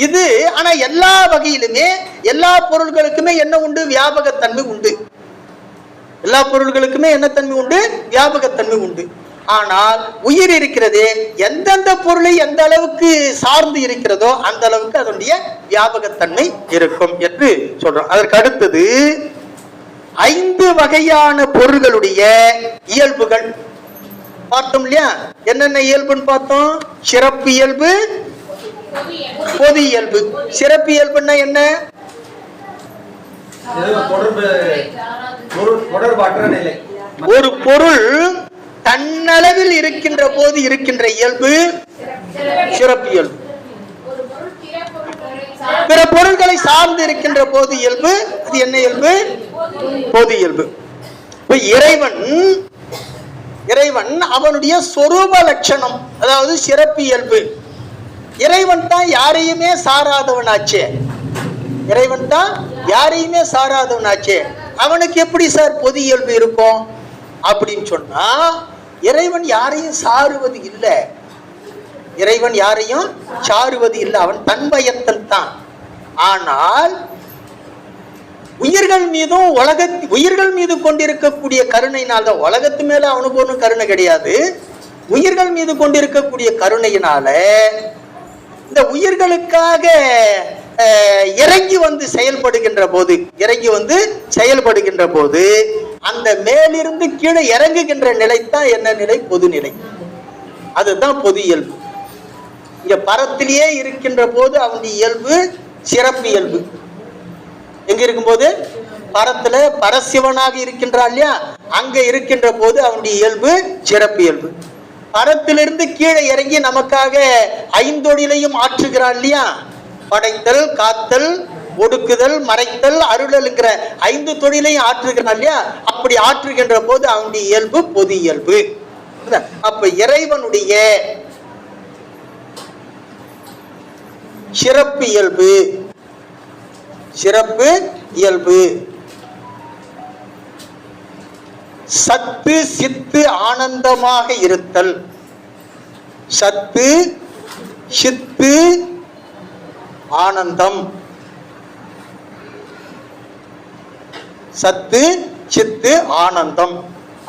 இது ஆனா எல்லா வகையிலுமே எல்லா பொருள்களுக்குமே என்ன உண்டு? வியாபகத்தன்மை உண்டு. எல்லா பொருள்களுக்குமே என்ன தன்மை உண்டு? வியாபகத்தன்மை உண்டு. ஆனால் உயிர் இருக்கிறது எந்தெந்த பொருளை எந்த அளவுக்கு சார்ந்து இருக்கிறதோ அந்த அளவுக்கு அதனுடைய வியாபகத்தன்மை இருக்கும் என்று சொல்றோம். அதற்கு அடுத்தது 5 வகையான பொருள்களுடைய இயல்புகள் பார்த்தோம் இல்லையா? என்னென்ன இயல்புன்னு பார்த்தோம்? சிறப்பு இயல்பு, பொது இயல்பு. சிறப்பு இயல்புன்னா என்ன? ஒரு பொருள் தன்னளவில் இருக்கின்ற போது இருக்கின்ற இயல்பு சிறப்பு இயல்பு. பிற பொருள்களை சார்ந்து இருக்கின்ற போது இயல்பு அது என்ன இயல்பு? பொது இயல்பு. இறைவன் அவனுடைய சொரூப லட்சணம், அதாவது சிறப்பு இயல்பு. இறைவன் தான் யாரையுமே சாராதவனாச்சே. இறைவன் தான் யாரையுமே சாராதவனாச்சே. அவனுக்கு எப்படி சார் பொது இயல்பு இருக்கும் அப்படின்னு சொன்னா, இறைவன் யாரையும் சாருவது இல்லை. இறைவன் யாரையும் சாருவது இல்லை. அவன் தன்மயத்தன் தான். ஆனால் உயிர்கள் மீதும் உயிர்கள் மீது கொண்டிருக்கக்கூடிய கருணையினால் தான், உலகத்து மேல அவனுக்கு ஒன்றும் கருணை கிடையாது. உயிர்கள் மீது கொண்டிருக்கக்கூடிய கருணையினால இந்த உயிர்களுக்காக இறங்கி வந்து செயல்படுகின்ற போது அந்த மேலிருந்து கீழே இறங்குகின்ற நிலைத்தான் என்ன நிலை? பொது நிலை. அதுதான் பொது இயல்பு. இங்க பரத்திலேயே இருக்கின்ற போது அவனுடைய இயல்பு சிறப்பு இயல்பு. எங்க இருக்கும்போது? பரத்துல பரசிவனாக இருக்கின்றான் இல்லையா, அங்க இருக்கின்ற போது அவனுடைய இயல்பு சிறப்பு இயல்பு. பரத்திலிருந்து கீழே இறங்கி நமக்காக 5 தொழிலையும் ஆற்றுகிறான் இல்லையா, படைத்தல், காத்தல், ஒடுக்குதல், மறைத்தல், அருளல்ங்கிற 5 தொழிலையும் ஆற்றுகிறான் இல்லையா, அப்படி ஆற்றுகின்ற போது அவனுடைய இயல்பு பொது இயல்பு. அப்ப இறைவனுடைய சிறப்பு இயல்பு சத்து சித்து ஆனந்தமாக இருத்தல். சத்து சித்து ஆனந்தம். சத்து சித்து ஆனந்தம்,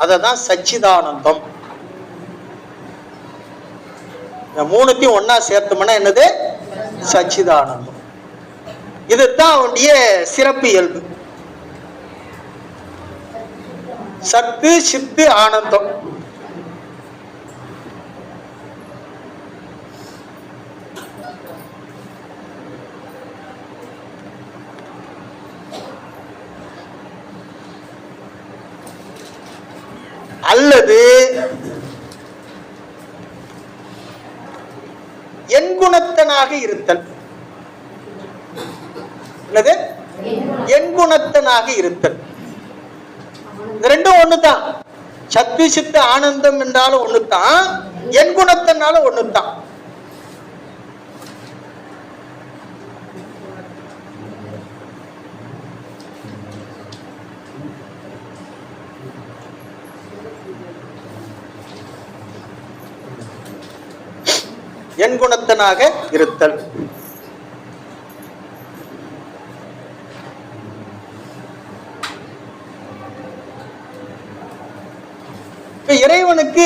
அததான் சச்சிதானந்தம். இந்த 3த்தையும் ஒன்னா சேர்த்தோம்னா என்னது? சச்சிதானந்தம். இதுதான் அவனுடைய சிறப்பு இயல்பு. சத்து சித்து ஆனந்தம். அல்லது எண்குணத்தனாக இருத்தல். என்னது? எண்குணத்தனாக இருத்தல். ரெண்டும் ஒண்ணுதான். சத்து சித்து ஆனந்தம் என்றாலும் ஒண்ணுதான், எண்குணத்தினாலும் ஒண்ணுதான். எண்குணத்தனாக இருத்தல். இறைவனுக்கு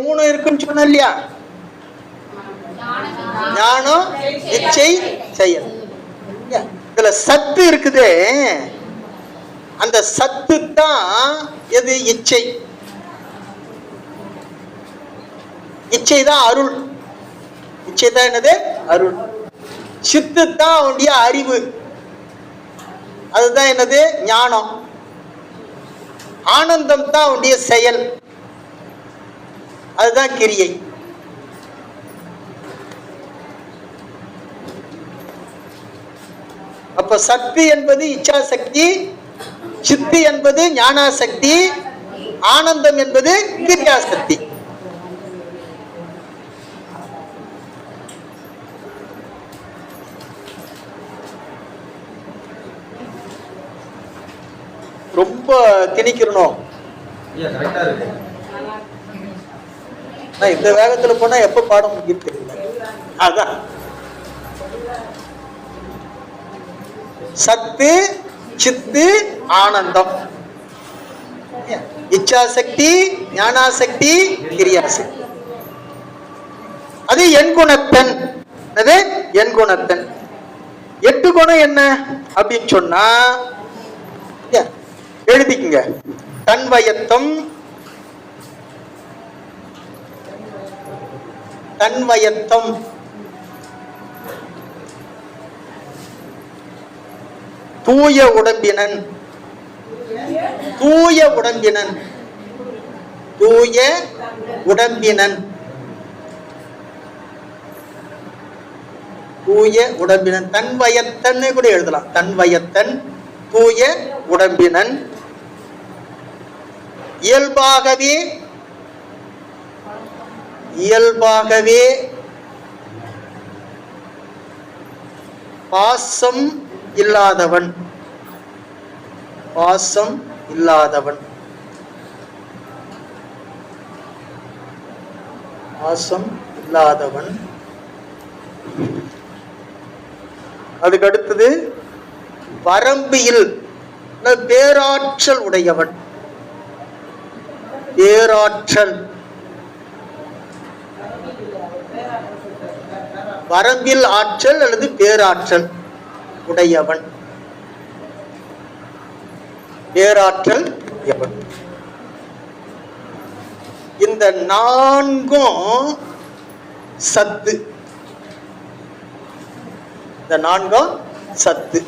3 இருக்குன்னு சொன்ன இல்லையா, ஞானம், இச்சை, செயல். இதுல சத்து இருக்குது. அந்த சத்து தான் எது? இச்சை. இச்சை தான் அருள். இச்சை தான் என்னது? அருள். சித்து தான் அவனுடைய அறிவு. அதுதான் என்னது? ஞானம். ஆனந்தம் தான் அவனுடைய செயல். அதுதான் கிரியை. அப்ப சக்தி என்பது இச்சா சக்தி, சித்து என்பது ஞானாசக்தி, ஆனந்தம் என்பது கிரியாசக்தி. ரொம்ப திணிக்கிறணும். இந்த வேகத்துல போனா எப்ப பாடம் முடியும் தெரியல. அதான் சத்து சித்து ஆனந்தம், இச்சாசக்தி ஞானாசக்தி கிரியாசக்தி. அது என் குணத்தன். அது என் குணத்தன். 8 குணம் என்ன அப்படின்னு சொன்னா எழுதிக்குங்க. தன்வயத்தம், தன்வயத்தம், தூய உடம்பினன், தூய உடம்பினன், தூய உடம்பினன், தூய உடம்பினன். தன்வயத்தன் கூட எழுதலாம். தன்வயத்தன், தூய உடம்பினன். இயல்பாகவே இயல்பாகவே பாசம் இல்லாதவன், பாசம் இல்லாதவன், பாசம் இல்லாதவன். அதுக்கு அடுத்தது வரம்பியில் பேராற்றல் உடையவன், பேராற்றல், வரம்பில் ஆற்றல் அல்லது பேராற்றல் உடையவன், பேராற்றல் உடையவன். இந்த 4ம் சத்து, இந்த 4ம் சத்து.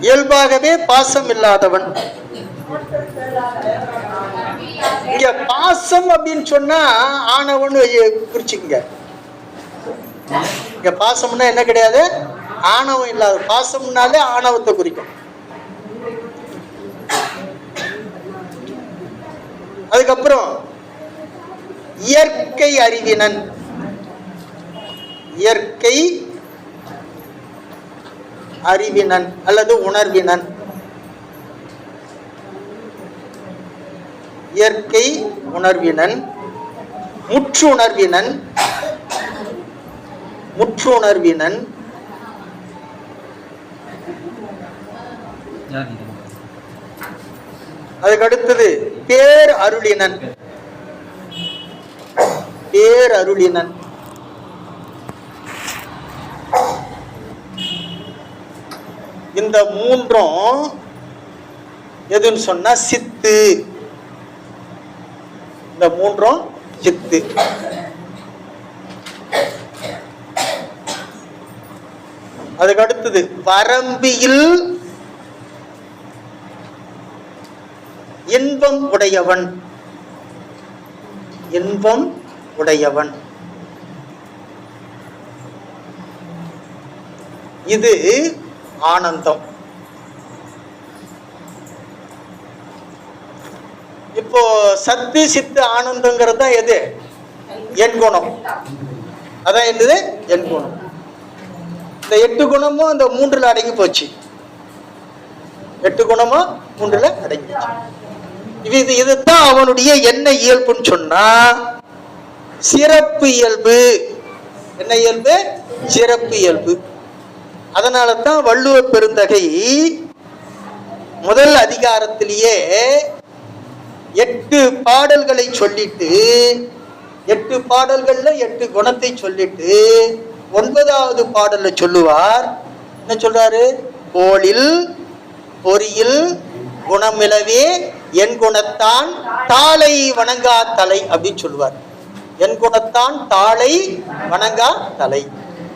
இயல்பாகவே பாசம் இல்லாதவன். இங்க பாசம் அப்படின்னு சொன்னா ஆணவன் குறிச்சுங்க. இங்க பாசம்னா என்ன கிடையாது, ஆணவம் இல்லாத. பாசம்னாலே ஆணவத்தை குறிக்கும். அதுக்கப்புறம் இயற்கை அறிவினன், இயற்கை அறிவினன் அல்லது உணர்வினன், இயற்கை உணர்வினன். முற்றுணர்வினன், முற்றுணர்வினன். அதுக்கு அடுத்தது பேர் அருளினன், பேர் அருளினன். இந்த 3ம் எதுன்னு சொன்னா சித்து. இந்த 3ம் சித்து. அதுக்கு அடுத்தது வரம்பியில் இன்பம் உடையவன், இன்பம் உடையவன். இது ஆனந்தம். இப்போ சத்து சித்து ஆனந்தங்கிறது தான் எது, என் குணம். அதான் என்னது, என் குணம். இந்த 8 குணமும் அந்த 3ல அடங்கி போச்சு. 8 குணமும் 3ல அடங்கி போச்சு. இதுதான் அவனுடைய என்ன இயல்புன்னு சொன்னா சிறப்பு இயல்பு. என்ன இயல்பு, சிறப்பு இயல்பு. அதனால தான் வள்ளுவ பெருந்தகை முதல் அதிகாரத்திலேயே 8 பாடல்களை சொல்லிட்டு, 8 பாடல்கள்ல 8 குணத்தை சொல்லிட்டு 9வது பாடல்ல சொல்லுவார். என்ன சொல்றாரு, போலில் பொறியில் குணமிலவே என் குணத்தான் தாளை வணங்கா தலை அப்படின்னு சொல்லுவார். என் குணத்தான் தாளை வணங்கா தலை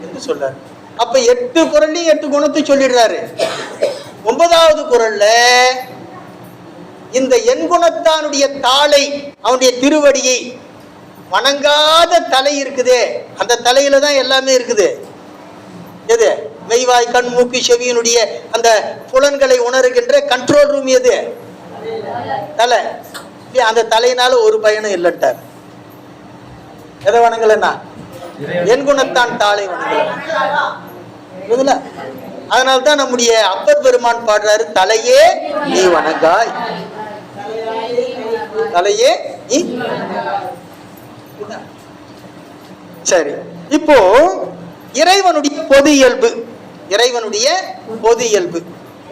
என்று சொல்றாரு. அப்ப 8 குறள்லையும் 8 குணத்தை சொல்லிடுறாரு. 9வது குறள்ல இந்த என் குணத்தானுடைய தாளை, அவனுடைய திருவடியை வணங்காத தலை இருக்குதே, அந்த தலையில தான் எல்லாமே இருக்குது. எது, மெய்வாய் கண் மூக்கு செவியினுடைய அந்த புலன்களை உணர்கின்ற கண்ட்ரோல் ரூம் எது? தலை. அந்த தலையினால ஒரு பயனும் இல்லைட்டார். எதை வணங்கலன்னா என் குணத்தான் தாளை வணங்கல. அதனால்தான் நம்முடைய அப்பர் பெருமான் பாடுறாரு, தலையே நீ வணங்காய், தலையே நீ. சரி, இப்போ இறைவனுடைய பொது இயல்பு, இறைவனுடைய பொது இயல்பு.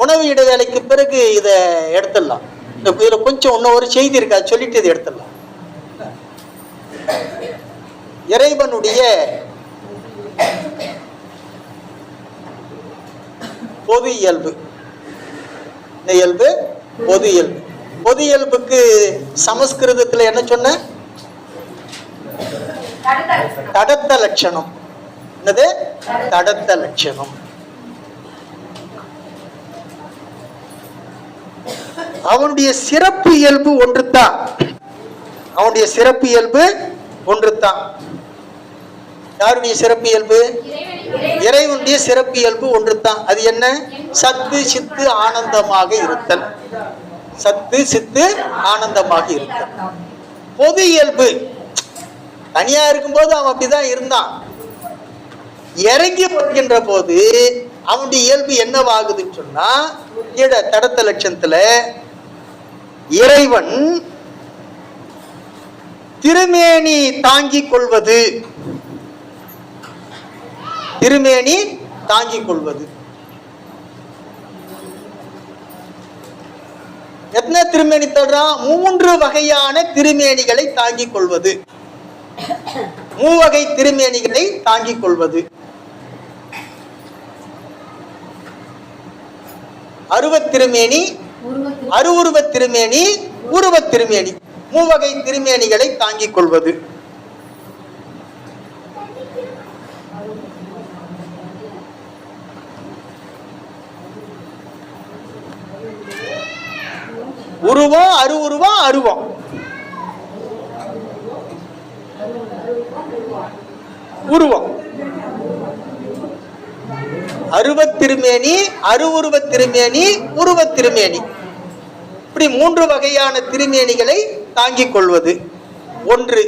உணவு இடைவேளைக்கு பிறகு இதை எடுத்துடலாம். இதுல கொஞ்சம் இன்னும் ஒரு செய்தி இருக்கா, சொல்லிட்டு இதை எடுத்துடலாம். இறைவனுடைய பொது இயல்பு, இயல்பு பொது இயல்பு. பொது இயல்புக்கு சமஸ்கிருதத்துல என்ன சொன்ன? தடத்த லட்சணம். என்னது? தடத்த லட்சணம். அவனுடைய சிறப்பு இயல்பு ஒன்றுதான். அவனுடைய சிறப்பு இயல்பு ஒன்றுதான். யாருடைய சிறப்பு இயல்பு? இறைவனுடைய சிறப்பு இயல்பு ஒன்றுதான். அது என்ன? சத்து சித்து ஆனந்தமாக இருத்தல். சத்து சித்து ஆனந்தமாக இருத்தல் பொது இயல்பு. தனியா இருக்கும்போது அவன் அப்படிதான் இருந்தான். இறங்கி வருகின்ற போது அவனுடைய இயல்பு என்னவாகுதுன்னு சொன்னா, தடத்த லட்சணத்துல இறைவன் திருமேனி தாங்கிக் கொள்வது, திருமேனி தாங்கிக் கொள்வது. எத்தனை திருமேனி தர்றான்? 3 வகையான திருமேனிகளை தாங்கிக் கொள்வது. 3 வகை திருமேனிகளை தாங்கிக் கொள்வது. அருவத் திருமேனி, அருவுருவத் திருமேனி, உருவத் திருமேனி. 3 வகை திருமேனிகளை தாங்கிக் கொள்வது. உருவம், அருவுருவம், அருவம். உருவம். அருவத் திருமேனி, அருவுருவத் திருமேனி, உருவத் திருமேனி. இப்படி 3 வகையான திருமேனிகளை தாங்கிக் கொள்வது. 1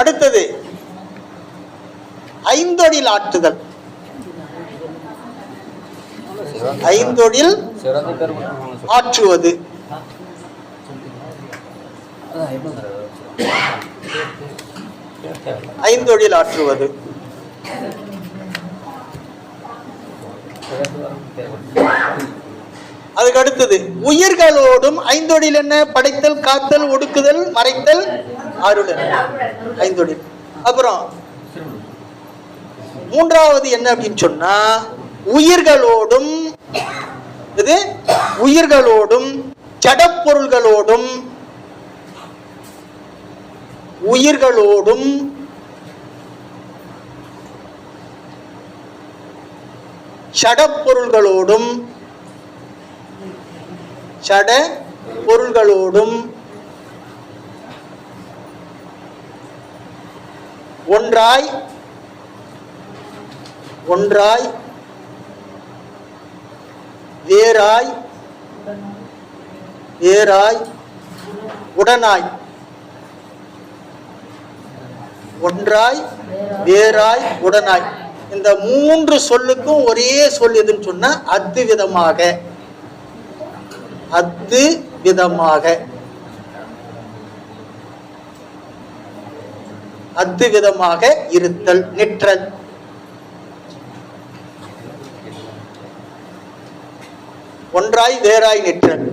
அடுத்தது ஐந்தொழில் ஆற்றுதல். ஐந்தொழில் ஆற்றுவது. ஐந்தொழில் ஆற்றுவது. அதுக்கு அடுத்தது உயிர்களோடும் ஐந்தொழில் என்ன? படைத்தல், காத்தல், ஒடுக்குதல், மறைத்தல், அருளல். ஐந்தொழில். அப்புறம் 3வது என்ன அப்படின்னு சொன்னா, உயிர்களோடும், இது உயிர்களோடும் ஜடப்பொருள்களோடும், உயிர்களோடும் ஷடப்பொருள்களோடும், ஷட பொருள்களோடும் ஒன்றாய், ஒன்றாய், வேறாய், வேறாய், உடனாய். ஒன்றாய், வேறாய், உடனாய். இந்த 3 சொல்லுக்கும் ஒரே சொல் எதுன்னு சொன்னா அத்விதமாக. அத்விதமாக. அத்விதமாக இருத்தல், நிற்றல். ஒன்றாய், வேறாய், நிற்றல்.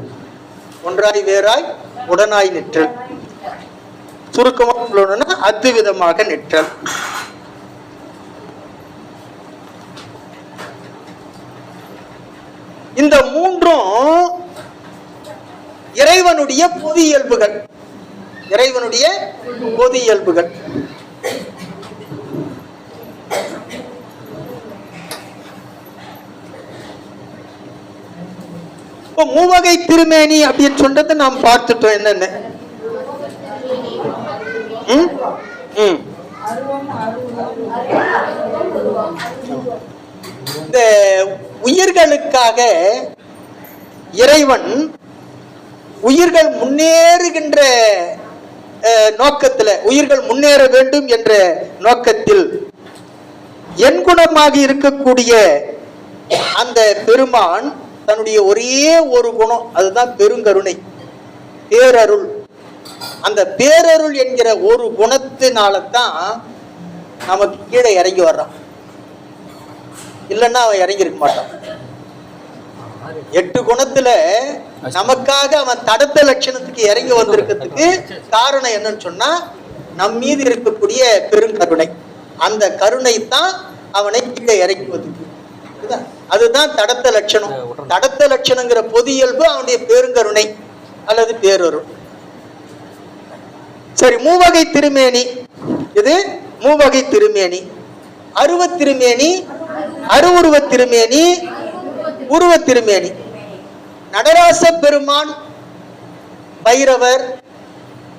ஒன்றாய், வேறாய், உடனாய், நிற்றல். சுருக்கமாக சொல்லணும்னா அத்விதமாக நிற்றல். இந்த 3ம் இறைவனுடைய பொது இயல்புகள். இறைவனுடைய பொது இயல்புகள். இப்போ மூவகை திருமேனி அப்படின்னு சொல்றது நாம் பார்த்துட்டோம் என்னன்னு. இந்த உயிர்களுக்காக இறைவன் உயிர்கள் முன்னேறுகின்ற நோக்கத்தில், உயிர்கள் முன்னேற வேண்டும் என்ற நோக்கத்தில் எண்குணமாக இருக்கக்கூடிய அந்த பெருமான் தன்னுடைய ஒரே ஒரு குணம், அதுதான் பெருங்கருணை, பேரருள். அந்த பேரருள் என்கிற ஒரு குணத்தினால தான் நமக்கு கீழே இறங்கி வர்றான். இல்லைன்னா அவன் இறங்கி இருக்க மாட்டான். 8 குணத்துல நமக்காக அவன் தடத்த லட்சணத்துக்கு இறங்கி வந்திருக்கிறதுக்கு காரணம் என்னன்னு சொன்னா நம் மீது இருக்கக்கூடிய பெருங்கருணை. அந்த கருணை தான் அவனை கீழே இறங்கி வந்திருக்கு. அதுதான் தடத்த லட்சணம். தடத்த லட்சணங்கிற பொது இயல்பு அவனுடைய பெருங்கருணை அல்லது பேரருள். சரி, மூவகை திருமேனி. இது மூவகை திருமேனி. அருவத் திருமேனி, அருவுருவ திருமேனி, உருவ திருமேனி. நடராச பெருமான், பைரவர்,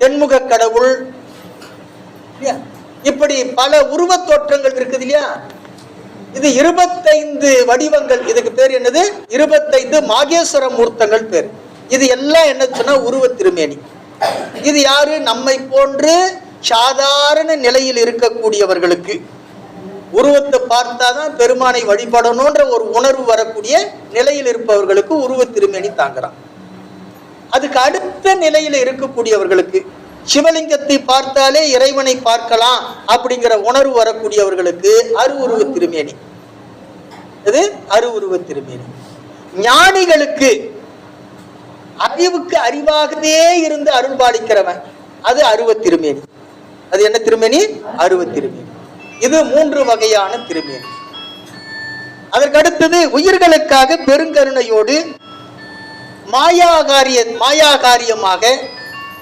தென்முக கடவுள், இப்படி பல உருவ தோற்றங்கள் இருக்குது இல்லையா. இது 25 வடிவங்கள். இதுக்கு பேர் என்னது? 25 மாகேஸ்வர மூர்த்தங்கள் பேர். இது எல்லாம் என்ன சொன்னா உருவ திருமேனி. இது யாரு? நம்மை போன்று சாதாரண நிலையில் இருக்கக்கூடியவர்களுக்கு உருவத்தை பார்த்தாதான் பெருமானை வழிபடணும்ன்ற ஒரு உணர்வு வரக்கூடிய நிலையில் இருப்பவர்களுக்கு உருவ திருமேனி தாங்குறான். அதுக்கு அடுத்த நிலையில இருக்கக்கூடியவர்களுக்கு, சிவலிங்கத்தை பார்த்தாலே இறைவனை பார்க்கலாம் அப்படிங்கிற உணர்வு வரக்கூடியவர்களுக்கு அருவுருவ திருமேனி. இது அருவுருவ திருமேனி. ஞானிகளுக்கு, அறிவுக்கு அறிவாகவே இருந்து அருள் பாலிக்கிறவன், அது அருவ திருமேனி. அது என்ன திருமேனி? அருவ திருமேனி. இது 3 வகையான திருமேனி. அதற்கு அடுத்தது உயிர்களுக்காக பெருங்கருணையோடு மாயாகாரியமாக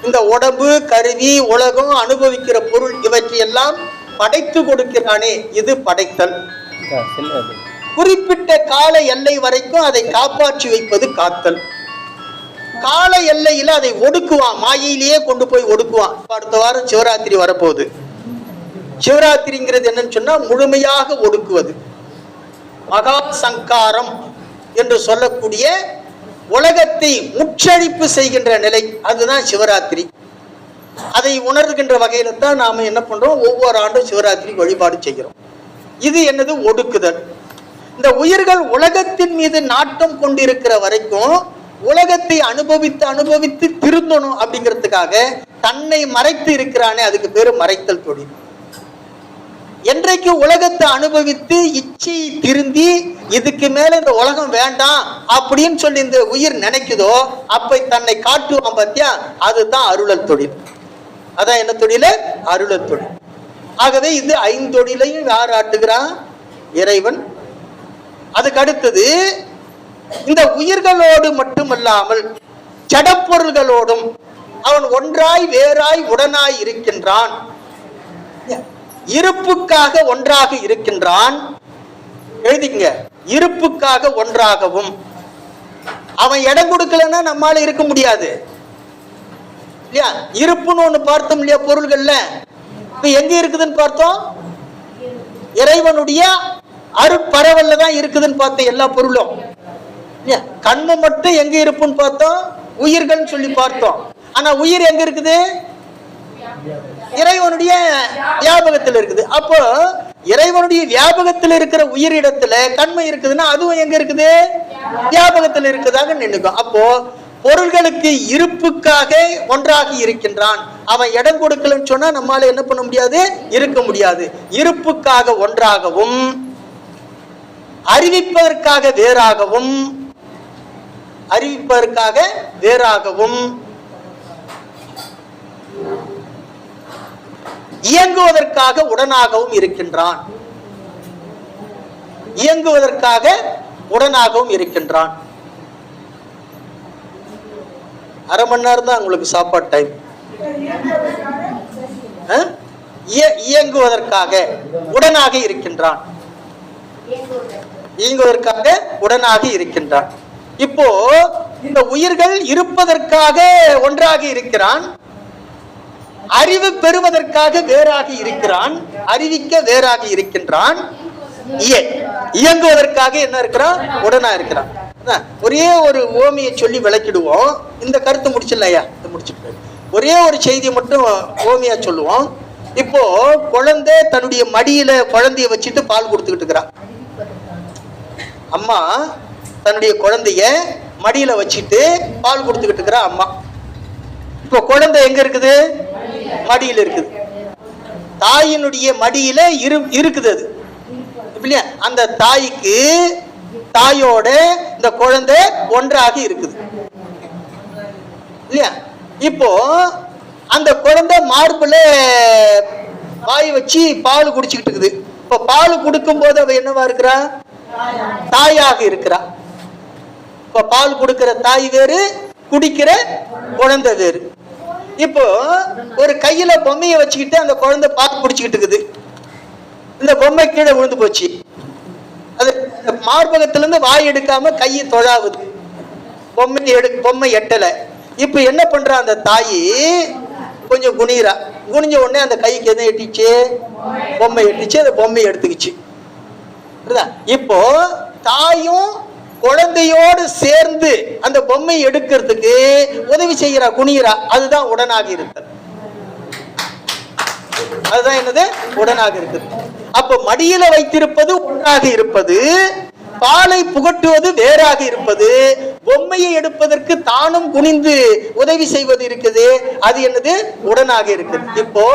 இந்த உடம்பு, கருவி, உலகம், அனுபவிக்கிற பொருள் இவற்றையெல்லாம் படைத்து கொடுக்கிறானே, இது படைத்தல். குறிப்பிட்ட கால எல்லை வரைக்கும் அதை காப்பாற்றி வைப்பது காத்தல். கால எல்லையில அதை ஒடுக்குவான், மாயையிலேயே கொண்டு போய் ஒடுக்குவான். அடுத்த வாரம் சிவராத்திரி வரப்போகுது. சிவராத்திரிங்கிறது என்னன்னு சொன்னா முழுமையாக ஒடுக்குவது, மகா சங்காரம் என்று சொல்லக்கூடிய உலகத்தை முற்றழிப்பு செய்கின்ற நிலை, அதுதான் சிவராத்திரி. அதை உணர்கின்ற வகையில தான் நாம என்ன பண்றோம்? ஒவ்வொரு ஆண்டும் சிவராத்திரி வழிபாடு செய்கிறோம். இது என்னது? ஒடுக்குதல். இந்த உயிர்கள் உலகத்தின் மீது நாட்டம் கொண்டிருக்கிற வரைக்கும் உலகத்தை அனுபவித்து திருந்தணும் அப்படிங்கிறதுக்காக தன்னை மறைத்து இருக்கிறானே, அதுக்கு பேரு மறைத்தல் தொழில். என்றைக்கு உலகத்தை அனுபவித்து இச்சை திருந்தி இதுக்கு மேல இந்த உலகம் வேண்டாம் அப்படின்னு சொல்லி இந்த உயிர் நினைக்குதோ அப்ப தன்னை காட்டுவான் பாத்தியா, அதுதான் அருளல் தொழில். அதான் என்ன தொழில்? அருளல் தொழில். ஆகவே இது 5 தொழிலையும் யார் ஆட்டுகிறான்? இறைவன். அதுக்கு அடுத்தது இந்த உயிர்களோடு மட்டுமல்லாமல் ஜடப்பொருள்களோடும் அவன் ஒன்றாய் வேறாய் உடனாய் இருக்கின்றான். இருப்புக்காக ஒன்றாக இருக்கின்றான். எழுதிங்க, இருப்புக்காக ஒன்றாகவும். அவன் இடம் கொடுக்கலன்னா நம்மால இருக்க முடியாது இல்லையா? இருப்புன்னு ஒண்ணு பார்த்தோம் இல்லையா பொருள்கள்ல. இப்ப எங்க இருக்குதுன்னு பார்த்தோம்? இறைவனுடைய அருட்பரவல்ல தான் இருக்குதுன்னு பார்த்தோம் எல்லா பொருளும். கண்ணு மட்டும் எங்க இருப்புன்னு பார்த்தோம்? உயிர்கள் சொல்லி பார்த்தோம். ஆனா உயிர் எங்க இருக்குது? இறைவனுடைய வியாபகத்தில் இருக்குது. அப்போ இறைவனுடைய வியாபகத்தில் இருக்கிற உயிரிடத்துல கண்மை இருக்குதுன்னா அதுவும் எங்க இருக்குது? வியாபகத்தில் இருக்குதாக நினைக்கும். அப்போ பொருள்களுக்கு இருப்புக்காக ஒன்றாக இருக்கின்றான். அவன் இடம் கொடுக்கலன்னு சொன்னா நம்மால என்ன பண்ண முடியாது? இருக்க முடியாது. இருப்புக்காக ஒன்றாகவும் அறிவிப்பதற்காக வேறாகவும் இயங்குவதற்காக உடனாகவும் இருக்கின்றான். அரை மணி நேரம் தான் உங்களுக்கு சாப்பாடு டைம். இயங்குவதற்காக உடனாக இருக்கின்றான். இயங்குவதற்காக உடனாக இருக்கின்றான். இப்போ இந்த உயிர்கள் இருப்பதற்காக ஒன்றாக இருக்கிறான். அறிவு பெறுவதற்காக வேறாக இருக்கிறான். அறிவிக்க வேறாக இருக்கின்றான். இயங்குவதற்காக என்ன இருக்கிறான்? உடனா இருக்கிறான். ஒரே ஒரு ஓமையை சொல்லி விளக்கிடுவோம். இந்த கருத்து முடிச்சிடலையா? முடிச்சுட்டு ஒரே ஒரு செய்தி மட்டும் ஓமையா சொல்லுவோம். இப்போ குழந்தை தன்னுடைய மடியில குழந்தைய வச்சுட்டு பால் கொடுத்துக்கிட்டு இருக்கிறான். அம்மா தன்னுடைய குழந்தைய மடியில வச்சுட்டு பால் கொடுத்துக்கிட்டு இருக்கிற அம்மா. இப்போ குழந்தை எங்க இருக்குது? மடியில இருக்குது. தாயினுடைய மடியில இருக்குது அது இல்லையா? அந்த தாய்க்கு தாயோட இந்த குழந்தை ஒன்றாக இருக்குது இல்லையா? இப்போ அந்த குழந்தை மார்புல வாய் வச்சு பால் குடிச்சுக்கிட்டு இருக்குது. இப்ப பால் கொடுக்கும் போது அவ என்னவா இருக்கிறா? தாயாக இருக்கிறா. இப்ப பால் கொடுக்கிற தாய் வேறு, குடிக்கிற குழந்தை வேறு. இப்போ ஒரு கையில பொம்மையை வச்சுக்கிட்டு அந்த குழந்தை பால் குடிச்சுக்கிட்டு இருக்குது. இந்த பொம்மை கீழே விழுந்து போச்சு. அது மார்பகத்திலிருந்து வாய் எடுக்காம கையை தொழாவுது. பொம்மை எட்டல. இப்ப என்ன பண்ற அந்த தாயி? கொஞ்சம் குனிறா. குனிஞ்ச உடனே அந்த கைக்கு எதை எட்டிச்சு? பொம்மை எட்டிச்சு. அந்த பொம்மையை எடுத்துக்கிச்சு. இப்போ தாயும் குழந்தையோடு சேர்ந்து அந்த பொம்மை எடுக்கிறதுக்கு உதவி செய்யறா, குனிறா. அதுதான் உடனாக இருத்தல். அதுதான் என்னது? உடனாக இருக்குது. அப்ப மடியில வைத்திருப்பது ஒன்றாக இருப்பது, பாலை புகட்டுவது வேறாக இருப்பது, பொம்மையை எடுப்பதற்கு தானும் குனிந்து உதவி செய்வது இருக்குது. அது என்னது? உடனாக இருக்குது. இப்போ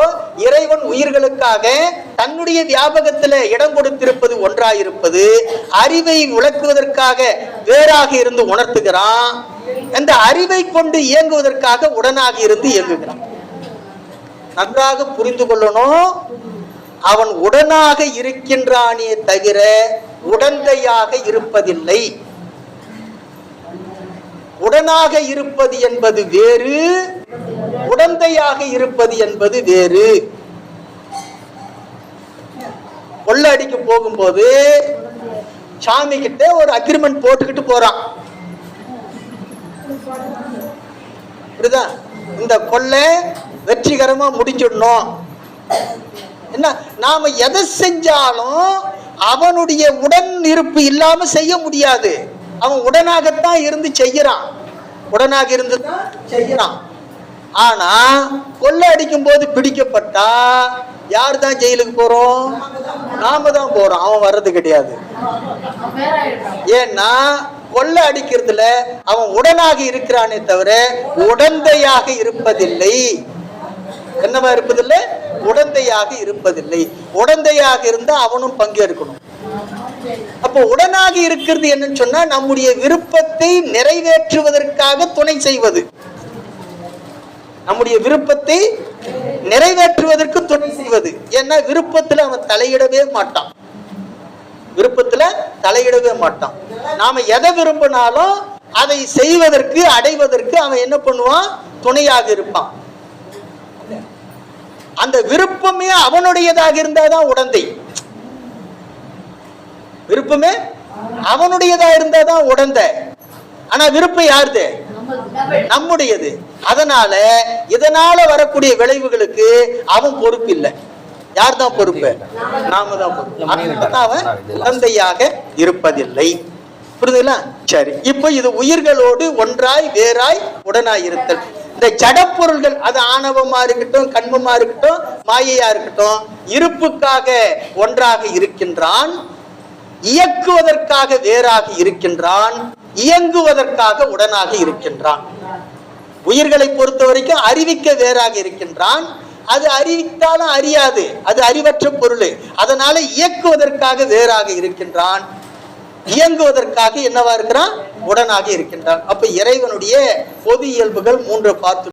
இறைவன் உயிர்களுக்காக தன்னுடைய வியாபகத்துல இடம் கொடுத்திருப்பது ஒன்றாயிருப்பது, அறிவை விளக்குவதற்காக வேறாக இருந்து உணர்த்துகிறான். அந்த அறிவை கொண்டு இயங்குவதற்காக உடனாக இருந்து இயங்குகிறான். நன்றாக புரிந்து கொள்ளணும். அவன் உடனாக இருக்கின்றானே தவிர உடந்தையாக இருப்பதில்லை. உடனாக இருப்பது என்பது வேறு, உடந்தையாக இருப்பது என்பது வேறு. கொள்ளடிக்க போகும்போது சாமி கிட்ட ஒரு அக்ரிமெண்ட் போட்டுக்கிட்டு போறான். இந்த கொள்ளை வெற்றிகரமா முடிஞ்சிடணும். என்ன, நாம எதை செஞ்சாலும் அவனுடைய உடன் இருப்பு இல்லாம செய்ய முடியாது. அவன் உடனாகத்தான் இருந்து செய்யறான். உடனாக இருந்து செய்யறான். ஆனா கொள்ளை அடிக்கும் போது பிடிக்கப்பட்டா யார் தான் ஜெயிலுக்கு போறோம்? நாம தான் போறோம். அவன் வர்றது கிடையாது. ஏன்னா கொள்ளை அடிக்கிறதுல அவன் உடனாக இருக்கிறானே தவிர உடந்தையாக இருப்பதில்லை. என்னவா இருப்பதில்லை? உடந்தையாக இருப்பதில்லை. உடந்தையாக இருந்தா அவனும் பங்கேற்கணும். அப்போ உடனாக இருக்கிறது என்னன்னு சொன்னா நம்முடைய விருப்பத்தை நிறைவேற்றுவதற்காக துணை செய்வது. நம்முடைய விருப்பத்தை நிறைவேற்றுவதற்கு துணை செய்வது. ஏன்னா விருப்பத்துல அவன் தலையிடவே மாட்டான். விருப்பத்துல தலையிடவே மாட்டான். நாம எதை விரும்பினாலும் அதை செய்வதற்கு அடைவதற்கு அவன் என்ன பண்ணுவான்? துணையாக இருப்பான். அந்த விருப்பமே அவனுடையதாக இருந்தாதான் உடந்தை. விருப்பமே அவனுடையதா இருந்தாதான் உடந்தை. ஆனா விருப்பம் யாருது? நம்முடையது. அதனால இதனால வரக்கூடிய விளைவுகளுக்கு அவன் பொறுப்பு இல்லை. யார் தான் பொறுப்பு? நாம தான் பொறுப்பு. அவன் உடந்தையாக இருப்பதில்லை. புரியுதுங்களா? சரி, இப்போ இது உயிர்களோடு ஒன்றாய் வேறாய் உடனாய் இருத்தல். இந்த ஜடப்பொருள்கள், அது ஆணவமா இருக்கட்டும், கண்மமா இருக்கட்டும், மாயையா இருக்கட்டும், இருப்புக்காக ஒன்றாக இருக்கின்றான், இயக்குவதற்காக வேறாக இருக்கின்றான், இயங்குவதற்காக உடனாக இருக்கின்றான். உயிர்களை பொறுத்த வரைக்கும் அறிவிக்க வேறாக இருக்கின்றான். அது அறிவித்தாலும் அறியாது, அது அறிவற்ற பொருள். அதனால இயக்குவதற்காக வேறாக இருக்கின்றான், இயங்குவதற்காக என்னவா இருக்கிறான்? உடனாக இருக்கின்றான். அப்ப இறைவனுடைய பொது இயல்புகள் 3 பார்த்து